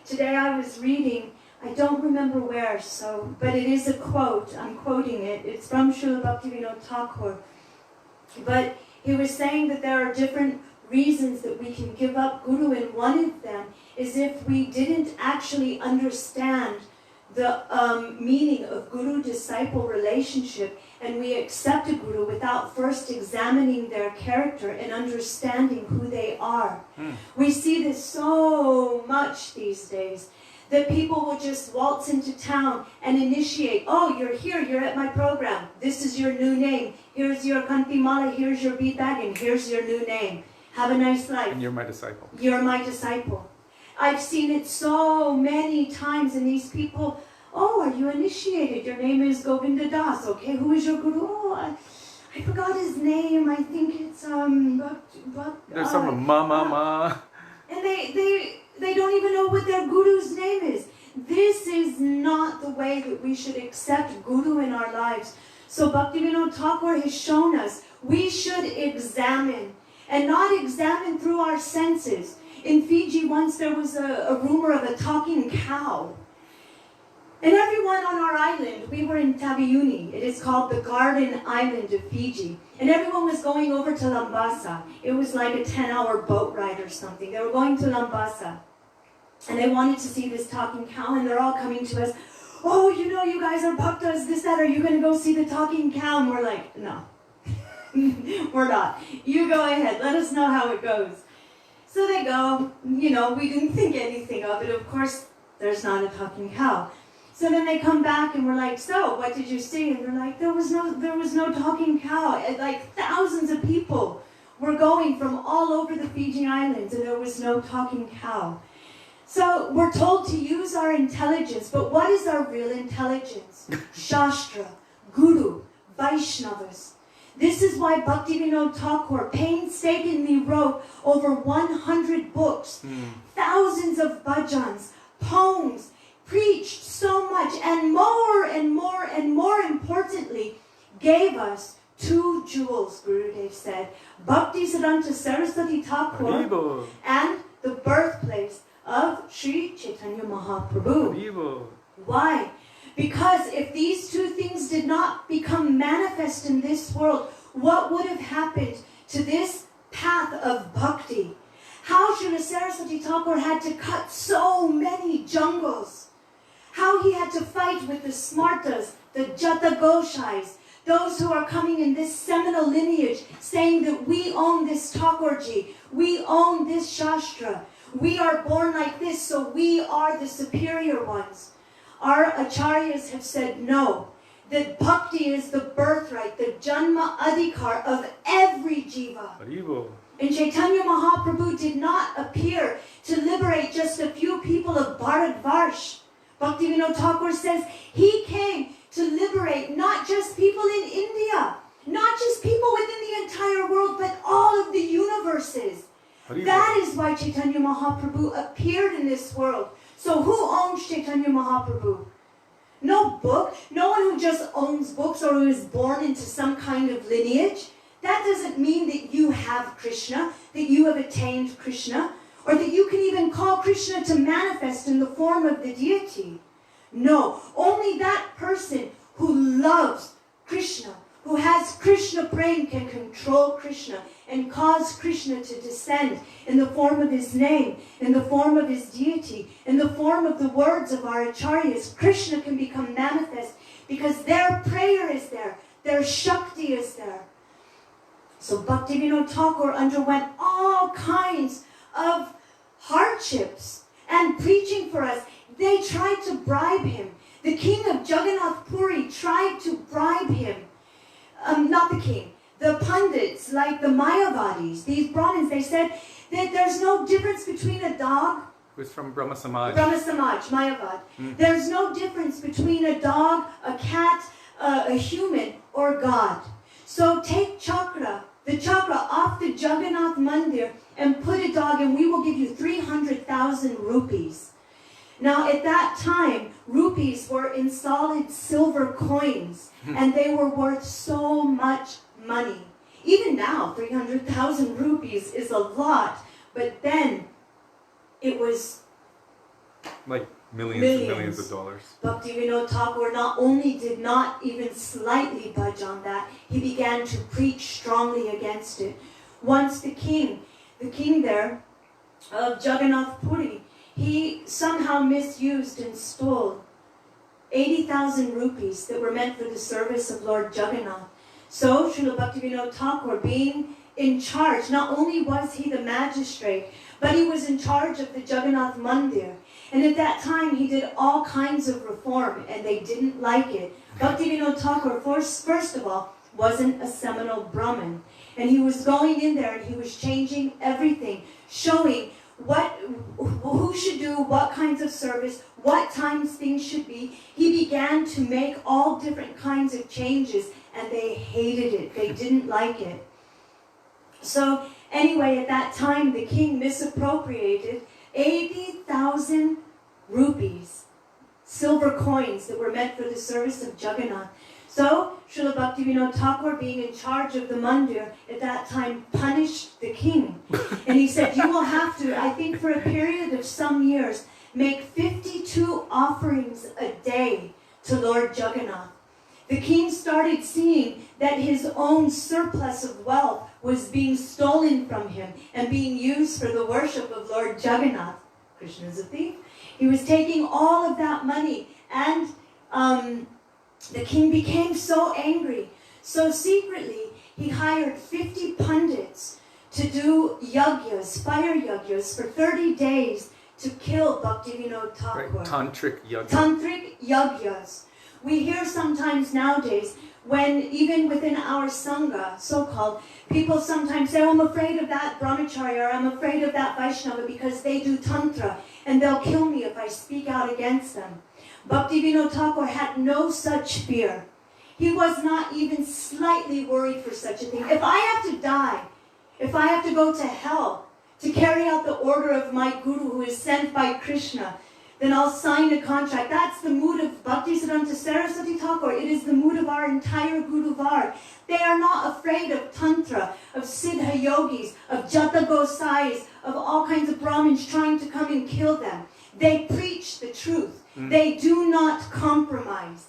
Today I was reading, I don't remember where, but it is a quote. I'm quoting it. It's from Srila Bhaktivinoda Thakur. But he was saying that there are different reasons that we can give up guru, and one of them is if we didn't actually understand the meaning of guru-disciple relationship, and we accept a guru without first examining their character and understanding who they are. We see this so much these days, that people will just waltz into town and initiate, oh, you're here, you're at my program, this is your new name, here's your kantimala, here's your bead bag, and here's your new name. Have a nice life. And you're my disciple. You're my disciple. I've seen it so many times, and these people, oh, are you initiated? Your name is Govinda Das. Okay, who is your guru? Oh, I forgot his name. I think it's There's some ma. And they don't even know what their guru's name is. This is not the way that we should accept guru in our lives. So Bhaktivinoda Thakur has shown us we should examine, and not examine through our senses. In Fiji once there was a rumor of a talking cow. And everyone on our island, we were in Taveuni, it is called the Garden Island of Fiji. And everyone was going over to Lambasa. It was like a 10-hour boat ride or something. They were going to Lambasa. And they wanted to see this talking cow, and they're all coming to us. Oh, you know, you guys are bhaktas, this, that, are you going to go see the talking cow? And we're like, no, we're not. You go ahead, let us know how it goes. So they go, you know, we didn't think anything of it. Of course, there's not a talking cow. So then they come back and we're like, so what did you see? And they're like, there was no talking cow. And like thousands of people were going from all over the Fiji Islands, and there was no talking cow. So we're told to use our intelligence, but what is our real intelligence? Shastra, Guru, Vaishnavas. This is why Bhaktivinoda Thakur painstakingly wrote over 100 books, thousands of bhajans, poems, preached so much, and more and more and more importantly, gave us two jewels, Gurudev said, Bhaktivinoda Saraswati Thakur Haribo. and the birthplace of Sri Chaitanya Mahaprabhu. Haribo. Why? Because if these two things did not become manifest in this world, what would have happened to this path of bhakti? How Srila Saraswati Thakur had to cut so many jungles. How he had to fight with the Smartas, the Jata Goshais, those who are coming in this seminal lineage, saying that we own this Thakurji, we own this Shastra, we are born like this, so we are the superior ones. Our acharyas have said no, that bhakti is the birthright, the janma adhikar of every jiva. Haribo. And Chaitanya Mahaprabhu did not appear to liberate just a few people of Bharatvarsh. Bhaktivinoda Thakur says he came to liberate not just people in India, not just people within the entire world, but all of the universes. Haribo. That is why Chaitanya Mahaprabhu appeared in this world. So who owns Chaitanya Mahaprabhu? No book, no one who just owns books or who is born into some kind of lineage. That doesn't mean that you have Krishna, that you have attained Krishna, or that you can even call Krishna to manifest in the form of the deity. No, only that person who loves Krishna, who has Krishna prem, can control Krishna and cause Krishna to descend in the form of his name, in the form of his deity, in the form of the words of our acharyas. Krishna can become manifest because their prayer is there, their Shakti is there. So Bhaktivinoda Thakur underwent all kinds of hardships and preaching for us. They tried to bribe him. The king of Jagannath Puri tried to bribe him. Not the king. The pundits, like the Mayavadis, these Brahmins, they said that there's no difference between a dog. Who's from Brahma Samaj. Brahma Samaj, Mayavad. There's no difference between a dog, a cat, a human, or God. So take chakra, the chakra off the Jagannath Mandir and put a dog and we will give you 300,000 rupees. Now at that time, rupees were in solid silver coins and they were worth so much money. Even now, 300,000 rupees is a lot, but then it was like millions and millions of dollars. Bhaktivinoda Thakur not only did not even slightly budge on that, he began to preach strongly against it. Once the king there of Jagannath Puri, he somehow misused and stole 80,000 rupees that were meant for the service of Lord Jagannath. So Srila Bhaktivinoda Thakur, being in charge, not only was he the magistrate, but he was in charge of the Jagannath Mandir. And at that time, he did all kinds of reform, and they didn't like it. Bhaktivinoda Thakur, first of all, wasn't a seminal Brahmin. And he was going in there, and he was changing everything, showing who should do what kinds of service, what times things should be. He began to make all different kinds of changes, and they hated it. They didn't like it. So anyway, at that time, the king misappropriated 80,000 rupees, silver coins that were meant for the service of Jagannath. So Srila Bhaktivinoda Thakur, being in charge of the mandir, at that time punished the king. And he said, you will have to, I think for a period of some years, make 52 offerings a day to Lord Jagannath. The king started seeing that his own surplus of wealth was being stolen from him and being used for the worship of Lord Jagannath. Krishna is a thief. He was taking all of that money, and the king became so angry. So secretly, he hired 50 pundits to do yagyas, fire yagyas, for 30 days to kill Bhaktivinoda Thakur. Right. Tantric yajna. Tantric yagyas. We hear sometimes nowadays, when even within our Sangha, so-called, people sometimes say, oh, I'm afraid of that brahmachari, or I'm afraid of that Vaishnava because they do tantra and they'll kill me if I speak out against them. Bhaktivinoda Thakur had no such fear. He was not even slightly worried for such a thing. If I have to die, if I have to go to hell to carry out the order of my guru who is sent by Krishna, then I'll sign a contract. That's the mood of Bhaktisiddhanta Saraswati Thakur. It is the mood of our entire Guruvar. They are not afraid of Tantra, of Siddha Yogis, of Jata Gosais, of all kinds of Brahmins trying to come and kill them. They preach the truth. They do not compromise.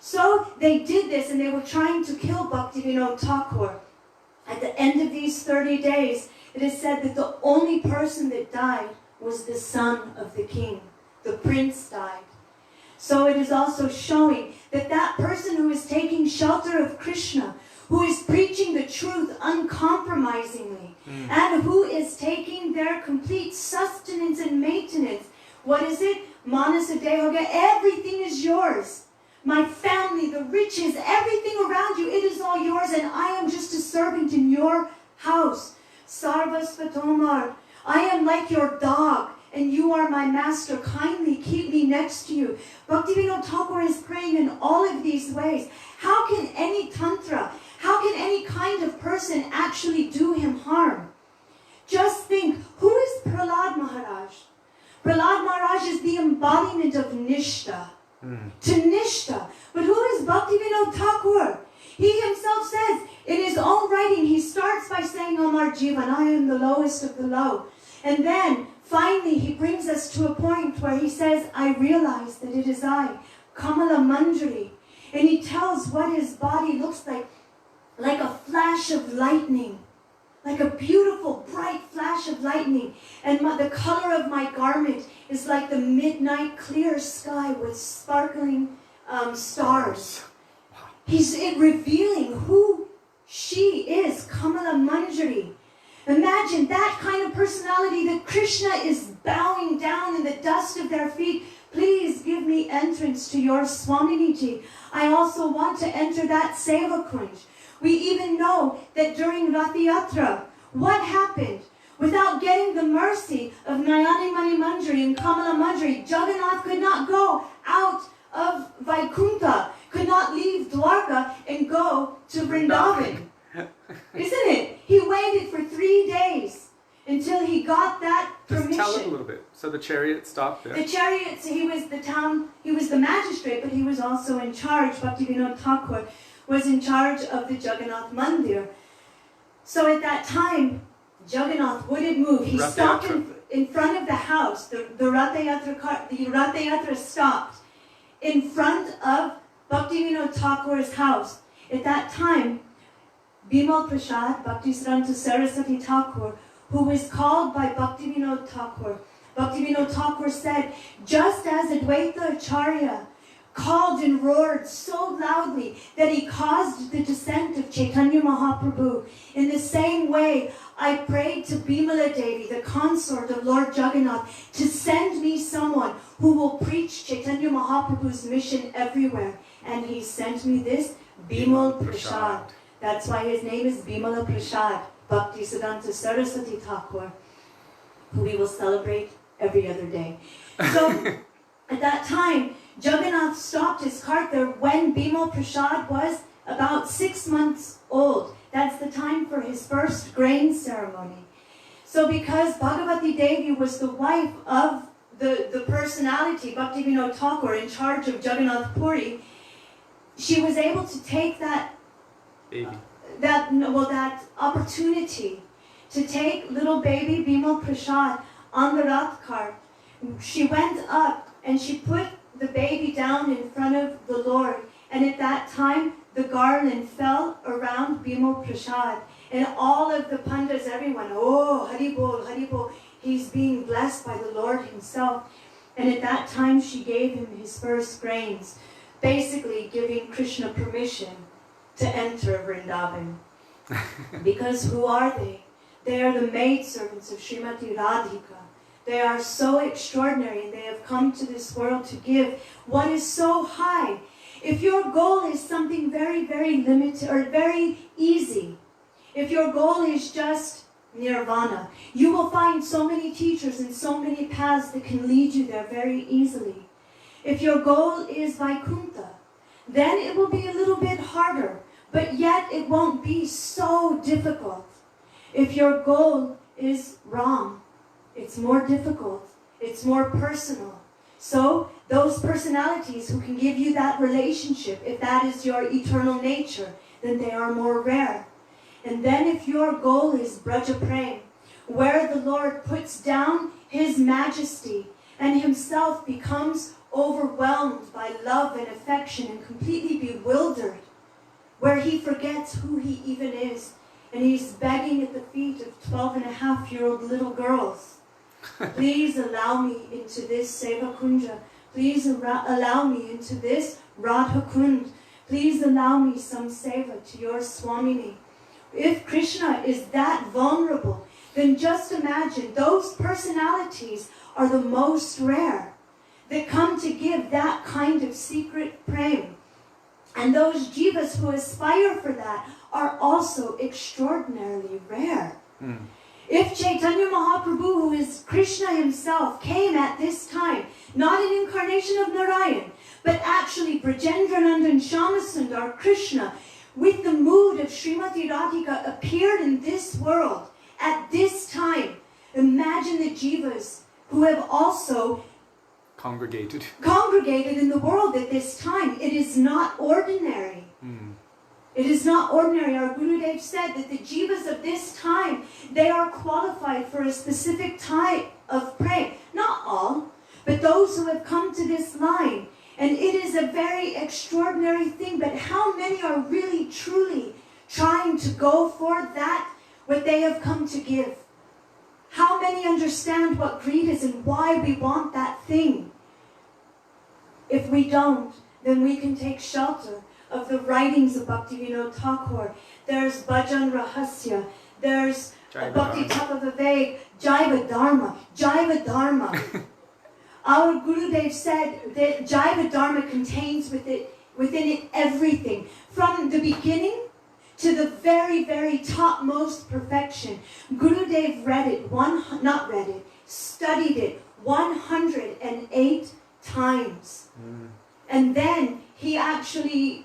So they did this, and they were trying to kill Bhaktivinoda Thakur. At the end of these 30 days, it is said that the only person that died was the son of the king. The prince died. So it is also showing that that person who is taking shelter of Krishna, who is preaching the truth uncompromisingly, and who is taking their complete sustenance and maintenance. What is it? Manasa Dehoga, everything is yours. My family, the riches, everything around you, it is all yours, and I am just a servant in your house. Sarvasvatomar, I am like your dog, and you are my master. Kindly keep me next to you. Bhaktivinoda Thakur is praying in all of these ways. How can any tantra, how can any kind of person actually do him harm? Just think, who is Prahlad Maharaj? Prahlad Maharaj is the embodiment of Nishta. To Nishta. But who is Bhaktivinoda Thakur? He himself says, in his own writing, he starts by saying, Amar Jivan, I am the lowest of the low. And then, finally, he brings us to a point where he says, I realize that it is I, Kamala Manjari. And he tells what his body looks like a flash of lightning. Like a beautiful, bright flash of lightning. And the color of my garment is like the midnight clear sky with sparkling stars. He's revealing who she is, Kamala Manjari. Imagine that kind of personality that Krishna is bowing down in the dust of their feet. Please give me entrance to your Swaminiji. I also want to enter that Seva Kunj. We even know that during Rath Yatra, what happened? Without getting the mercy of Nayani Mani Manjari and Kamala Manjari, Jagannath could not go out of Vaikuntha, could not leave Dwarka and go to Vrindavan. Isn't it? He waited for 3 days until he got that permission. Just tell it a little bit. So the chariot stopped there. The chariot, he was the magistrate, but he was also in charge. Bhaktivinoda Thakur was in charge of the Jagannath Mandir. So at that time, Jagannath wouldn't move. He stopped in front of the house. The Rath Yatra stopped in front of Bhaktivinoda Thakur's house. At that time, Bimal Prasad, Bhaktisiddhanta Saraswati Thakur, who was called by Bhaktivinoda Thakur. Bhaktivinoda Thakur said, just as Advaita Acharya called and roared so loudly that he caused the descent of Chaitanya Mahaprabhu, in the same way, I prayed to Bimala Devi, the consort of Lord Jagannath, to send me someone who will preach Chaitanya Mahaprabhu's mission everywhere. And he sent me this, Bimal Prasad. That's why his name is Bimala Prasad, Bhaktisiddhanta Saraswati Thakur, who we will celebrate every other day. So, at that time, Jagannath stopped his cart there when Bimal Prasad was about 6 months old. That's the time for his first grain ceremony. So because Bhagavati Devi was the wife of the personality, Bhaktivinoda Thakur, in charge of Jagannath Puri, she was able to take that opportunity to take little baby Bimal Prasad on the Rath cart. She went up and she put the baby down in front of the Lord. And at that time, the garland fell around Bimal Prasad. And all of the pandas, everyone, oh, Haribol, Haribol. He's being blessed by the Lord himself. And at that time, she gave him his first grains, basically giving Krishna permission to enter Vrindavan. Because who are they? They are the maidservants of Srimati Radhika. They are so extraordinary, and they have come to this world to give what is so high. If your goal is something very, very limited or very easy, if your goal is just nirvana, you will find so many teachers and so many paths that can lead you there very easily. If your goal is Vaikuntha, then it will be a little bit harder, but yet it won't be so difficult. If your goal is Ram, it's more difficult, it's more personal. So those personalities who can give you that relationship, if that is your eternal nature, then they are more rare. And then if your goal is Braja Prem, where the Lord puts down His majesty and Himself becomes overwhelmed by love and affection and completely bewildered, where He forgets who He even is, and He's begging at the feet of 12-and-a-half-year-old little girls, please allow me into this Seva Kunja, please allow me into this Radha Kund, please allow me some Seva to your Swamini. If Krishna is that vulnerable, then just imagine those personalities are the most rare that come to give that kind of secret prem. And those jivas who aspire for that are also extraordinarily rare. If Chaitanya Mahaprabhu, who is Krishna himself, came at this time, not an incarnation of Narayan, but actually Brajendrananda and Shyamasundar, Krishna, with the mood of Srimati Radhika, appeared in this world at this time, imagine the jivas who have also congregated in the world at this time. It is not ordinary. It is not ordinary. Our Gurudev said that the jivas of this time, they are qualified for a specific type of prey. Not all, but those who have come to this line. And it is a very extraordinary thing, but how many are really, truly trying to go for that, what they have come to give? How many understand what greed is and why we want that thing? If we don't, then we can take shelter of the writings of Bhaktivinoda Thakur. There's Bhajan Rahasya, there's Bhakti Tapavivek, Jaiva Dharma. Our Gurudev said that Jaiva Dharma contains within it everything, from the beginning to the very, very topmost perfection. Gurudev studied it 108 times. And then he actually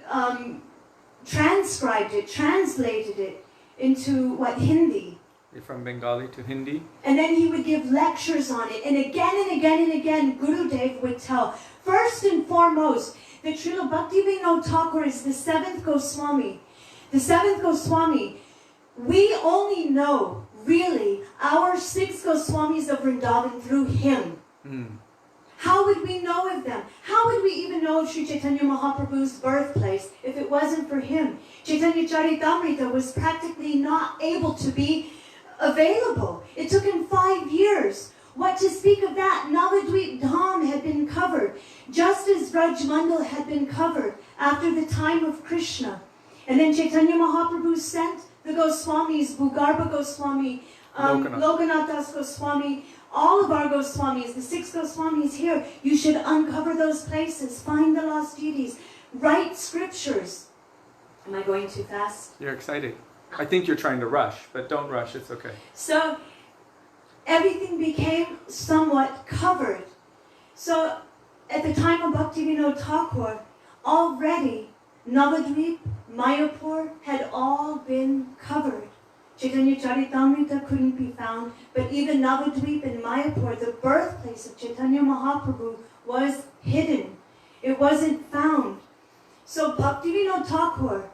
translated it into Hindi. From Bengali to Hindi. And then he would give lectures on it. And again, Gurudev would tell, first and foremost, that Srila Bhaktivinoda Thakur is the seventh Goswami. The seventh Goswami, we only know, really, our 6 Goswamis of Vrindavan through him. How would we know of them? How would we even know of Sri Chaitanya Mahaprabhu's birthplace if it wasn't for him? Chaitanya Charitamrita was practically not able to be available. It took him 5 years. What to speak of that? Navadvip Dham had been covered, just as Brajmandal had been covered after the time of Krishna. And then Chaitanya Mahaprabhu sent the Goswamis, Bhugarbha Goswami, Lokanath Das Goswami, all of our Goswamis, the 6 Goswamis here, you should uncover those places, find the lost deities, write scriptures. Am I going too fast? You're excited. I think you're trying to rush, but don't rush, it's okay. So everything became somewhat covered. So at the time of Bhaktivinoda Thakur, already Navadvip, Mayapur had all been covered. Chaitanya Charitamrita couldn't be found, but even Navadvip and Mayapur, the birthplace of Chaitanya Mahaprabhu, was hidden. It wasn't found. So Bhaktivinoda Thakur,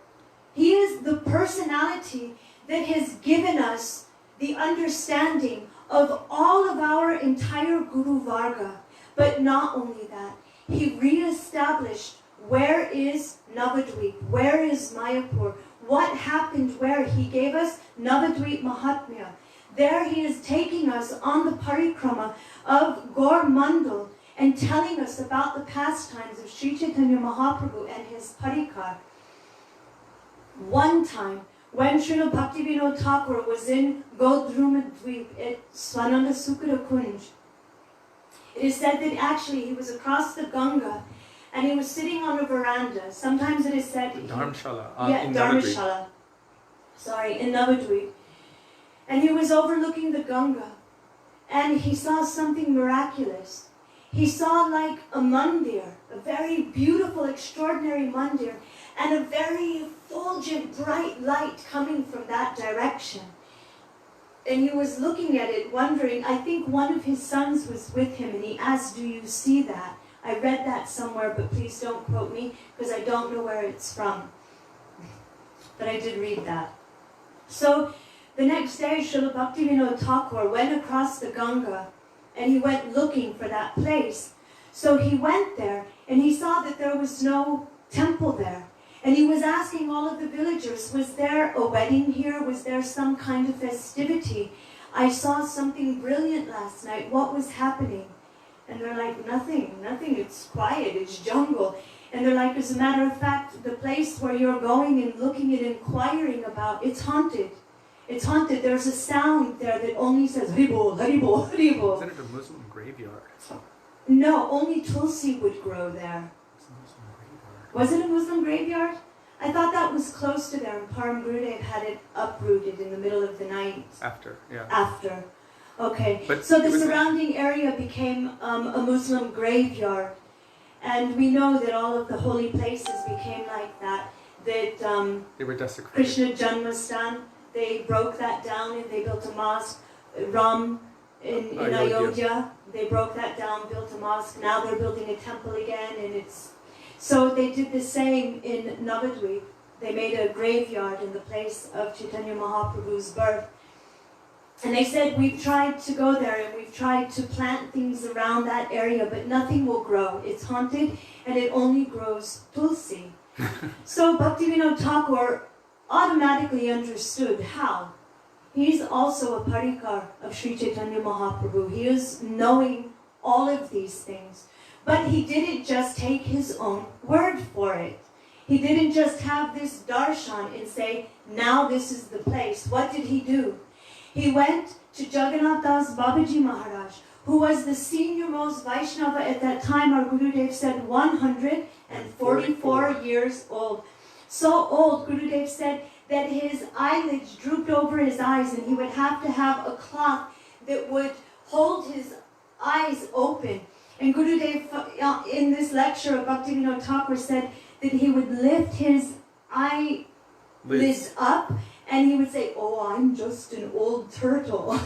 he is the personality that has given us the understanding of all of our entire Guru Varga. But not only that, he re-established where is Navadvip, where is Mayapur, what happened where. He gave us Navadvip Mahatmya. There he is taking us on the parikrama of Gaur Mandal and telling us about the pastimes of Sri Chaitanya Mahaprabhu and his parikar. One time, when Srila Bhaktivinoda Thakur was in Godruma Dweep at Swananda Sukara Kunj, it is said that actually he was across the Ganga and he was sitting on a veranda. Sometimes it is said... Dharmshala. In Dharmshala. In Navadvip. And he was overlooking the Ganga. And he saw something miraculous. He saw like a mandir, a very beautiful, extraordinary mandir, and a very effulgent, bright light coming from that direction. and he was looking at it, wondering. I think one of his sons was with him, and he asked, "Do you see that?" I read that somewhere, but please don't quote me, because I don't know where it's from. But I did read that. So the next day, Srila Bhaktivinoda Thakur went across the Ganga, and he went looking for that place. So he went there, and he saw that there was no temple there. And he was asking all of the villagers, was there a wedding here? Was there some kind of festivity? I saw something brilliant last night. What was happening? And they're like, nothing, it's quiet, it's jungle. And they're like, as a matter of fact, the place where you're going and looking and inquiring about, it's haunted. It's haunted. There's a sound there that only says, Haribol, Haribol, Haribol. Isn't it a Muslim graveyard? No, only Tulsi would grow there. Was it a Muslim graveyard? I thought that was close to there, and Param Gurudev had it uprooted in the middle of the night. After, yeah. After. Okay. But so the surrounding area became a Muslim graveyard. And we know that all of the holy places became like that. That they were desecrated. Krishna Janmastan, they broke that down and they built a mosque. Ram in Ayodhya, they broke that down, built a mosque. Now they're building a temple again, and it's... So they did the same in Navadvip. They made a graveyard in the place of Chaitanya Mahaprabhu's birth. And they said, we've tried to go there and we've tried to plant things around that area, but nothing will grow. It's haunted and it only grows tulsi. So Bhaktivinoda Thakur automatically understood how. He's also a parikar of Sri Chaitanya Mahaprabhu. He is knowing all of these things. But he didn't just take his own word for it. He didn't just have this darshan and say, now this is the place. What did he do? He went to Jagannath Das Babaji Maharaj, who was the senior most Vaishnava at that time. Our Gurudev said 144 years old. So old, Gurudev said, that his eyelids drooped over his eyes and he would have to have a cloth that would hold his eyes open. And Gurudev, in this lecture of Bhaktivinoda Thakur, said that he would lift his eyelids up and he would say, oh, I'm just an old turtle.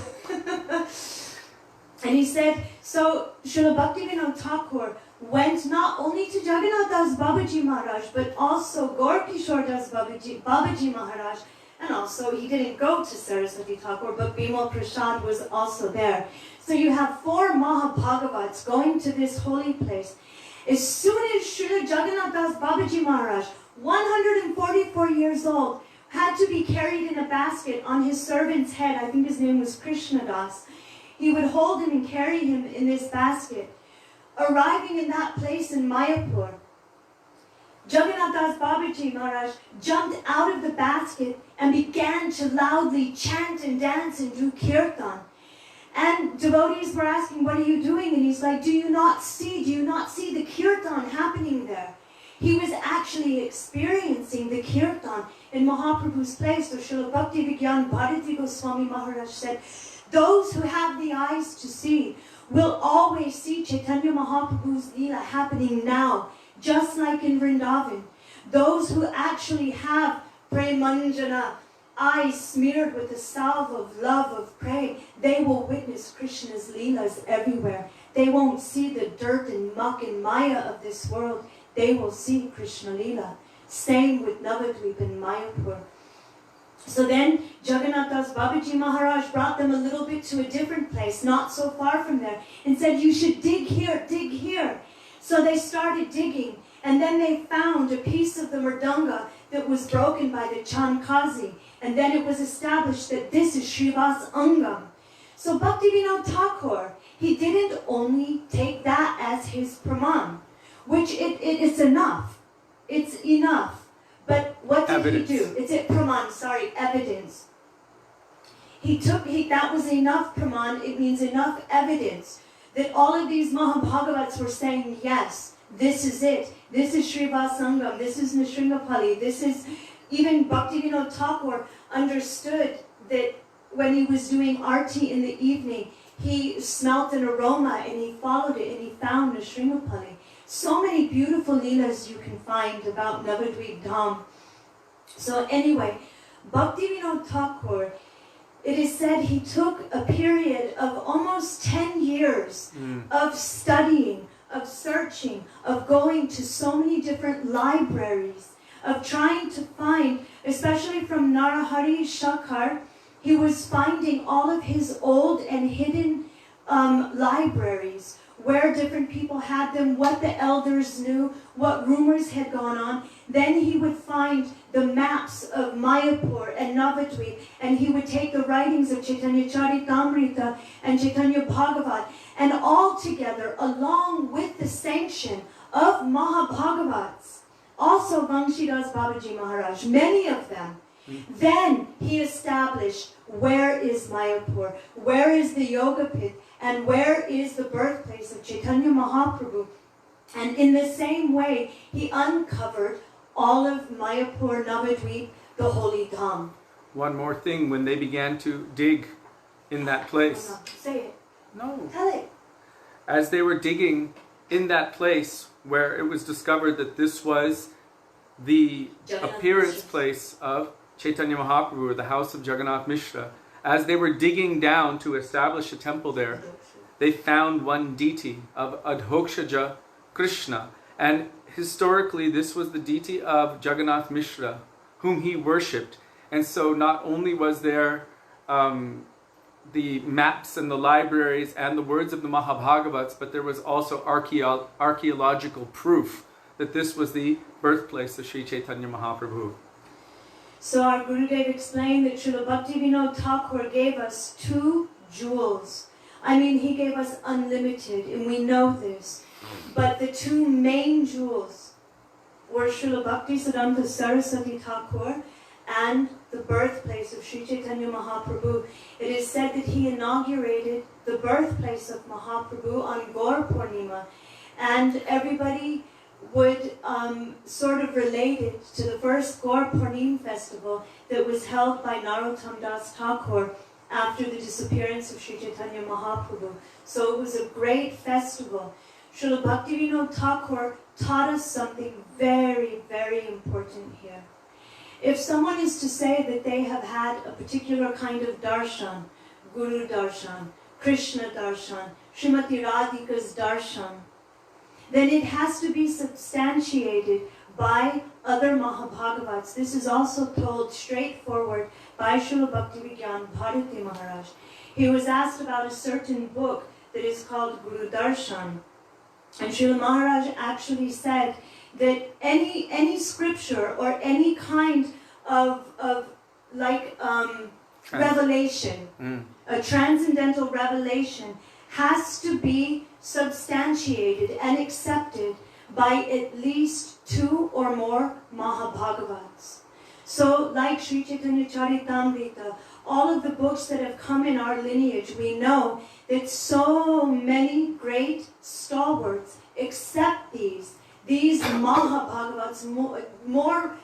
And he said, so Srila Bhaktivinoda Thakur went not only to Jagannath Das Babaji Maharaj, but also Gaur Kishori Das Babaji Maharaj, and also he didn't go to Saraswati Thakur, but Bimal Prasad was also there. So you have 4 Mahabhagavats going to this holy place. As soon as Srila Jagannath Das Babaji Maharaj, 144 years old, had to be carried in a basket on his servant's head, I think his name was Krishna Das, he would hold him and carry him in this basket. Arriving in that place in Mayapur, Jagannath Das Babaji Maharaj jumped out of the basket and began to loudly chant and dance and do kirtan. And devotees were asking, what are you doing? And he's like, do you not see the kirtan happening there? He was actually experiencing the kirtan in Mahaprabhu's place. So Srila Bhakti Vigyan Bharati Goswami Maharaj said, those who have the eyes to see will always see Chaitanya Mahaprabhu's Leela happening now, just like in Vrindavan. Those who actually have Premanjana, eyes smeared with the salve of love, of praying, they will witness Krishna's Leelas everywhere. They won't see the dirt and muck and maya of this world. They will see Krishna Leela. Same with Navadvip and Mayapur. So then Jagannath Das Babaji Maharaj brought them a little bit to a different place, not so far from there, and said, you should dig here, dig here. So they started digging, and then they found a piece of the Mridanga that was broken by the Chankazi, and then it was established that this is Srivas Angam. So Bhaktivinoda Thakur, he didn't only take that as his praman, which it's enough. It's enough. But what did he do? It's evidence. That was enough praman, it means enough evidence that all of these Mahabhagavats were saying, yes, this is it. This is Srivasangam, this is Nishringapali, this is... Even Bhaktivinoda Thakur understood that when he was doing arti in the evening, he smelt an aroma and he followed it and he found Nishringapali. So many beautiful leelas you can find about Navadvip Dham. So anyway, Bhaktivinoda Thakur, it is said he took a period of almost 10 years of studying, of searching, of going to so many different libraries, of trying to find, especially from Narahari Shakar, he was finding all of his old and hidden libraries, where different people had them, what the elders knew, what rumors had gone on. Then he would find the maps of Mayapur and Navadvip, and he would take the writings of Chaitanya Charitamrita and Chaitanya Bhagavat, and all together, along with the sanction of Mahabhagavats, also Vangshidas Babaji Maharaj, many of them. Then he established where is Mayapur, where is the Yoga Pit, and where is the birthplace of Chaitanya Mahaprabhu. And in the same way, he uncovered all of Mayapur, Navadvip, the holy Dham. One more thing, when they began to dig in that place. Say it. No. Tell it. As they were digging in that place where it was discovered that this was the appearance place of Chaitanya Mahaprabhu, or the house of Jagannath Mishra, as they were digging down to establish a temple there, they found one deity of Adhokshaja Krishna. And historically, this was the deity of Jagannath Mishra, whom he worshipped. And so not only was there the maps and the libraries and the words of the Mahabhagavats, but there was also archaeological proof that this was the birthplace of Sri Chaitanya Mahaprabhu. So our Gurudev explained that Srila Bhaktivinoda Thakur gave us 2 jewels. I mean, he gave us unlimited, and we know this. But the 2 main jewels were Srila Bhaktisiddhanta Saraswati Thakur and the birthplace of Sri Chaitanya Mahaprabhu. It is said that he inaugurated the birthplace of Mahaprabhu on Gaur Purnima, and everybody would sort of relate it to the first Gaur Purnim festival that was held by Narottam Das Thakur after the disappearance of Sri Chaitanya Mahaprabhu. So it was a great festival. Srila Bhaktivinoda Thakur taught us something very, very important here. If someone is to say that they have had a particular kind of darshan, Guru darshan, Krishna darshan, Srimati Radhika's darshan, then it has to be substantiated by other Mahabhagavats. This is also told straightforward by Srila Bhaktivinoda Bharati Maharaj. He was asked about a certain book that is called Guru Darshan. And Srila Maharaj actually said that any scripture or any kind of revelation, a transcendental revelation, has to be substantiated and accepted by at least 2 or more Mahabhagavats. So like Sri Chaitanya Charitamrita, all of the books that have come in our lineage, we know that so many great stalwarts accept these Mahabhagavats more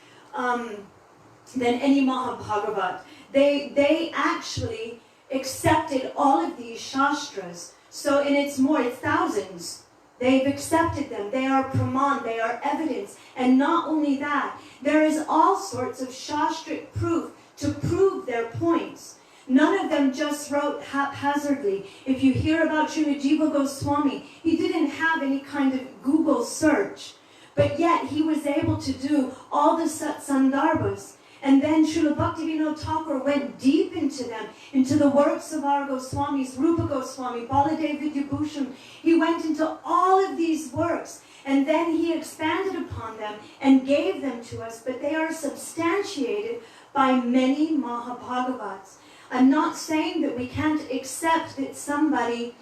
than any Mahabhagavat. They actually accepted all of these Shastras. So, and it's thousands. They've accepted them. They are praman, they are evidence. And not only that, there is all sorts of Shastric proof to prove their points. None of them just wrote haphazardly. If you hear about Srila Jiva Goswami, he didn't have any kind of Google search. But yet he was able to do all the Sandarbhas. And then Srila Bhaktivinoda Thakur went deep into them, into the works of our Goswamis, Rupa Goswami, Baladev Vidyabhushan. He went into all of these works, and then he expanded upon them and gave them to us, but they are substantiated by many Mahabhagavats. I'm not saying that we can't accept that somebody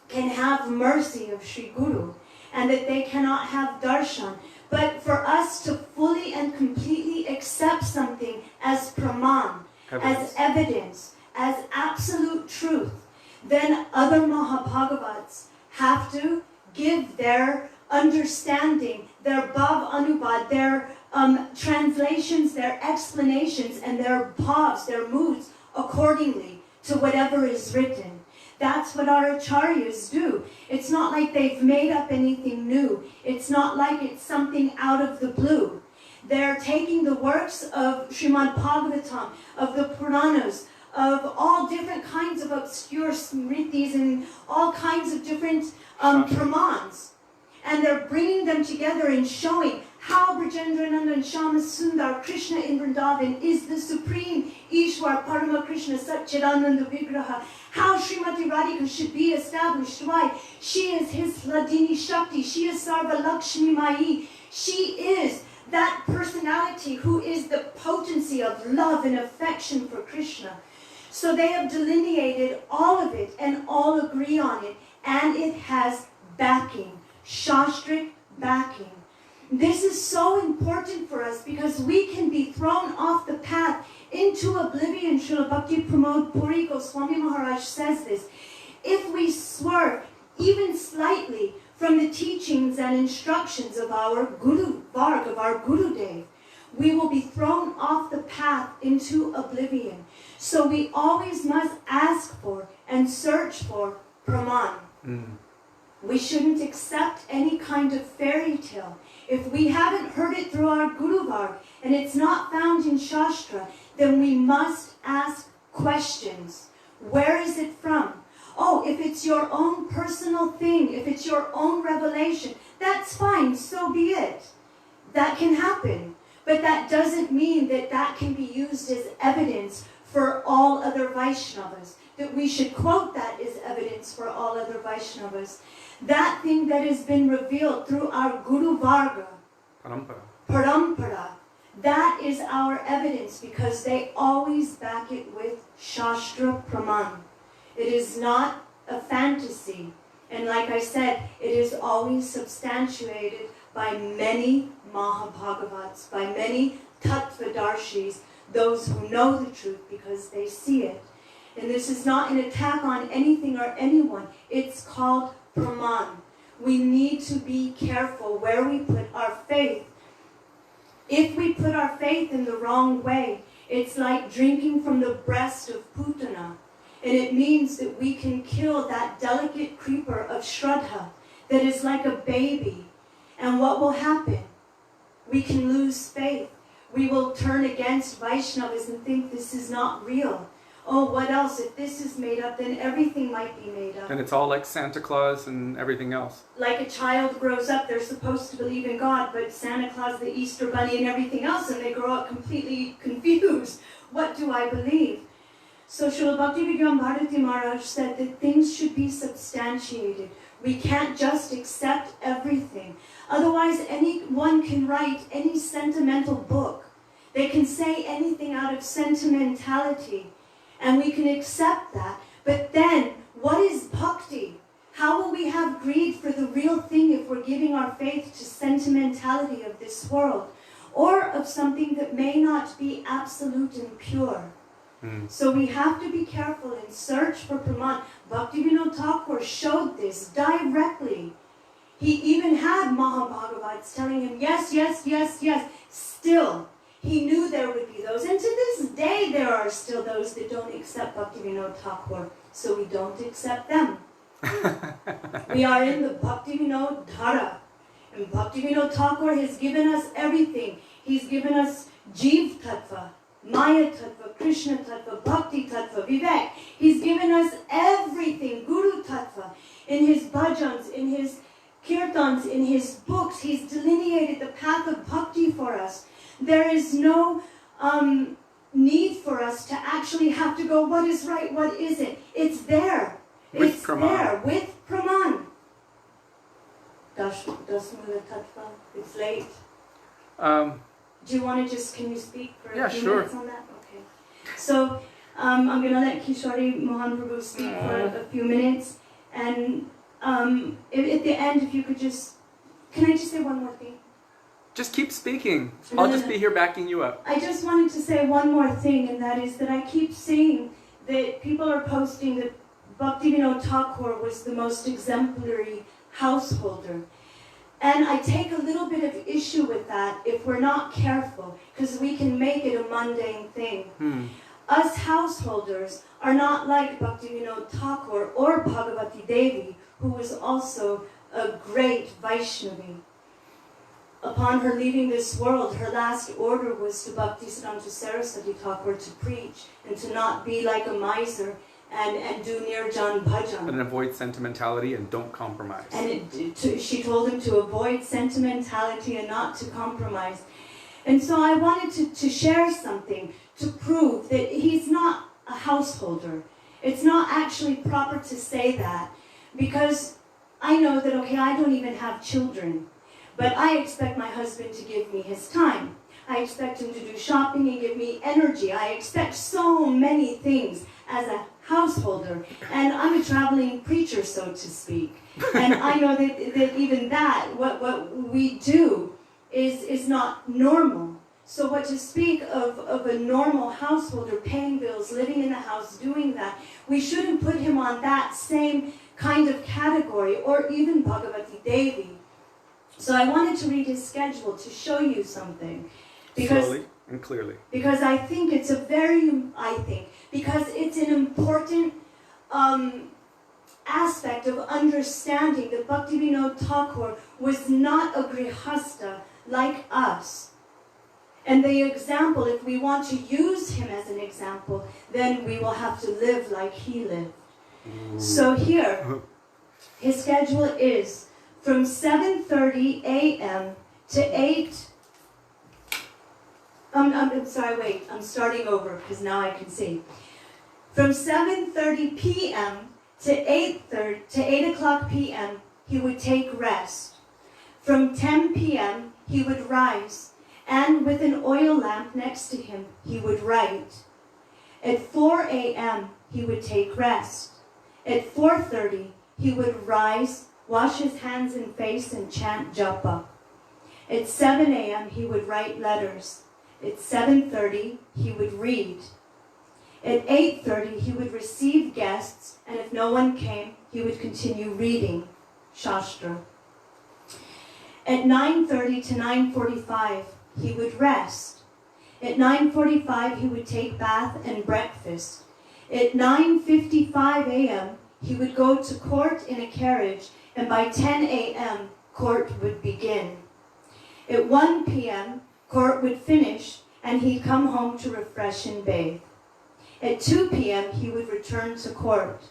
can have mercy of Sri Guru, and that they cannot have darshan. But for us to fully and completely accept something as praman, as evidence, as absolute truth, then other Mahabhagavats have to give their understanding, their bhav anubad, their translations, their explanations, and their bhavs, their moods, accordingly to whatever is written. That's what our acharyas do. It's not like they've made up anything new. It's not like it's something out of the blue. They're taking the works of Srimad Bhagavatam, of the Puranas, of all different kinds of obscure smritis and all kinds of different pramans. And they're bringing them together and showing how Brajendrananda and Shama Sundar, Krishna in Vrindavan, is the supreme Ishwar, Parama Krishna, Sachidananda Vigraha. How Srimati Radhika should be established. Why? She is his Hladini Shakti. She is Sarva Lakshmi Mai. She is that personality who is the potency of love and affection for Krishna. So they have delineated all of it and all agree on it. And it has backing, Shastric backing. This is so important for us because we can be thrown off the path into oblivion. Srila Bhakti Pramod Puri Goswami Maharaj says this. If we swerve even slightly from the teachings and instructions of our Guru Varg, of our Gurudev, we will be thrown off the path into oblivion. So we always must ask for and search for Praman. We shouldn't accept any kind of fairy tale. If we haven't heard it through our Guru Varg and it's not found in Shastra, then we must ask questions. Where is it from? Oh, if it's your own personal thing, if it's your own revelation, that's fine, so be it. That can happen. But that doesn't mean that that can be used as evidence for all other Vaishnavas, that we should quote that as evidence for all other Vaishnavas. That thing that has been revealed through our Guru Varga, Parampara, that is our evidence because they always back it with Shastra Praman. It is not a fantasy. And like I said, it is always substantiated by many Mahabhagavats, by many Tattvadarshis, those who know the truth because they see it. And this is not an attack on anything or anyone. It's called Praman. We need to be careful where we put our faith. If we put our faith in the wrong way, it's like drinking from the breast of Putana. And it means that we can kill that delicate creeper of Shraddha that is like a baby. And what will happen? We can lose faith. We will turn against Vaishnavas and think this is not real. Oh, what else? If this is made up, then everything might be made up. And it's all like Santa Claus and everything else. Like a child grows up, they're supposed to believe in God, but Santa Claus, the Easter Bunny, and everything else, and they grow up completely confused. What do I believe? So Srila Bhaktivinoda Bharati Maharaj said that things should be substantiated. We can't just accept everything. Otherwise, anyone can write any sentimental book. They can say anything out of sentimentality. And we can accept that. But then, what is bhakti? How will we have greed for the real thing if we're giving our faith to sentimentality of this world? Or of something that may not be absolute and pure? So we have to be careful and search for Praman. Bhaktivinoda Thakur showed this directly. He even had Mahabhagavats telling him, yes, yes, yes, yes. Still, he knew there would be those. And to this day, there are still those that don't accept Bhaktivinoda Thakur. So we don't accept them. We are in the Bhaktivinoda Dhara. And Bhaktivinoda Thakur has given us everything. He's given us Jeev Tattva, Maya Tattva, Krishna Tattva, Bhakti Tattva, Vivek. He's given us everything, Guru Tattva. In his bhajans, in his kirtans, in his books, he's delineated the path of bhakti for us. There is no need for us to actually have to go, what is right, what isn't. It's there. It's there with Praman. Dasmula Tattva, it's late. Do you want to just, can you speak for a few minutes on that? Okay. So I'm going to let Kishori Mohan Prabhu speak for a few minutes. And at the end, if you could just, can I just say one more thing? Just keep speaking. I'll just be here backing you up. I just wanted to say one more thing, and that is that I keep seeing that people are posting that Bhaktivinoda Thakur was the most exemplary householder. And I take a little bit of issue with that if we're not careful, because we can make it a mundane thing. Us householders are not like Bhaktivinoda Thakur or Bhagavati Devi, who was also a great Vaishnavi. upon her leaving this world, her last order was to Bhaktivinoda Saraswati Thakur to preach and to not be like a miser and do nirjan bhajan. And avoid sentimentality and don't compromise. And she told him to avoid sentimentality and not to compromise. And so I wanted to share something to prove that he's not a householder. It's not actually proper to say that, because I know that, okay, I don't even have children, but I expect my husband to give me his time. I expect him to do shopping and give me energy. I expect so many things as a householder. And I'm a traveling preacher, so to speak. And I know that even that, what we do is not normal. So what to speak of a normal householder, paying bills, living in the house, doing that, we shouldn't put him on that same kind of category, or even Bhagavati Devi. So I wanted to read his schedule to show you something. Slowly and clearly. Because I think it's because it's an important aspect of understanding that Bhaktivinoda Thakur was not a grihasta like us. And the example, if we want to use him as an example, then we will have to live like he lived. So here, his schedule is from 7:30 a.m. to 8. I'm sorry, wait, I'm starting over because now I can see. From 7:30 p.m. to 8 o'clock p.m., he would take rest. From 10 p.m., he would rise, and with an oil lamp next to him, he would write. At 4 a.m., he would take rest. At 4:30, he would rise, wash his hands and face, and chant japa. At 7 a.m., he would write letters. At 7:30, he would read. At 8:30, he would receive guests, and if no one came, he would continue reading Shastra. At 9:30 to 9:45, he would rest. At 9:45, he would take bath and breakfast. At 9:55 a.m., he would go to court in a carriage, and by 10 a.m., court would begin. At 1 p.m., court would finish, and he'd come home to refresh and bathe. At 2 p.m., he would return to court.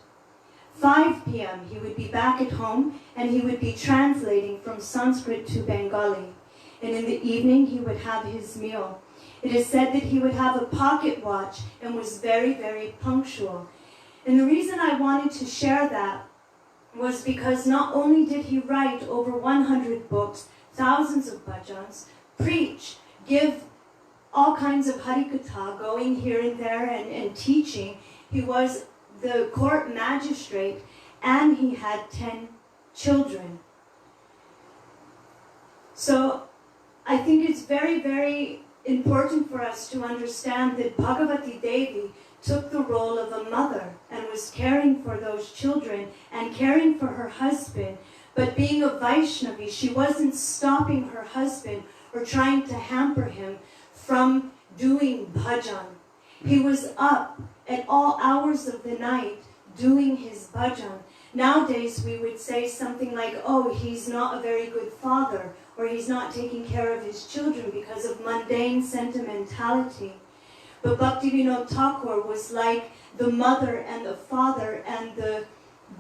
5 p.m., he would be back at home, and he would be translating from Sanskrit to Bengali. And in the evening, he would have his meal. It is said that he would have a pocket watch and was very, very punctual. And the reason I wanted to share that was because not only did he write over 100 books, thousands of bhajans, preach, give all kinds of harikatha, going here and there and teaching. He was the court magistrate, and he had 10 children. So I think it's very, very important for us to understand that Bhagavati Devi took the role of a mother and was caring for those children and caring for her husband. But being a Vaishnavi, she wasn't stopping her husband or trying to hamper him from doing bhajan. He was up at all hours of the night doing his bhajan. Nowadays we would say something like, oh, he's not a very good father, or he's not taking care of his children because of mundane sentimentality. But Bhaktivinoda Thakur was like the mother and the father and the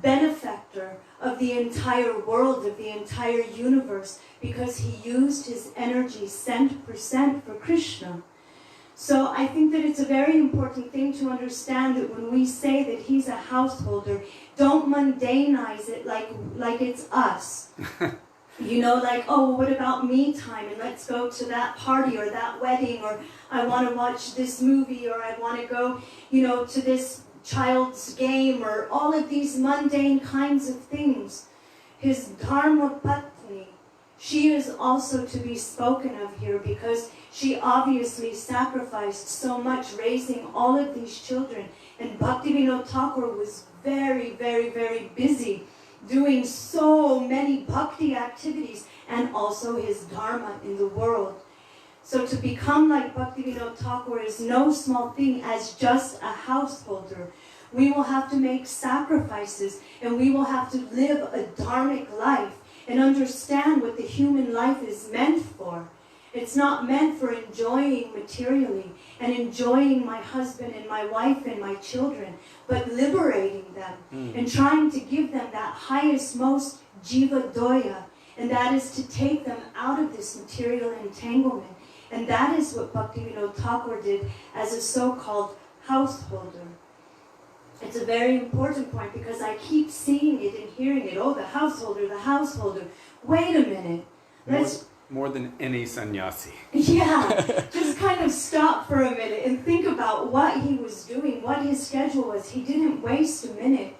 benefactor of the entire world, of the entire universe, because he used his energy 100% for Krishna. So I think that it's a very important thing to understand that when we say that he's a householder, don't mundanize it like it's us. You know, like, oh, what about me time? And let's go to that party or that wedding, or I want to watch this movie, or I want to go, you know, to this child's game, or all of these mundane kinds of things. His Dharma Patni, she is also to be spoken of here because she obviously sacrificed so much raising all of these children. And Bhaktivinoda Thakur was very, very, very busy doing so many bhakti activities and also his dharma in the world. So to become like Bhaktivinoda Thakur is no small thing as just a householder. We will have to make sacrifices, and we will have to live a dharmic life. and understand what the human life is meant for. It's not meant for enjoying materially and enjoying my husband and my wife and my children, but liberating them and trying to give them that highest, most jiva doya, and that is to take them out of this material entanglement. And that is what Bhaktivinoda Thakur did as a so-called householder. It's a very important point because I keep seeing it and hearing it. Oh, the householder, the householder. Wait a minute. More than any sannyasi. Yeah, just kind of stop for a minute and think about what he was doing, what his schedule was. He didn't waste a minute.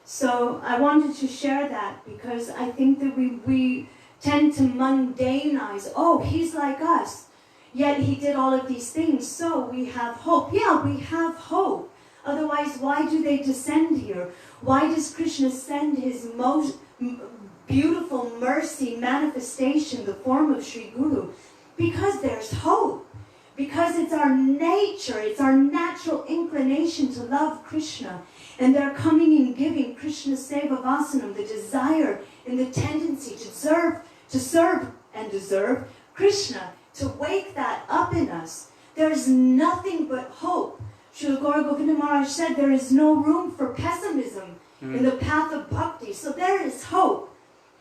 So I wanted to share that because I think that we tend to mundanize. Oh, he's like us. Yet he did all of these things, so we have hope. Yeah, we have hope. Otherwise, why do they descend here? Why does Krishna send his most beautiful mercy manifestation, the form of Sri Guru? Because there's hope. Because it's our nature, it's our natural inclination to love Krishna. And they're coming and giving Krishna Seva Vasanam, the desire and the tendency to serve and deserve Krishna, to wake that up in us. There's nothing but hope. Srila Gaura Govinda Maharaj said there is no room for pessimism in the path of bhakti. So there is hope.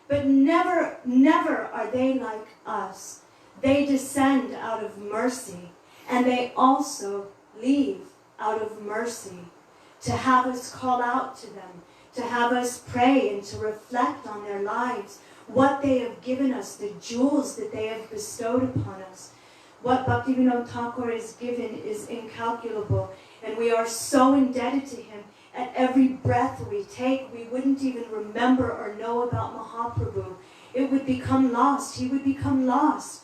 But never, never are they like us. They descend out of mercy. And they also leave out of mercy to have us call out to them, to have us pray and to reflect on their lives, what they have given us, the jewels that they have bestowed upon us. What Bhaktivinoda Thakur has given is incalculable, and we are so indebted to him. At every breath we take, we wouldn't even remember or know about Mahaprabhu. It would become lost. He would become lost.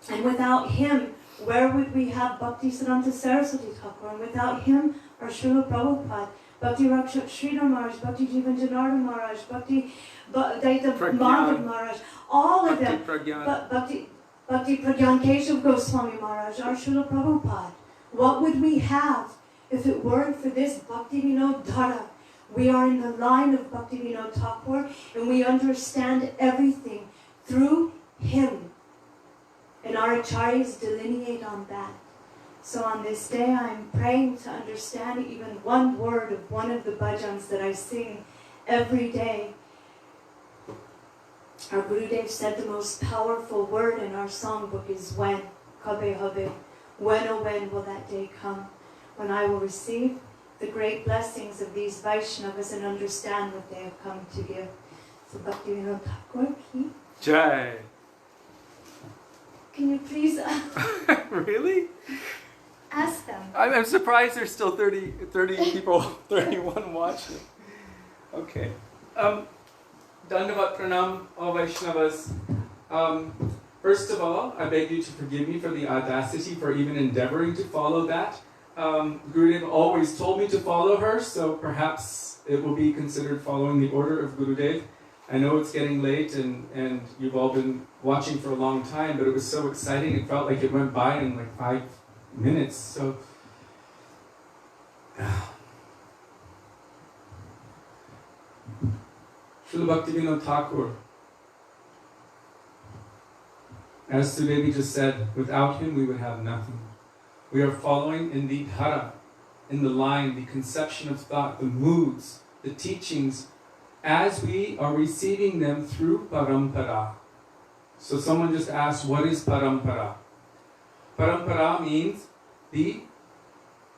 And without him, where would we have Bhaktisiddhanta Saraswati Thakur? And without him, our Srila Prabhupada, Bhakti Rakshak Sridhar Maharaj, Bhakti Jivan Janardhan Maharaj, Bhakti Daita Madhav Maharaj, all of them, Bhakti Pragyan Keshav Goswami Maharaj, our Srila Prabhupada. What would we have if it weren't for this Bhaktivinoda Dhara? We are in the line of Bhaktivinoda Thakur, and we understand everything through him. And our acharyas delineate on that. So on this day, I'm praying to understand even one word of one of the bhajans that I sing every day. Our Gurudev said the most powerful word in our songbook is when. Kabe habe. When, oh when will that day come? When I will receive the great blessings of these Vaishnavas and understand what they have come to give. So Bhaktivinoda Thakur ki Jai. Can you please Really? ask them? I'm surprised there's still 30 people, 31 watching. Okay. Dandavat Pranam, all Vaishnavas. First of all, I beg you to forgive me for the audacity for even endeavoring to follow that. Gurudev always told me to follow her, so perhaps it will be considered following the order of Gurudev. I know it's getting late and you've all been watching for a long time, but it was so exciting, it felt like it went by in like 5 minutes, so... Srila Bhaktivinoda Thakur, as Sudevi just said, without him we would have nothing. We are following in the dhara, in the line, the conception of thought, the moods, the teachings, as we are receiving them through parampara. So someone just asked, what is parampara? Parampara means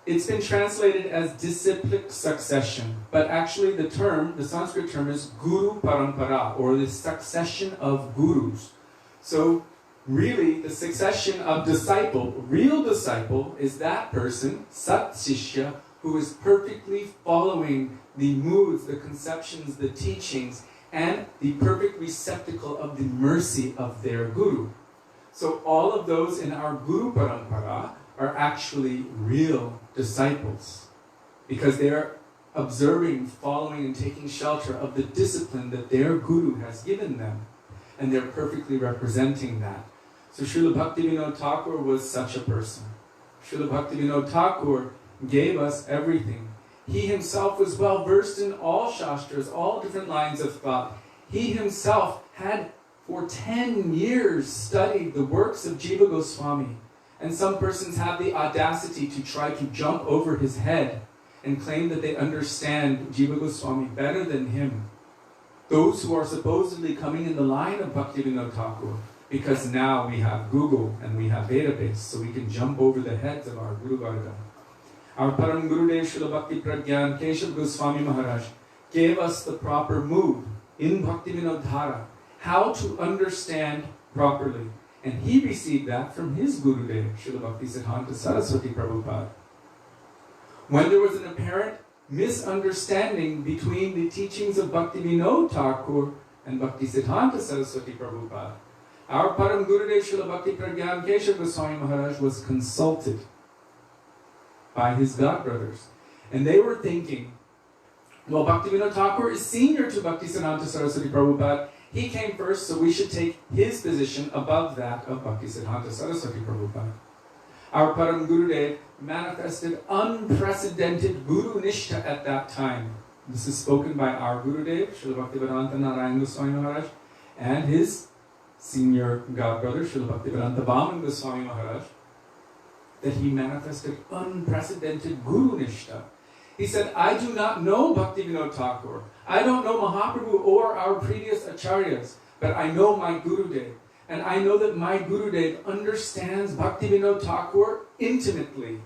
it's been translated as disciplic succession, but actually the Sanskrit term is guru parampara, or the succession of gurus. So really the succession of real disciple is that person, Sat Sishya, who is perfectly following the moods, the conceptions, the teachings, and the perfect receptacle of the mercy of their guru. So all of those in our guru parampara are actually real disciples, because they are observing, following, and taking shelter of the discipline that their guru has given them, and they're perfectly representing that. So Srila Bhaktivinoda Thakur was such a person. Srila Bhaktivinoda Thakur gave us everything. He himself was well versed in all shastras, all different lines of thought. he himself had for 10 years studied the works of Jiva Goswami. And some persons have the audacity to try to jump over his head and claim that they understand Jiva Goswami better than him. Those who are supposedly coming in the line of Bhaktivinoda Thakur, because now we have Google and we have database, so we can jump over the heads of our Guru Varga. Our Param Gurudev Srila Bhakti Pragyan Keshav Goswami Maharaj gave us the proper move in Bhaktivinoda Dhara, how to understand properly. And he received that from his Gurudev, Srila Bhakti Siddhanta Saraswati Prabhupada. When there was an apparent misunderstanding between the teachings of Bhaktivinoda Thakur and Bhakti Siddhanta Saraswati Prabhupada, our Param Gurudev Srila Bhakti Pragyan Keshav Goswami Maharaj was consulted by his godbrothers. And they were thinking, well, Bhaktivinoda Thakur is senior to Bhakti Siddhanta Saraswati Prabhupada. He came first, so we should take his position above that of Bhakti Siddhanta Saraswati Prabhupada. Our Param Gurudev manifested unprecedented Guru Nishtha at that time. This is spoken by our Gurudev, Srila Bhaktivedanta Narayan Goswami Maharaj, and his senior godbrother, Srila Bhaktivedanta Vaman Goswami Maharaj, that he manifested unprecedented Guru Nishtha. He said, I do not know Bhaktivinoda Thakur. I don't know Mahaprabhu or our previous acharyas, but I know my Gurudev. And I know that my Gurudev understands Bhaktivinoda Thakur intimately.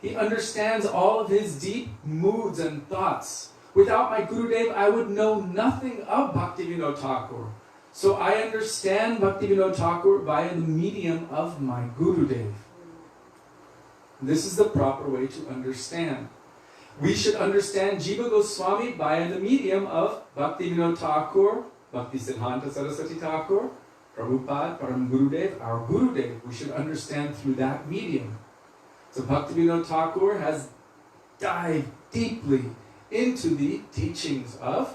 He understands all of his deep moods and thoughts. Without my Gurudev, I would know nothing of Bhaktivinoda Thakur. So I understand Bhaktivinoda Thakur via the medium of my Gurudev. This is the proper way to understand. We should understand Jiva Goswami via the medium of Bhaktivinoda Thakur, Bhakti Siddhanta Saraswati Thakur, Prabhupada, Param Gurudev, our Gurudev. We should understand through that medium. So Bhaktivinoda Thakur has dived deeply into the teachings of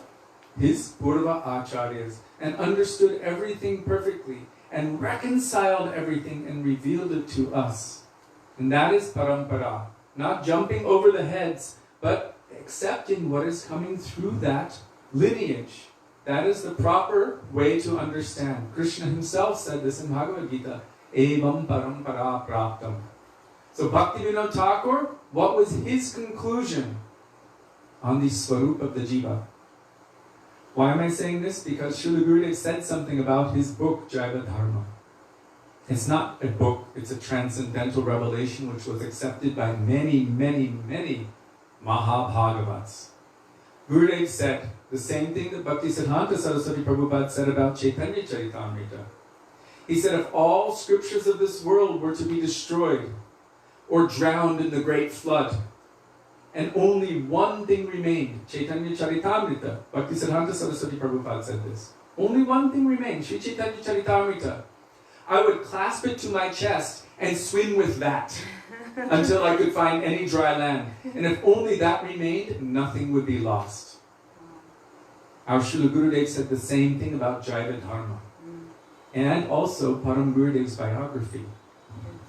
his Purva Acharyas and understood everything perfectly and reconciled everything and revealed it to us. And that is Parampara. Not jumping over the heads, but accepting what is coming through that lineage. That is the proper way to understand. Krishna himself said this in Bhagavad Gita, Evam Parampara Praptam. So Bhaktivinoda Thakur, what was his conclusion on the Swarup of the Jiva? Why am I saying this? Because Srila Gurudev said something about his book, Jaiva Dharma. It's not a book, it's a transcendental revelation which was accepted by many, many, many Mahabhagavats. Gurudev said the same thing that Bhakti Siddhanta Saraswati Prabhupada said about Chaitanya Charitamrita. He said if all scriptures of this world were to be destroyed or drowned in the great flood, and only one thing remained, Chaitanya Charitamrita, Bhakti Siddhanta Saraswati Prabhupada said this, only one thing remained, Sri Chaitanya Charitamrita, I would clasp it to my chest and swim with that until I could find any dry land. And if only that remained, nothing would be lost. Our Srila Gurudev said the same thing about Jaiva Dharma. And also Param Gurudev's biography,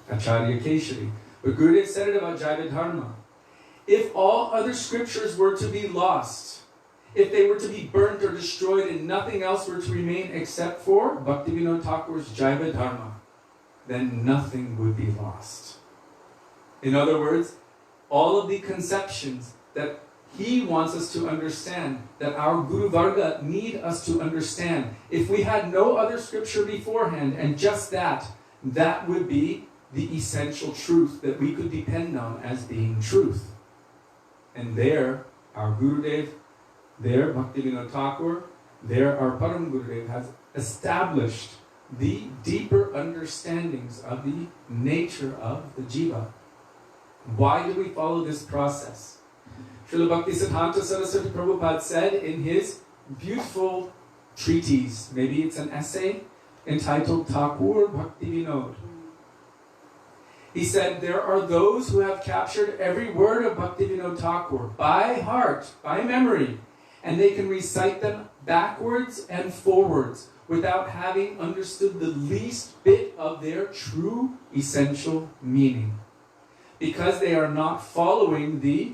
Acharya Kishori. But Gurudev said it about Jaiva Dharma. If all other scriptures were to be lost, if they were to be burnt or destroyed and nothing else were to remain except for Bhaktivinoda Thakur's Jaiva Dharma, then nothing would be lost. In other words, all of the conceptions that he wants us to understand, that our Guru Varga need us to understand, if we had no other scripture beforehand and just that, that would be the essential truth that we could depend on as being truth. And there, our Gurudev, there Bhaktivinoda Thakur, there our Param Gurudev has established the deeper understandings of the nature of the Jiva. Why do we follow this process? Srila Bhakti Siddhanta Saraswati Prabhupada said in his beautiful treatise, maybe it's an essay, entitled Thakur Bhaktivinoda. He said, there are those who have captured every word of Bhaktivinoda Thakur by heart, by memory, and they can recite them backwards and forwards without having understood the least bit of their true essential meaning. Because they are not following the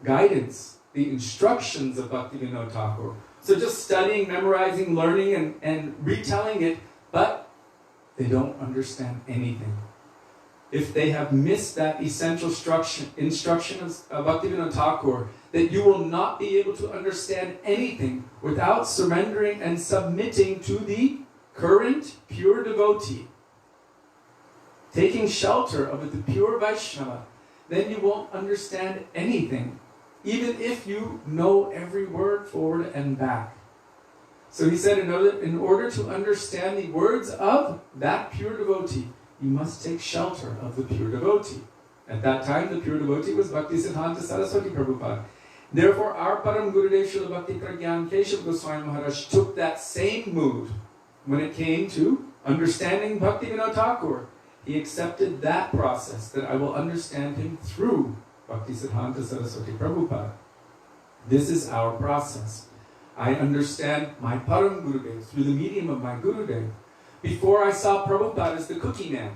guidance, the instructions of Bhaktivinoda Thakur, So just studying, memorizing, learning, and retelling it, but they don't understand anything. If they have missed that essential instruction of Bhaktivinoda Thakur, that you will not be able to understand anything without surrendering and submitting to the current pure devotee, taking shelter of the pure Vaishnava, then you won't understand anything, even if you know every word forward and back. So he said, in order to understand the words of that pure devotee, you must take shelter of the pure devotee. At that time, the pure devotee was Bhaktisiddhanta Saraswati Prabhupada. Therefore, our Param Gurudev Srila Bhakti Pragyan Keshav Goswami Maharaj took that same mood when it came to understanding Bhaktivinoda Thakur. He accepted that process, that I will understand him through Bhaktisiddhanta Saraswati Prabhupada. This is our process. I understand my Param Gurudev through the medium of my Gurudev. Before I saw Prabhupada as the cookie man,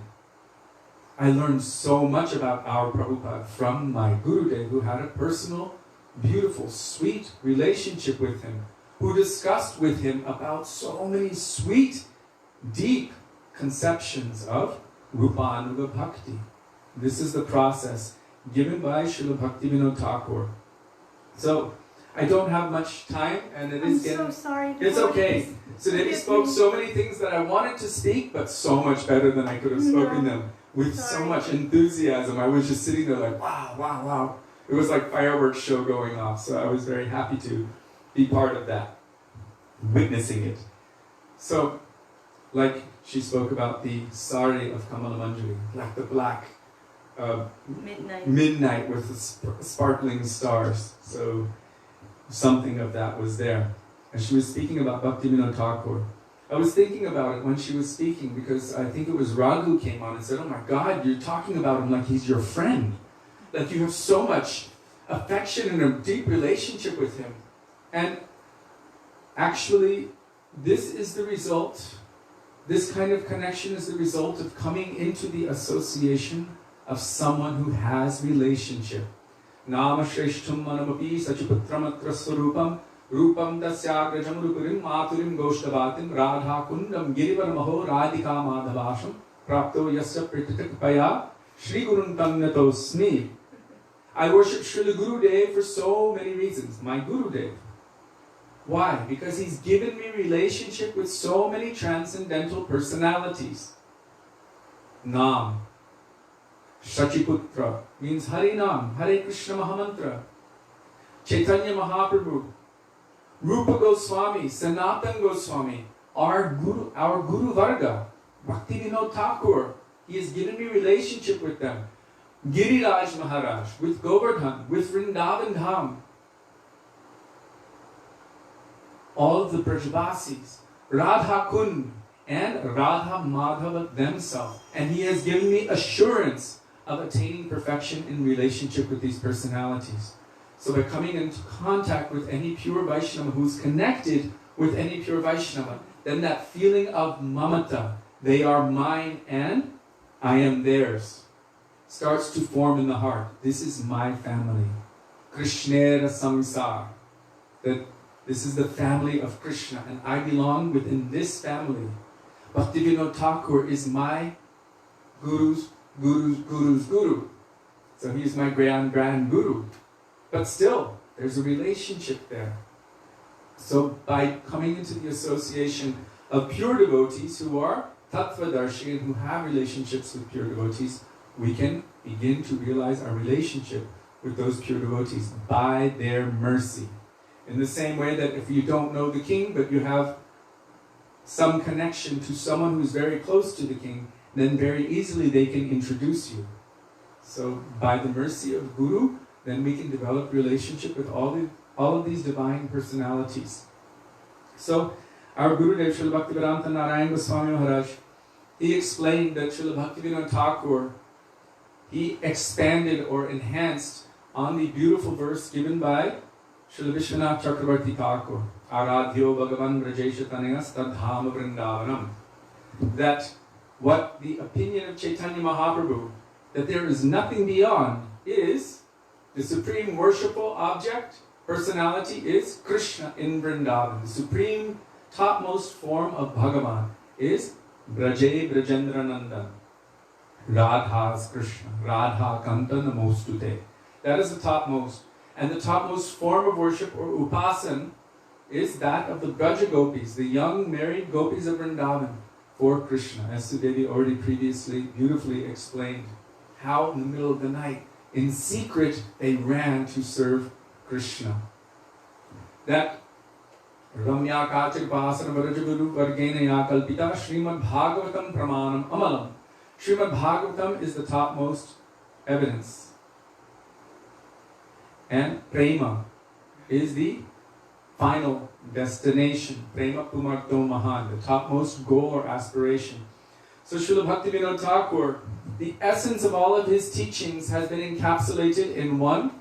I learned so much about our Prabhupada from my Gurudev, who had a personal, beautiful, sweet relationship with him, who discussed with him about so many sweet, deep conceptions of Rupanuga Bhakti. This is the process given by Srila Bhaktivinoda Thakur. So, I don't have much time, and it is getting... I'm so sorry. It's okay. Sudevi spoke so many things that I wanted to speak, but so much better than I could have spoken them. With so much enthusiasm. I was just sitting there like, wow, wow, wow. It was like fireworks show going off, so I was very happy to be part of that, witnessing it. So, like she spoke about the sari of Kamala Manjari, like the black midnight with the sparkling stars. So, something of that was there. And she was speaking about Bhaktivinoda Thakur. I was thinking about it when she was speaking, because I think it was Raghu came on and said, oh my God, you're talking about him like he's your friend. Like you have so much affection and a deep relationship with him. And actually, this is the result, this kind of connection is the result of coming into the association of someone who has relationship. Nama Shreshtham Manamapi Sachiputramatra Swarupam Rupam Tasyagrajam Rupurim Maturim Goshtavatim Radha Kundam Girivaramaho Radhika Madhavasham Prapto Yasya Prititakpaya Shri Gurun Tamnatosmi. I worship Srila Gurudev for so many reasons. My Gurudev. Why? Because he's given me relationship with so many transcendental personalities. Nam. Shachiputra means Hari Nam, Hare Krishna Mahamantra. Chaitanya Mahaprabhu, Rupa Goswami, Sanatan Goswami, our Guru Varga, Bhaktivinoda Thakur. He has given me relationship with them. Giriraj Maharaj, with Govardhan, with Vrindavan Dham. All of the Brajvasis, Radha Kund, and Radha Madhava themselves. And he has given me assurance of attaining perfection in relationship with these personalities. So by coming into contact with any pure Vaishnava who's connected with any pure Vaishnava, then that feeling of mamata, they are mine and I am theirs, starts to form in the heart. This is my family. Krishnera samsar. That this is the family of Krishna and I belong within this family. Bhaktivinoda Thakur is my guru's guru. So he's my grand guru. But still, there's a relationship there. So by coming into the association of pure devotees who are tattvadarshi and who have relationships with pure devotees, we can begin to realize our relationship with those pure devotees by their mercy. In the same way that if you don't know the king, but you have some connection to someone who's very close to the king, then very easily they can introduce you. So by the mercy of Guru, then we can develop relationship with all of these divine personalities. So our Gurudev, Srila Bhaktivedanta Narayan Goswami Maharaj, he explained that Srila Bhaktivinoda Thakur, he expanded or enhanced on the beautiful verse given by Srila Vishwanath Chakravarti Thakur, Aradhyo Bhagavan Vrajesha Tanayas Tadhama Vrindavanam. That what the opinion of Chaitanya Mahaprabhu, that there is nothing beyond, is the supreme worshipful object personality is Krishna in Vrindavan. The supreme topmost form of Bhagavan is Braje Brajendranandan. Radha's Krishna. Radha Kanta Namostute. That is the topmost. And the topmost form of worship or upasan is that of the Braja Gopis, the young married gopis of Vrindavan for Krishna. As Sudevi already previously beautifully explained, how in the middle of the night, in secret, they ran to serve Krishna. That Ramya Kachik Vasana Varajaguru Vargena Yakalpita Srimad Bhagavatam Pramanam Amalam. Srimad Bhagavatam is the topmost evidence. And Prema is the final destination. Prema Pumarto Mohan, the topmost goal or aspiration. So Srila Bhaktivinoda Thakur, the essence of all of his teachings has been encapsulated in one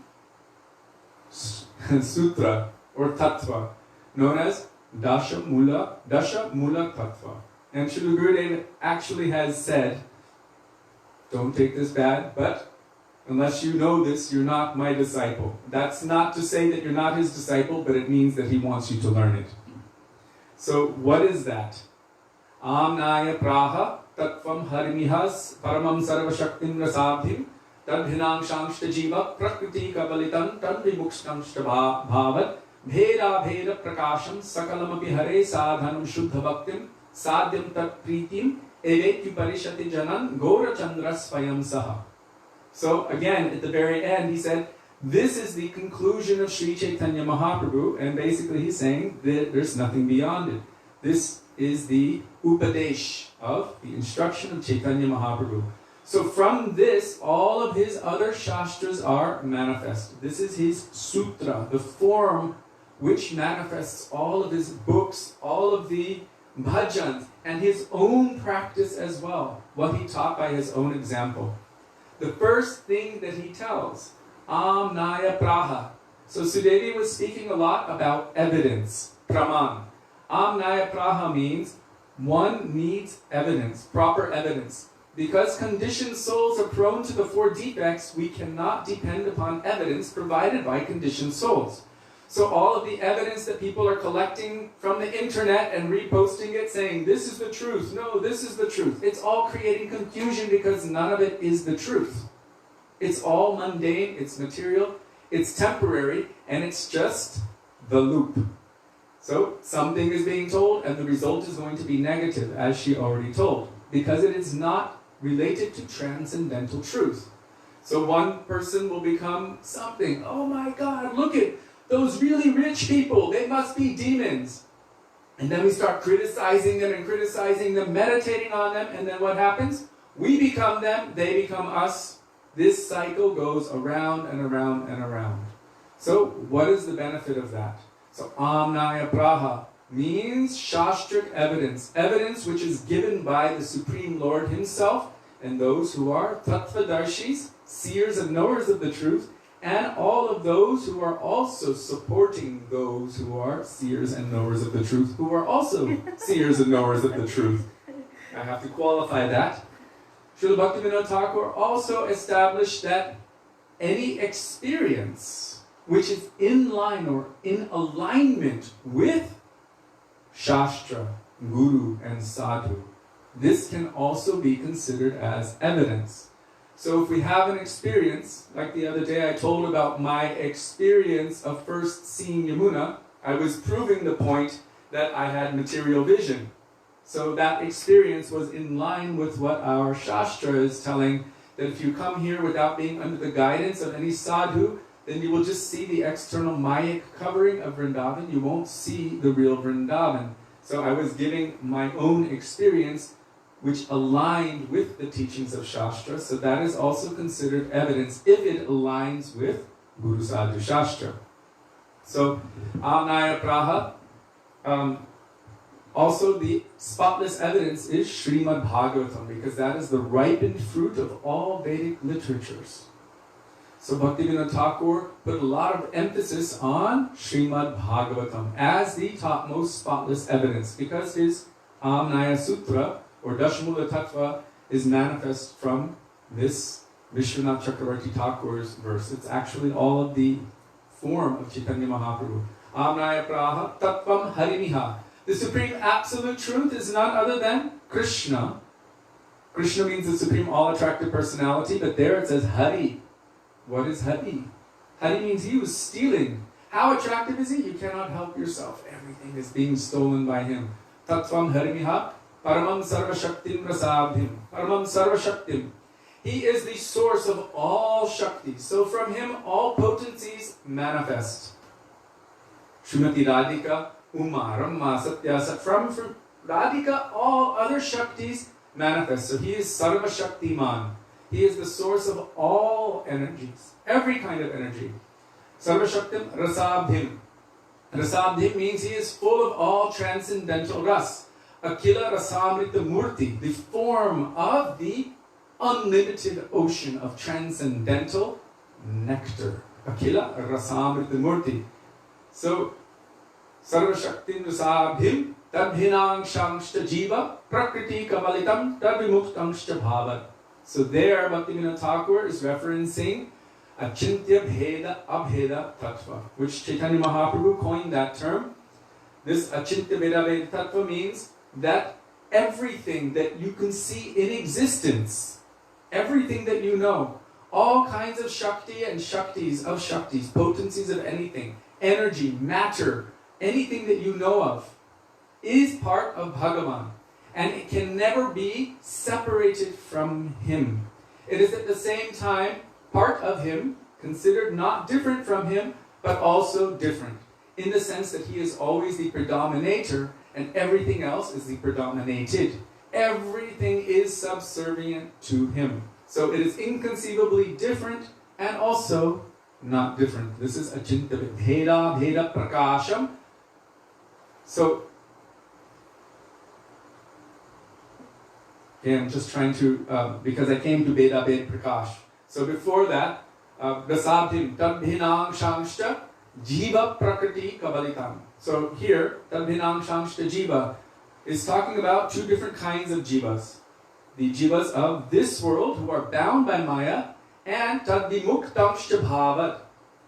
sutra or tattva known as Dasha Mula Tattva. And Srila Gurudev actually has said, don't take this bad, but unless you know this, you're not my disciple. That's not to say that you're not his disciple, but it means that he wants you to learn it. So what is that? Amnaya Praha Tattvam Harimihas Paramam Sarva Shaktim Rasabhim Tadhinang Shamshta Jiva Prakriti Kabalitam Tadvimukstamshta Bhavat Bheda Bheda Prakasham Sakalamapi Hare Sadhanam Shuddha Bhaktim Sadhyam Tat Pritim Evekyu Parishati Janan Gora Chandras Swayam Saha. So again, at the very end, he said, this is the conclusion of Sri Chaitanya Mahaprabhu, and basically he's saying that there's nothing beyond it. This is the Upadesh of the instruction of Chaitanya Mahaprabhu. So from this, all of his other Shastras are manifest. This is his Sutra, the form which manifests all of his books, all of the bhajans, and his own practice as well, what he taught by his own example. The first thing that he tells, Amnaya Praha. So Sudevi was speaking a lot about evidence, Praman. Amnaya Praha means one needs evidence, proper evidence. Because conditioned souls are prone to the four defects, we cannot depend upon evidence provided by conditioned souls. So all of the evidence that people are collecting from the internet and reposting it saying, this is the truth, no, this is the truth. It's all creating confusion because none of it is the truth. It's all mundane, it's material, it's temporary, and it's just the loop. So something is being told and the result is going to be negative, as she already told, because it is not related to transcendental truth. So one person will become something, oh my God, look at those really rich people, they must be demons. And then we start criticizing them, meditating on them, and then what happens? We become them, they become us. This cycle goes around and around and around. So what is the benefit of that? So Amnaya Praha means Shastric evidence. Evidence which is given by the Supreme Lord himself and those who are Tattvadarshis, seers and knowers of the truth, and all of those who are also supporting those who are seers and knowers of the truth, who are also seers and knowers of the truth. I have to qualify that. Srila Bhaktivinoda Thakur also established that any experience which is in line or in alignment with Shastra, Guru, and Sadhu, this can also be considered as evidence. So if we have an experience, like the other day I told about my experience of first seeing Yamuna, I was proving the point that I had material vision. So that experience was in line with what our Shastra is telling, that if you come here without being under the guidance of any sadhu, then you will just see the external Mayic covering of Vrindavan, you won't see the real Vrindavan. So I was giving my own experience which aligned with the teachings of Shastra, so that is also considered evidence if it aligns with Guru Sadhu Shastra. So, Amnaya Praha, also the spotless evidence is Srimad Bhagavatam, because that is the ripened fruit of all Vedic literatures. So Bhaktivinoda Thakur put a lot of emphasis on Srimad Bhagavatam as the topmost spotless evidence, because his Amnaya Sutra, or Dashamula Tattva, is manifest from this Vishwanath Chakravarti Thakur's verse. It's actually all of the form of Chaitanya Mahaprabhu. Amnaya Praha Tattvam Harimiha. The Supreme Absolute Truth is none other than Krishna. Krishna means the Supreme All-Attractive Personality, but there it says Hari. What is Hari? Hari means he was stealing. How attractive is he? You cannot help yourself. Everything is being stolen by him. Tattvam Harimiha Paramam Sarva Shaktim Rasabhim. Paramam Sarva Shaktim. He is the source of all Shakti. So from him all potencies manifest. Srimati Radhika, Uma, Ramma, Satya, from Radhika all other Shaktis manifest. So he is Sarva Shaktiman. He is the source of all energies. Every kind of energy. Sarva Shaktim Rasabhim. Rasabhim means he is full of all transcendental ras. Akila Rasamrita Murti, the form of the unlimited ocean of transcendental nectar. Akila Rasamrita Murti. So, Sarva Shaktin Rasabhim, Tadhinang Shangshta Jiva, Prakriti Kavalitam, Tadvimuktangsha Bhavat. So there, Bhaktivinoda Thakur is referencing Achintya Bheda Abheda Tattva, which Chaitanya Mahaprabhu coined that term. This Achintya Bheda Abheda Tattva means that everything that you can see in existence, everything that you know, all kinds of Shakti and Shaktis of Shaktis, potencies of anything, energy, matter, anything that you know of, is part of Bhagavan. And it can never be separated from him. It is at the same time part of him, considered not different from him, but also different, in the sense that he is always the predominator and everything else is the predominated. Everything is subservient to him. So it is inconceivably different and also not different. This is Achintya Bheda Bheda Prakasham. So, I'm just trying to, because I came to Bheda Bhed Prakash. So before that, Rasabhim Tadbhinang Shangshta Jiva Prakriti Kavalitam. So here, Tadbhinang Shangshta Jiva is talking about two different kinds of jivas. The jivas of this world who are bound by Maya, and Tadvimuktangsha Bhavat,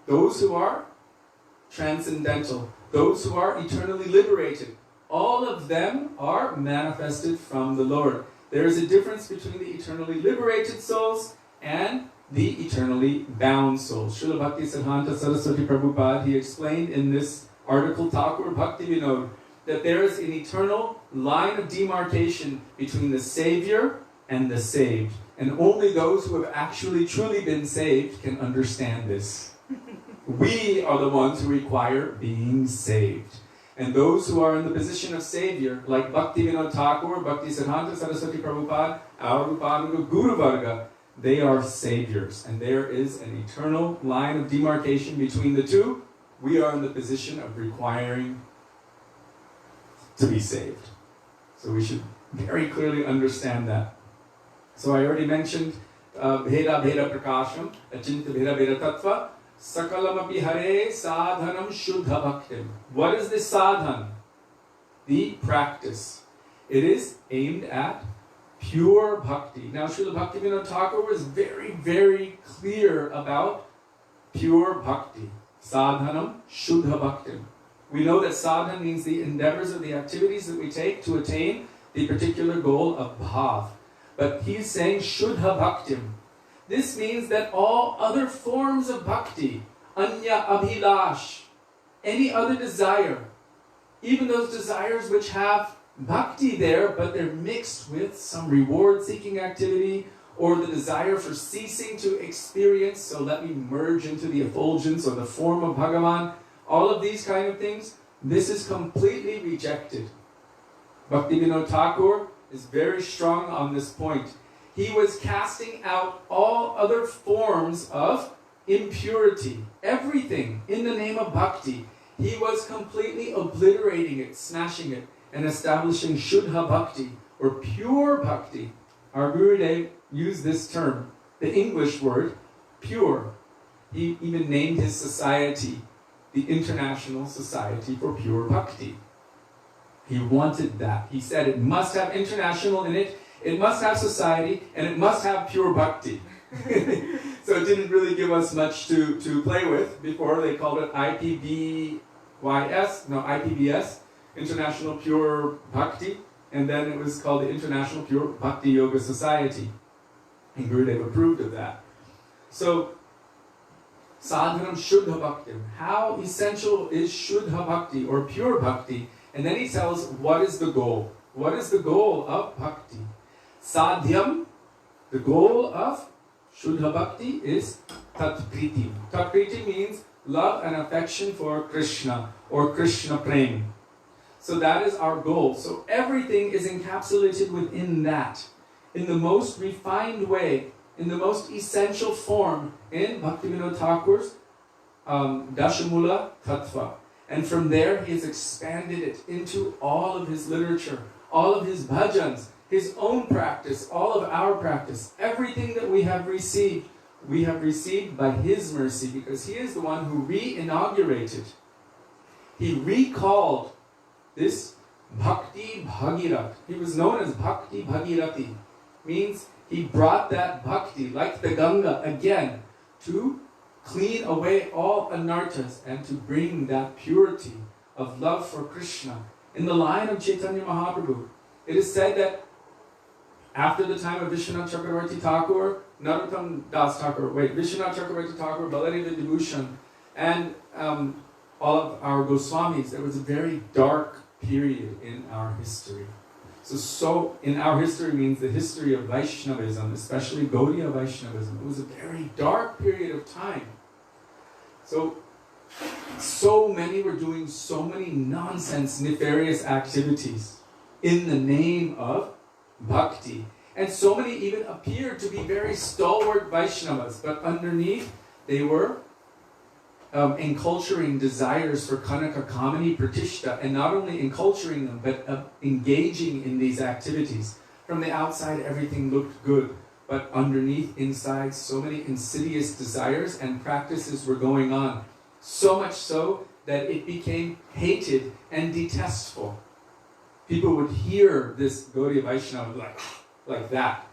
those who are transcendental, those who are eternally liberated. All of them are manifested from the Lord. There is a difference between the eternally liberated souls and the eternally bound souls. Srila Bhakti Siddhanta Saraswati Prabhupada, he explained in this article, Thakur Bhaktivinoda, that there is an eternal line of demarcation between the Savior and the saved. And only those who have actually truly been saved can understand this. We are the ones who require being saved. And those who are in the position of Savior, like Bhaktivinoda Thakur, Bhakti Siddhanta Saraswati Prabhupada, Arupanuga Guru Varga, they are saviors. And there is an eternal line of demarcation between the two. We are in the position of requiring to be saved. So we should very clearly understand that. So I already mentioned Bheda Bheda Prakasham, Achintya Bheda Bheda Tattva, Sakalamapi Hare Sadhanam Shuddha Bhaktim. What is this sadhan? The practice. It is aimed at pure bhakti. Now Srila Bhaktivinoda Thakur was very, very clear about pure bhakti. Sadhanam Shuddha Bhaktim. We know that sadhana means the endeavors or the activities that we take to attain the particular goal of bhav. But he's saying Shuddha Bhaktim. This means that all other forms of bhakti, anya abhilash, any other desire, even those desires which have bhakti there, but they're mixed with some reward-seeking activity, or the desire for ceasing to experience, so let me merge into the effulgence or the form of Bhagavan, all of these kind of things, this is completely rejected. Bhaktivinoda Thakur is very strong on this point. He was casting out all other forms of impurity. Everything in the name of bhakti. He was completely obliterating it, smashing it, and establishing Shuddha Bhakti, or pure bhakti. Our Gurudev used this term, the English word, pure. He even named his society the International Society for Pure Bhakti. He wanted that. He said it must have international in it, it must have society, and it must have pure bhakti. So it didn't really give us much to play with. Before they called it IPBS, International Pure Bhakti, and then it was called the International Pure Bhakti Yoga Society. And Gurudev approved of that. So, Sadhanam Shuddha Bhakti. How essential is Shuddha Bhakti or pure Bhakti? And then he tells what is the goal. What is the goal of Bhakti? Sadhyam, the goal of Shuddha Bhakti is Tatpriti. Tatpriti means love and affection for Krishna or Krishna Prem. So that is our goal. So everything is encapsulated within that, in the most refined way, in the most essential form, in Bhaktivinoda Thakur's Dashamula Tattva. And from there he has expanded it into all of his literature, all of his bhajans, his own practice, all of our practice. Everything that we have received by his mercy, because he is the one who re-inaugurated. He recalled this Bhakti Bhagirath. He was known as Bhakti Bhagirathi. Means he brought that bhakti, like the Ganga, again, to clean away all anarthas and to bring that purity of love for Krishna. In the line of Chaitanya Mahaprabhu, it is said that after the time of Vishwanath Chakravarti Thakur, Vishwanath Chakravarti Thakur, Balari Vidyabhushan, and all of our Goswamis, there was a very dark period in our history. So in our history means the history of Vaishnavism, especially Gaudiya Vaishnavism. It was a very dark period of time. So many were doing so many nonsense, nefarious activities in the name of bhakti. And so many even appeared to be very stalwart Vaishnavas, but underneath they were enculturing desires for Kanaka Kamini Pratishta, and not only enculturing them, but engaging in these activities. From the outside, everything looked good, but underneath, inside, so many insidious desires and practices were going on. So much so that it became hated and detestful. People would hear this Gaudiya Vaishnava like that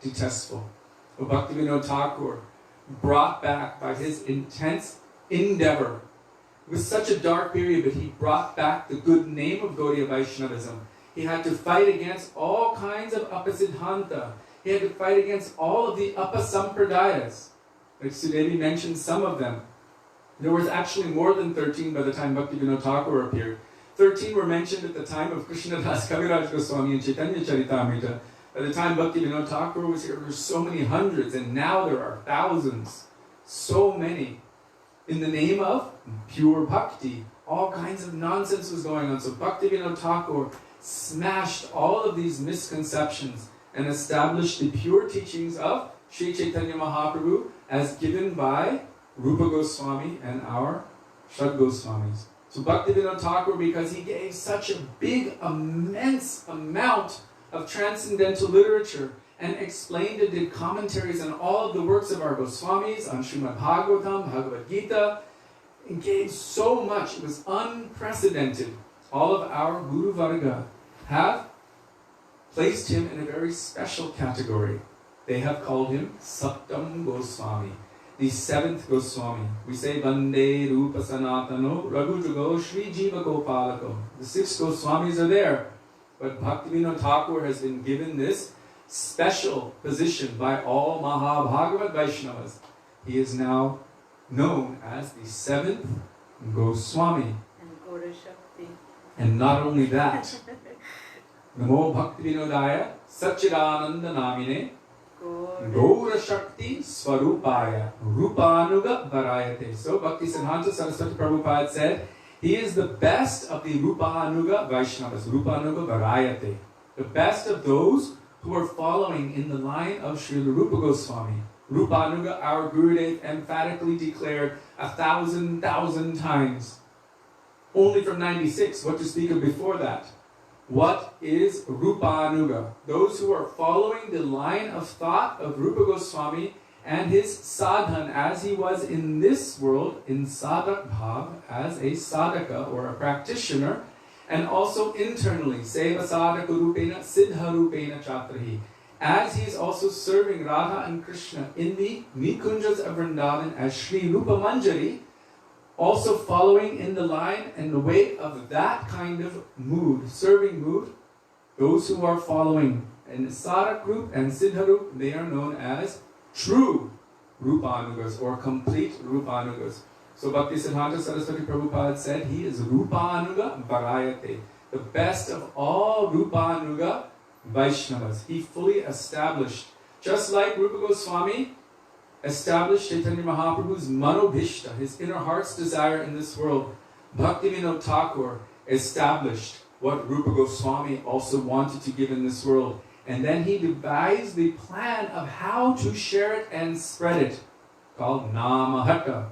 detestful. But Bhaktivinoda Thakur brought back by his intense endeavor. It was such a dark period, but he brought back the good name of Gaudiya Vaishnavism. He had to fight against all kinds of apasiddhanta. He had to fight against all of the apasampradayas. Like Sudevi mentioned some of them. There was actually more than 13 by the time Bhaktivinoda Thakur appeared. 13 were mentioned at the time of Krishnadas Kaviraj Goswami and Chaitanya Charitamrita. By the time Bhaktivinoda Thakur was here, there were so many hundreds, and now there are thousands. So many. In the name of pure bhakti, all kinds of nonsense was going on. So Bhaktivinoda Thakur smashed all of these misconceptions and established the pure teachings of Sri Chaitanya Mahaprabhu as given by Rupa Goswami and our Shad Goswamis. So Bhaktivinoda Thakur, because he gave such a big, immense amount of transcendental literature and explained and did commentaries on all of the works of our Goswamis, on Srimad Bhagavatam, Bhagavad Gita, and gave so much. It was unprecedented. All of our Guru Varga have placed him in a very special category. They have called him Saptam Goswami, the seventh Goswami. We say Vande Rupa Sanatano Raghujugo Sri Jiva Gopalako. The six Goswamis are there, but Bhaktivinoda Thakur has been given this special position by all Mahabhagavat Vaishnavas. He is now known as the seventh Goswami. And not only that, Namo Bhaktivinodaya Sachidananda Namine Gaura Shakti Swarupaya Rupanuga Varayate. So Bhaktisiddhanta Saraswati Prabhupada said, he is the best of the Rupanuga Vaishnavas, Rupanuga Varayate. The best of those who are following in the line of Srila Rupa Goswami. Rupanuga, our Gurudev, emphatically declared 1,000 times. Only from 96, what to speak of before that? What is Rupanuga? Those who are following the line of thought of Rupa Goswami and his sadhan as he was in this world, in sadak bhav, as a sadhaka or a practitioner, and also internally, seva sadhaka rupena siddha rupena chatrahi. as he is also serving Radha and Krishna in the Nikunjas of Vrindavan as Sri Rupa Manjari, also following in the line and the way of that kind of mood, serving mood, those who are following in the Sarak group and Siddharup, they are known as true Rupanugas or complete Rupanugas. So Bhaktisiddhanta Saraswati Prabhupada said he is Rupanuga Varayate, the best of all Rupanuga Vaishnavas. He fully established, just like Rupa Goswami established Chaitanya Mahaprabhu's Manobhishta, his inner heart's desire in this world, Bhaktivinoda Thakur established what Rupa Goswami also wanted to give in this world. And then he devised the plan of how to share it and spread it, called Namahata.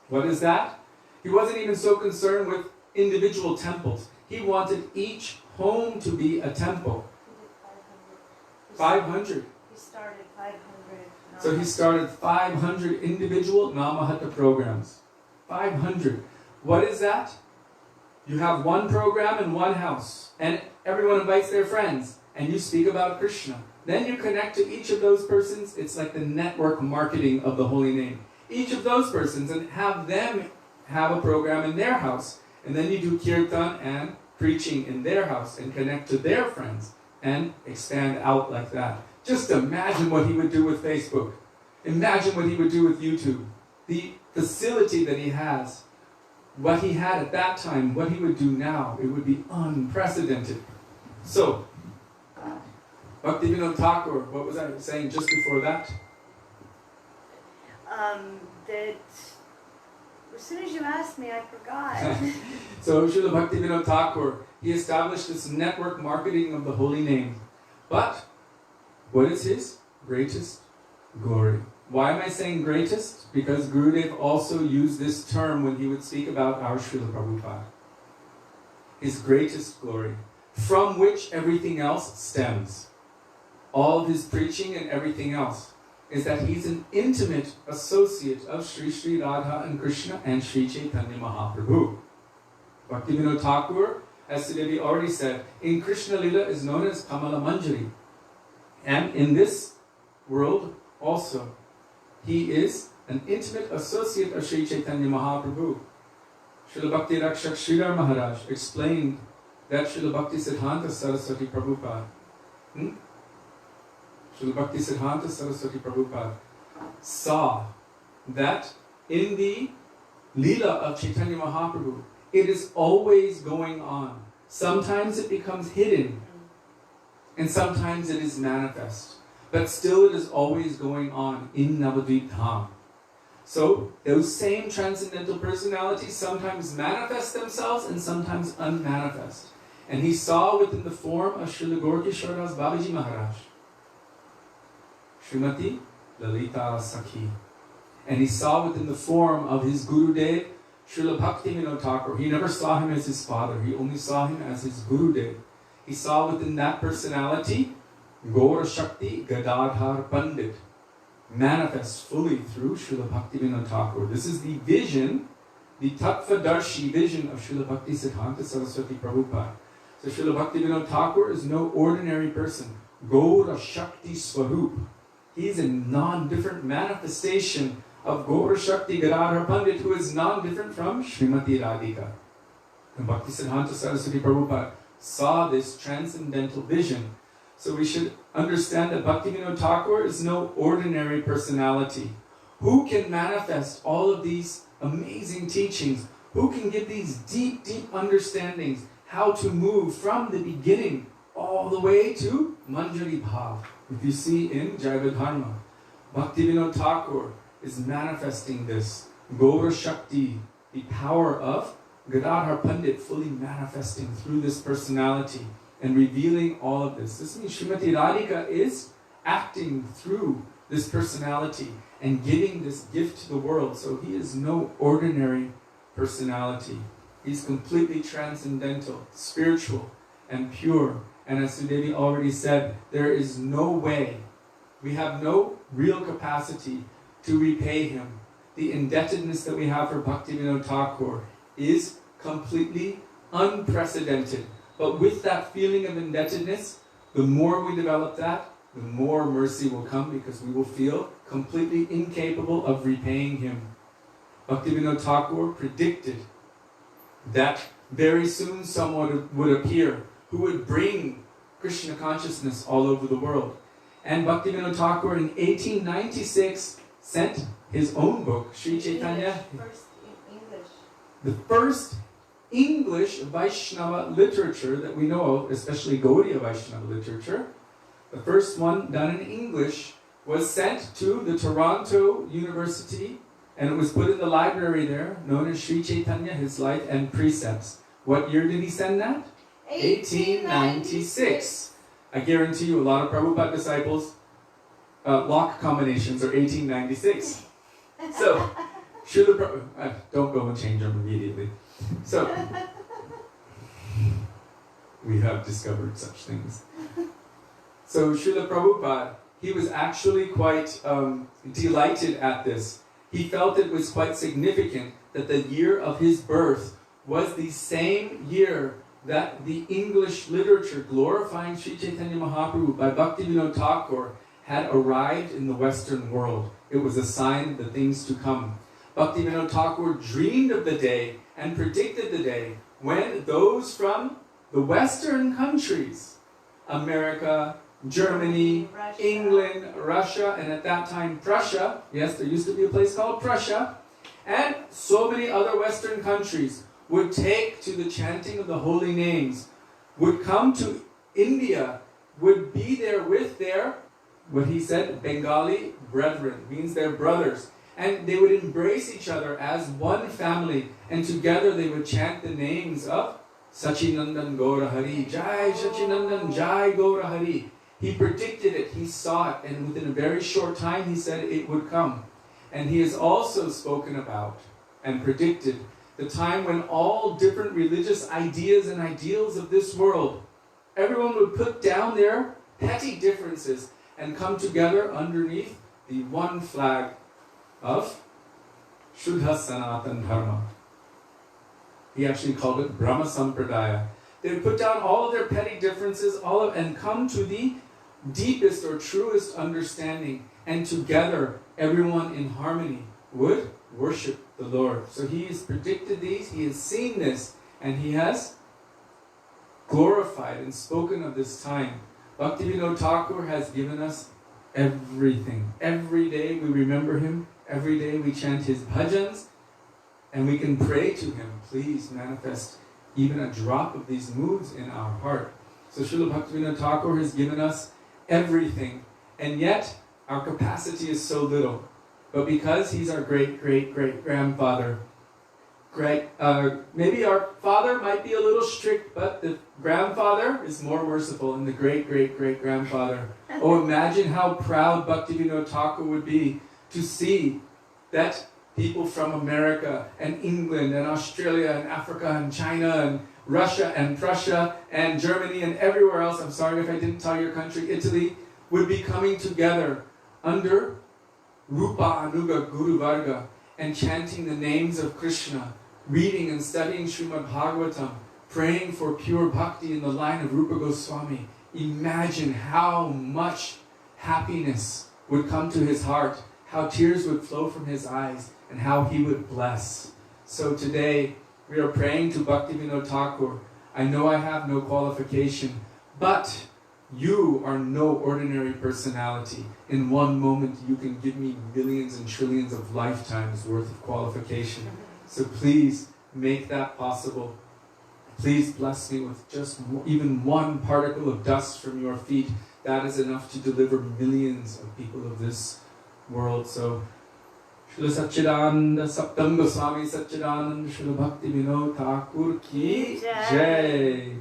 What is that? He wasn't even so concerned with individual temples. He wanted each home to be a temple. 500. He started 500. So he started 500 individual Namahata programs. 500. What is that? You have one program in one house, and everyone invites their friends, and you speak about Krishna. Then you connect to each of those persons. It's like the network marketing of the holy name. Each of those persons, and have them have a program in their house. And then you do kirtan and preaching in their house and connect to their friends and expand out like that. Just imagine what he would do with Facebook. Imagine what he would do with YouTube. The facility that he has, what he had at that time, what he would do now, it would be unprecedented. So, Bhaktivinoda Thakur, what was I saying just before that? That as soon as you asked me, I forgot. So Srila Bhaktivinoda Thakur, he established this network marketing of the holy name. But what is his greatest glory? Why am I saying greatest? Because Gurudev also used this term when he would speak about our Srila Prabhupada. His greatest glory, from which everything else stems. All of his preaching and everything else is that he's an intimate associate of Sri Sri Radha and Krishna and Sri Chaitanya Mahaprabhu. Bhaktivinoda Thakur, as Sudevi already said, in Krishna Lila is known as Kamala Manjari. And in this world also, he is an intimate associate of Sri Chaitanya Mahaprabhu. Srila Bhakti Rakshak Sridhar Maharaj explained that Srila Bhakti Siddhanta Saraswati Prabhupada Srila Bhakti Siddhanta Saraswati Prabhupada saw that in the Leela of Chaitanya Mahaprabhu, it is always going on. Sometimes it becomes hidden, and sometimes it is manifest. But still it is always going on in Navadvip Dham. So, those same transcendental personalities sometimes manifest themselves and sometimes unmanifest. And he saw within the form of Srila Gaura Das Babaji Maharaj, Srimati Lalita Sakhi. And he saw within the form of his Gurudev, Srila Bhaktivinoda Thakur. He never saw him as his father, he only saw him as his Gurudev. He saw within that personality Gaura Shakti Gadadhar Pandit manifest fully through Srila Bhaktivinoda Thakur. This is the vision, the Tattvadarshi vision of Srila Bhakti Siddhanta Saraswati Prabhupada. So Srila Bhaktivinoda Thakur is no ordinary person. Gaura Shakti Swarup. He's a non-different manifestation of Gaura Shakti Gadadhar Pandit, who is non-different from Srimati Radhika. And Bhakti Siddhanta Saraswati Prabhupada saw this transcendental vision. So we should understand that Bhaktivinoda Thakur is no ordinary personality. Who can manifest all of these amazing teachings? Who can give these deep, deep understandings? How to move from the beginning all the way to Manjari Bhav. If you see in Jaiva Dharma, Bhaktivinoda Thakur is manifesting this. Gaura Shakti, the power of Gadadhar Pandit fully manifesting through this personality and revealing all of this. This means Srimati Radhika is acting through this personality and giving this gift to the world. So he is no ordinary personality. He's completely transcendental, spiritual, and pure. And as Sudevi already said, there is no way, we have no real capacity to repay him. The indebtedness that we have for Bhaktivinoda Thakur is completely unprecedented. But with that feeling of indebtedness, the more we develop that, the more mercy will come, because we will feel completely incapable of repaying him. Bhaktivinoda Thakur predicted that very soon someone would appear who would bring Krishna consciousness all over the world. And Bhaktivinoda Thakur in 1896 sent his own book, Sri Chaitanya, the first English Vaishnava literature that we know of, especially Gaudiya Vaishnava literature. The first one done in English was sent to the Toronto University, and it was put in the library there, known as Sri Chaitanya, His Life and Precepts. What year did he send that? 1896. I guarantee you a lot of Prabhupada disciples, lock combinations are 1896. So, Srila Prabhupada, don't go and change them immediately. So, we have discovered such things. So, Srila Prabhupada, he was actually quite delighted at this. He felt it was quite significant that the year of his birth was the same year that the English literature glorifying Sri Chaitanya Mahaprabhu by Bhaktivinoda Thakur had arrived in the Western world. It was a sign of the things to come. Bhaktivinoda Thakur dreamed of the day and predicted the day when those from the Western countries, America, Germany, Russia. England, Russia, and at that time Prussia, yes, there used to be a place called Prussia, and so many other Western countries would take to the chanting of the holy names, would come to India, would be there with their, what he said, Bengali brethren, means their brothers, and they would embrace each other as one family, and together they would chant the names of Sachidananda Gaura Hari, Jai Sachidananda, Jai Gaura Hari. He predicted it, he saw it, and within a very short time he said it would come. And he has also spoken about and predicted the time when all different religious ideas and ideals of this world, everyone would put down their petty differences and come together underneath the one flag of Shuddha Sanatan Dharma. He actually called it Brahma Sampradaya. They would put down all of their petty differences, and come to the deepest or truest understanding, and together everyone in harmony would worship the Lord. So he has predicted these, he has seen this, and he has glorified and spoken of this time. Bhaktivinoda Thakur has given us everything. Every day we remember him, every day we chant his bhajans, and we can pray to him, please manifest even a drop of these moods in our heart. So Srila Bhaktivinoda Thakur has given us everything, and yet our capacity is so little. But because he's our great-great-great-grandfather, maybe our father might be a little strict, but the grandfather is more merciful, and the great-great-great-grandfather. Oh, imagine how proud Bhaktivinoda Thakur would be to see that people from America and England and Australia and Africa and China and Russia and Prussia and Germany and everywhere else, I'm sorry if I didn't tell your country, Italy, would be coming together under Rupa Anuga Guru Varga and chanting the names of Krishna, reading and studying Srimad Bhagavatam, praying for pure bhakti in the line of Rupa Goswami. Imagine how much happiness would come to his heart, how tears would flow from his eyes, and how he would bless. So today, we are praying to Bhaktivinoda Thakur. I know I have no qualification, but you are no ordinary personality. In one moment, you can give me millions and trillions of lifetimes worth of qualification. So please make that possible. Please bless me with just even one particle of dust from your feet. That is enough to deliver millions of people of this world. So Srila Sachidananda, Saptam Goswami Sachidananda, Srila Bhaktivinoda Thakur ki jai.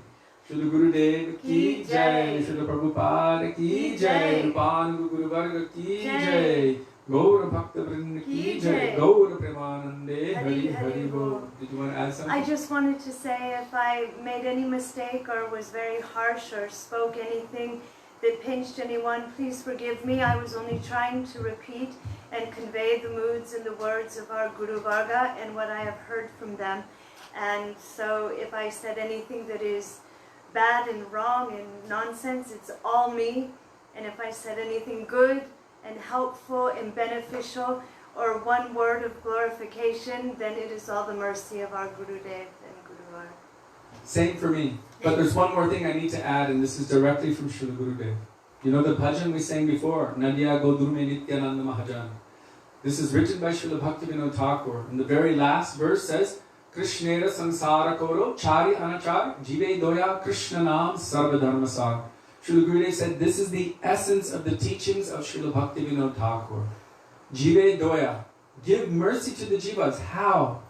Srila Gurudev ki jai. Srila Prabhupada ki jai. Rupan Guru Varga ki jai. Gaura Bhakta Vrinda ki jai. Gaura Premanande Hari Hari Bo. Did you want to add something? I just wanted to say, if I made any mistake or was very harsh or spoke anything that pinched anyone, please forgive me. I was only trying to repeat and convey the moods and the words of our Guru Varga and what I have heard from them. And so if I said anything that is bad and wrong and nonsense, it's all me. And if I said anything good and helpful and beneficial, or one word of glorification, then it is all the mercy of our Gurudev and Guruvara. Same for me. But there's one more thing I need to add, and this is directly from Srila Gurudev. You know the bhajan we sang before, Nadia Godurme Nityananda Mahajan. This is written by Srila Bhaktivinoda Thakur. And the very last verse says, Krishnera Sansara Koro Chari Anachar Jive Doya Krishna Nam Sarva Dharma Sar. Srila Gurudev said this is the essence of the teachings of Srila Bhaktivinoda Thakur. Jive Doya. Give mercy to the jivas. How?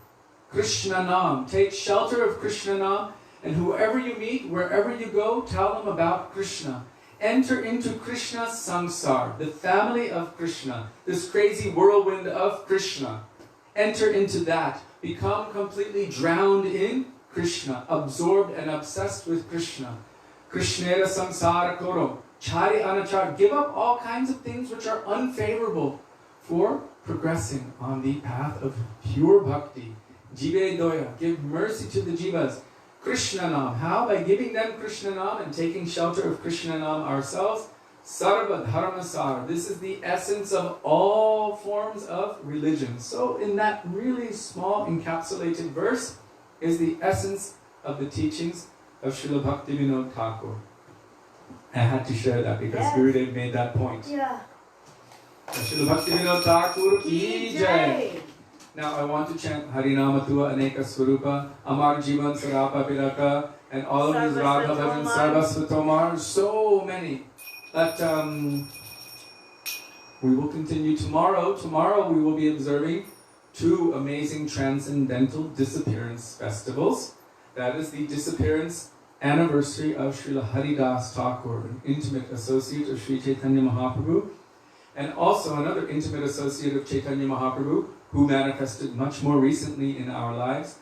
Krishna Nam. Take shelter of Krishna Nam, and whoever you meet, wherever you go, tell them about Krishna. Enter into Krishna's samsar, the family of Krishna, this crazy whirlwind of Krishna. Enter into that. Become completely drowned in Krishna, absorbed and obsessed with Krishna. Krishnera samsara koro, chari anachar. Give up all kinds of things which are unfavorable for progressing on the path of pure bhakti. Jive doya. Give mercy to the jivas. Krishna Nam. How? By giving them Krishna Nam and taking shelter of Krishna Nam ourselves. Sarva Dharma Sar. This is the essence of all forms of religion. So in that really small encapsulated verse is the essence of the teachings of Srila Bhaktivinoda Thakur. I had to share that because Gurudev made that point. Yeah. Srila Bhaktivinoda Thakur ki jai. Now I want to chant Harinama Tua Aneka Swarupa, Amar Jivan Sarapa Piraka, and all of these Radha Bhajan, Sarvasvatomar, so many. But we will continue tomorrow. Tomorrow we will be observing 2 amazing transcendental disappearance festivals. That is the disappearance anniversary of Srila Haridas Thakur, an intimate associate of Sri Chaitanya Mahaprabhu, and also another intimate associate of Chaitanya Mahaprabhu, who manifested much more recently in our lives,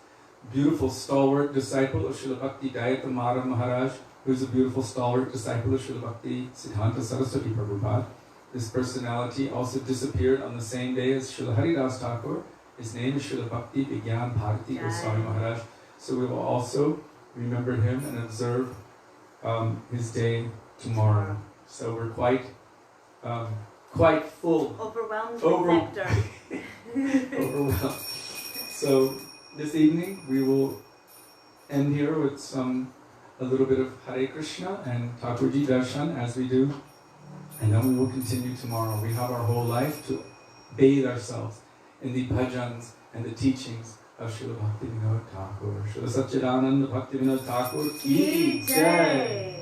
beautiful stalwart disciple of Srila Bhakti Gayatri Madhav Maharaj, who's a beautiful stalwart disciple of Srila Bhakti Siddhanta Saraswati Prabhupada. This personality also disappeared on the same day as Srila Haridas Thakur. His name is Srila Bhakti Vigyan Bharati Goswami Maharaj. So we will also remember him and observe his day tomorrow. So we're quite full. Overwhelmed with nectar. Overwhelmed. So this evening we will end here with a little bit of Hare Krishna and Thakurji Darshan as we do, and then we will continue tomorrow. We have our whole life to bathe ourselves in the bhajans and the teachings of Srila Bhaktivinoda Thakur. Srila Sachidananda Bhaktivinoda Thakur ki jai.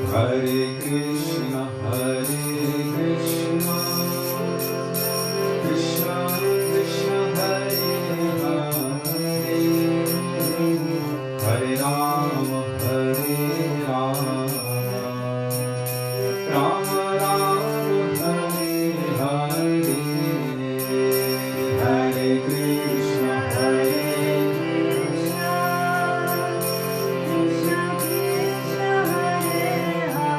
Hare Krishna, Krishna Krishna, Hare Hare, Hare Rama, Hare Rama, Rama Rama, Hare Hare, Hare Krishna, Krishna Krishna, Hare Hare,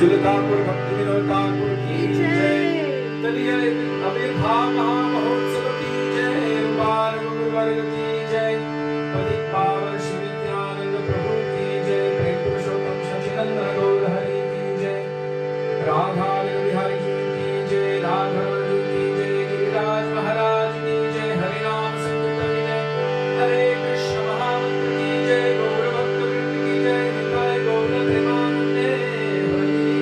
Srila Thakur Bhaktivinoda Thakur ki jai. चलिए आविर्भाव महामहोत्सव की जय, बाल गुरु वर्ग की जय, पतित पावन श्री नित्यानंद प्रभु की जय, प्रेम पुरुषोत्तम सचिनंदन गौर हरि की जय, राधा बिहारी जी की जय, राधा माधव की जय, गिरिराज महाराज की जय, हरि नाम संकीर्तन की जय, हरे कृष्ण महामंत्र की जय, गौर भक्त वृंद की जय, निताय गौर प्रेमानंदे Hari Hari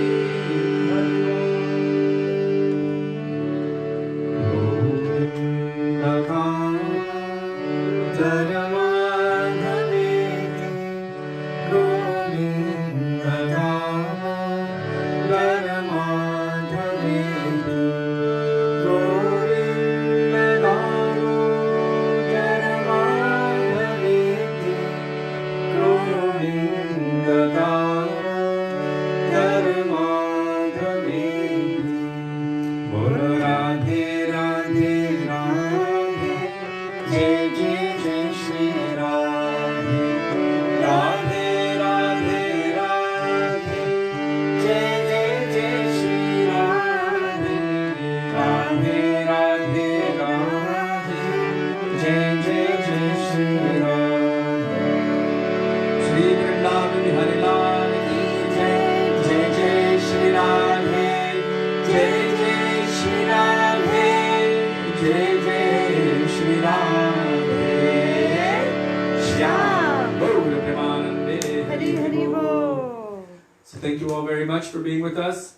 Thank you all very much for being with us,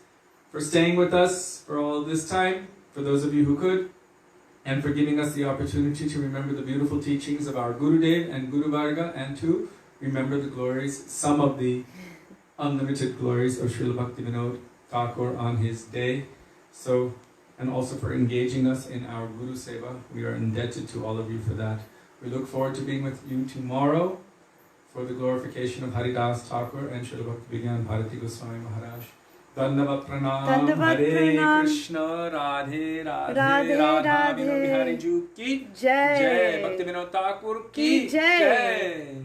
for staying with us for all this time, for those of you who could, and for giving us the opportunity to remember the beautiful teachings of our Gurudev and Guru Varga, and to remember the glories, some of the unlimited glories of Srila Bhaktivinoda Thakur on his day. So, and also for engaging us in our Guru Seva. We are indebted to all of you for that. We look forward to being with you tomorrow for the glorification of Haridas Thakur and Srila Bhaktivinoda Bharati Goswami Maharaj. Dandavat Pranam, Hare Krishna, Radhe Radhe, Radha Vinod Bihari Ji ki Jai, Bhaktivinoda Thakur ki Jai.